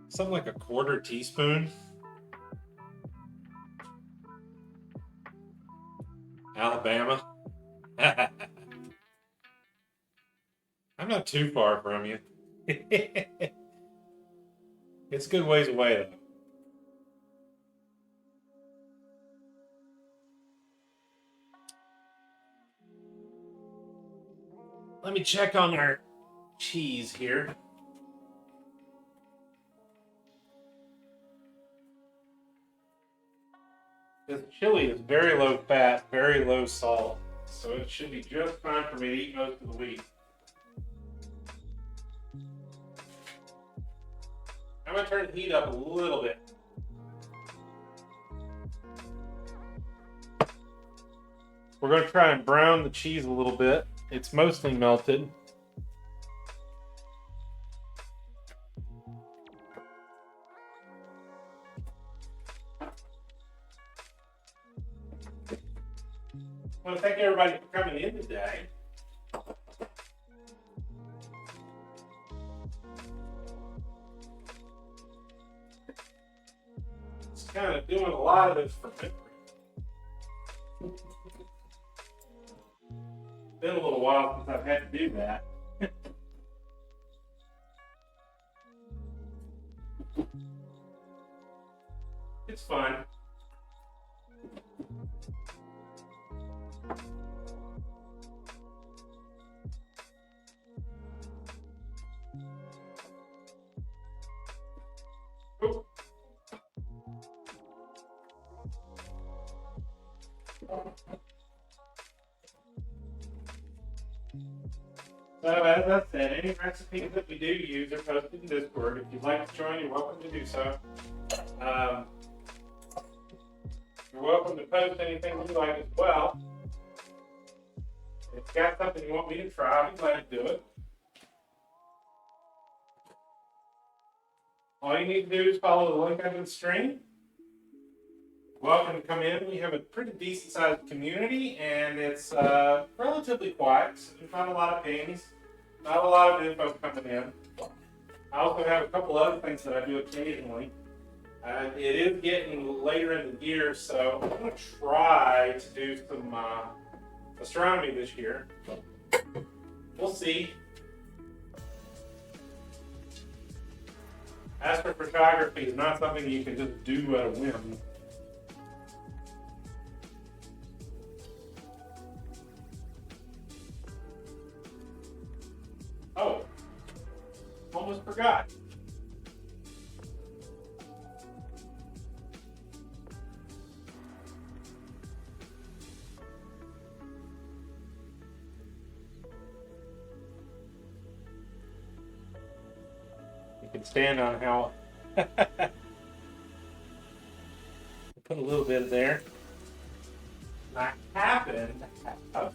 something like a quarter teaspoon. Alabama. I'm not too far from you. It's a good ways away, though. Let me check on our cheese here. This chili is very low fat, very low salt, so it should be just fine for me to eat most of the week. I'm going to turn the heat up a little bit. We're going to try and brown the cheese a little bit. It's mostly melted. I want to thank everybody for coming in today. kind of doing a lot of this from memory. Been a little while since I've had to do that. It's fun. Ooh. So as I said, any recipes that we do use are posted in Discord. If you'd like to join, you're welcome to do so. You're welcome to post anything you like as well. If you got something you want me to try, I'll be glad to do it. All you need to do is follow the link under the stream. Welcome to come in. We have a pretty decent sized community and it's relatively quiet. So there's not a lot of pings, not a lot of info coming in. I also have a couple other things that I do occasionally. It is getting later in the year, so I'm going to try to do some astronomy this year. We'll see. Astrophotography is not something you can just do at a whim. Oh, almost forgot. You can stand on how put a little bit there. I happen to have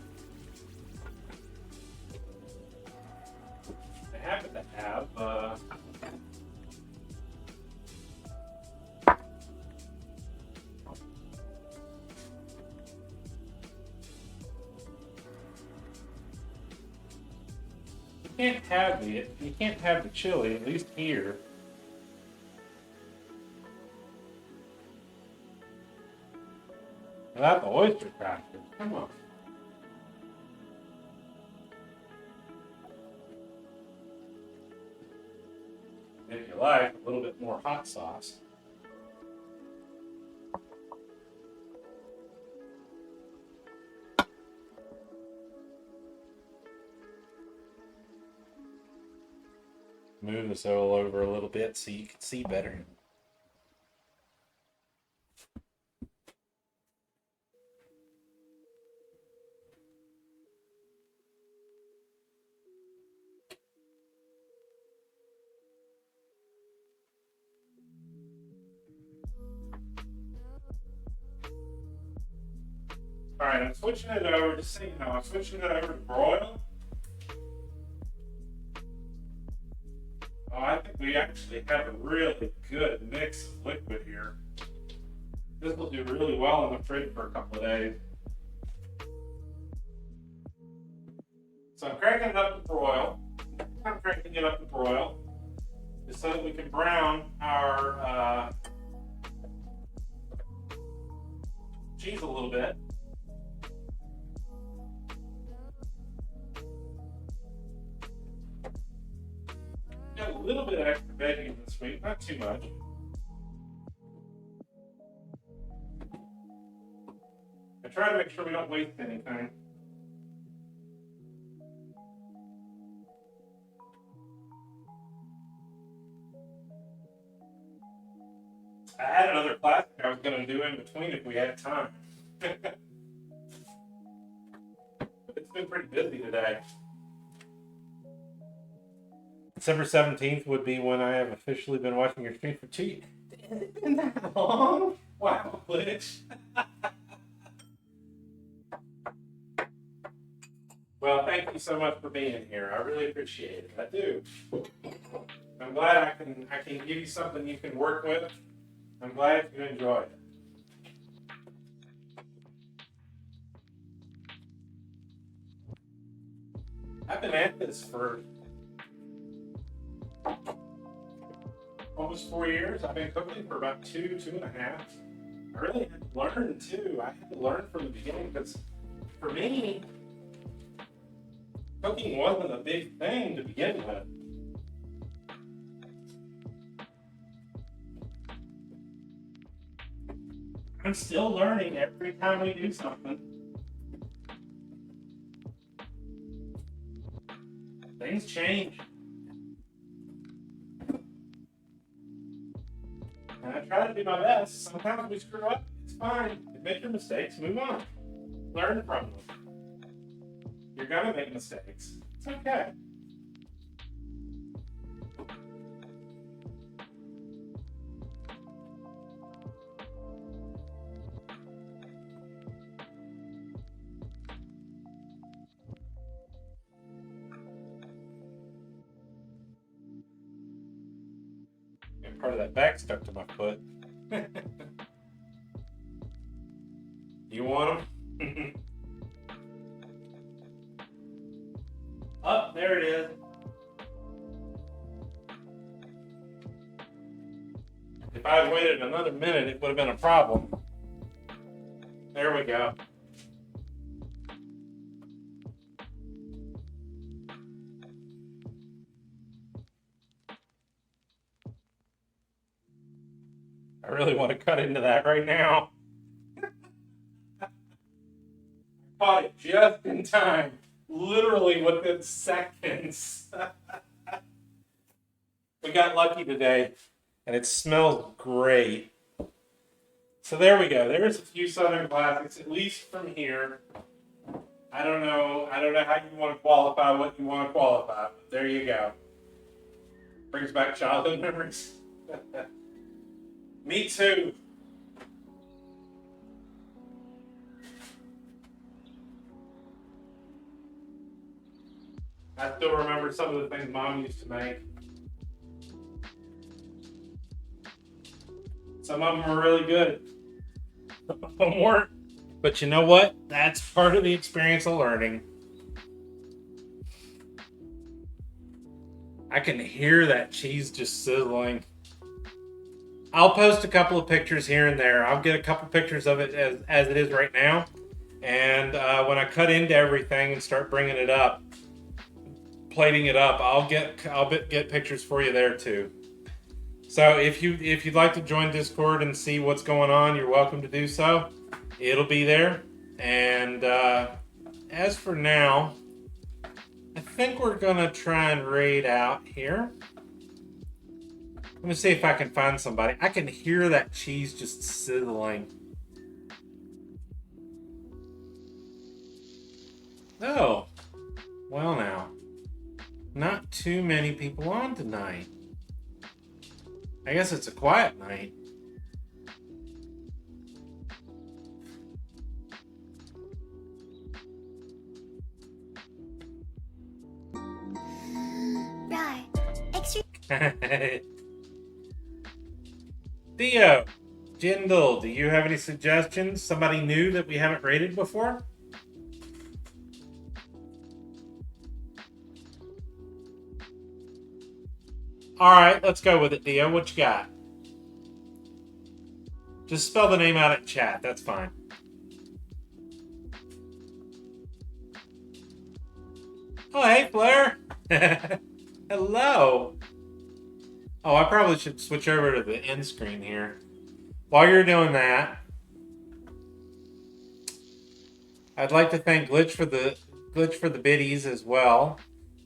you can't have the chili, at least here. Without the oyster crackers. Come on. If you like, a little bit more hot sauce. Move this all over a little bit so you can see better. All right, I'm switching it over, just so you know, I'm switching it over to broil. Oh, I think we actually have a really good mix of liquid here. This will do really well in the fridge for a couple of days. So I'm cranking it up to broil. I'm cranking it up to broil just so that we can brown our cheese a little bit. Got a little bit of extra veggies this week, not too much. I try to make sure we don't waste anything. I had another classic I was going to do in between if we had time. It's been pretty busy today. December 17th would be when I have officially been watching your stream for 2 years. Has it been that long? Wow, Glitch. Well, thank you so much for being here. I really appreciate it. I do. I'm glad I can give you something you can work with. I'm glad you enjoyed it. I've been at this for almost almost 4 years. I've been cooking for about 2.5. I really had to learn too. I had to learn from the beginning because for me, cooking wasn't a big thing to begin with. I'm still learning every time we do something. Things change. And I try to do my best. Sometimes we screw up. It's fine. Admit your mistakes. Move on. Learn from them. You're gonna make mistakes. It's okay. Part of that bag stuck to my foot. You want them? Oh, there it is. If I had waited another minute, it would have been a problem. There we go. I really want to cut into that right now. Caught it just in time. Literally within seconds. We got lucky today, and it smells great. So there we go. There's a few Southern classics, at least from here. I don't know how you want to qualify what you want to qualify, but there you go. Brings back childhood memories. Me too. I still remember some of the things Mom used to make. Some of them were really good. Some of them weren't. But you know what? That's part of the experience of learning. I can hear that cheese just sizzling. I'll post a couple of pictures here and there. I'll get a couple pictures of it as it is right now. And when I cut into everything and start bringing it up, plating it up, I'll get pictures for you there too. So if you'd like to join Discord and see what's going on, you're welcome to do so. It'll be there. And as for now, I think we're gonna try and raid out here. Let me see if I can find somebody. I can hear that cheese just sizzling. Oh, well now. Not too many people on tonight. I guess it's a quiet night. Right. Extra. Theo, Jindal, do you have any suggestions? Somebody new that we haven't rated before? All right, let's go with it, Theo. What you got? Just spell the name out in chat. That's fine. Oh, hey, Flair. Hello. Oh, I probably should switch over to the end screen here. While you're doing that, I'd like to thank Glitch for the biddies as well.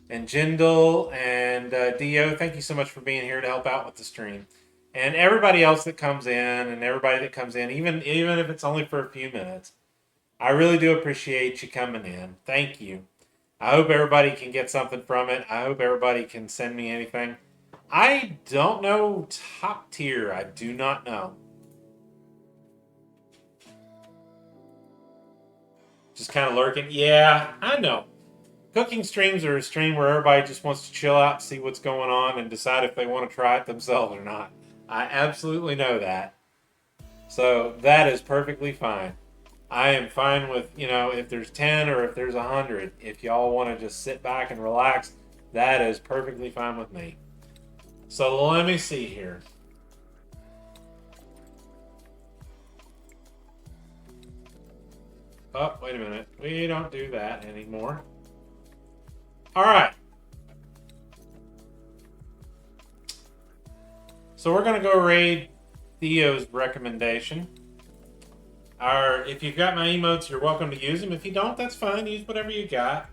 And Jindal and Dio, thank you so much for being here to help out with the stream. And everybody else that comes in, even if it's only for a few minutes. I really do appreciate you coming in. Thank you. I hope everybody can get something from it. I hope everybody can send me anything. I don't know top tier. I do not know. Just kind of lurking. Yeah, I know. Cooking streams are a stream where everybody just wants to chill out, see what's going on, and decide if they want to try it themselves or not. I absolutely know that. So that is perfectly fine. I am fine with, if there's 10 or if there's 100. If y'all want to just sit back and relax, that is perfectly fine with me. So let me see here. Oh, wait a minute. We don't do that anymore. All right. So we're going to go raid Theo's recommendation. If you've got my emotes, you're welcome to use them. If you don't, that's fine. Use whatever you got.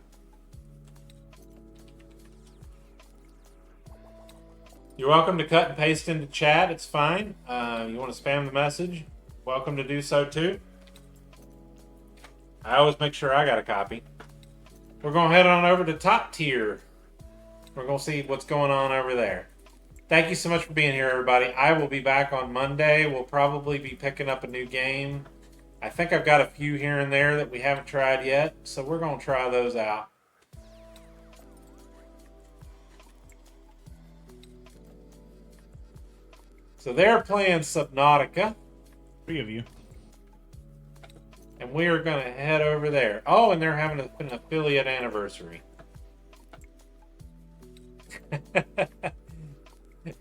You're welcome to cut and paste into chat. It's fine. You want to spam the message, welcome to do so too. I always make sure I got a copy. We're going to head on over to top tier. We're going to see what's going on over there. Thank you so much for being here, everybody. I will be back on Monday. We'll probably be picking up a new game. I think I've got a few here and there that we haven't tried yet, so we're going to try those out. So they're playing Subnautica. 3 of you. And we are going to head over there. Oh, and they're having an affiliate anniversary.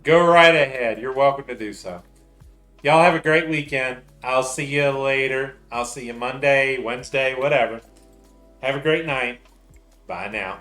Go right ahead. You're welcome to do so. Y'all have a great weekend. I'll see you later. I'll see you Monday, Wednesday, whatever. Have a great night. Bye now.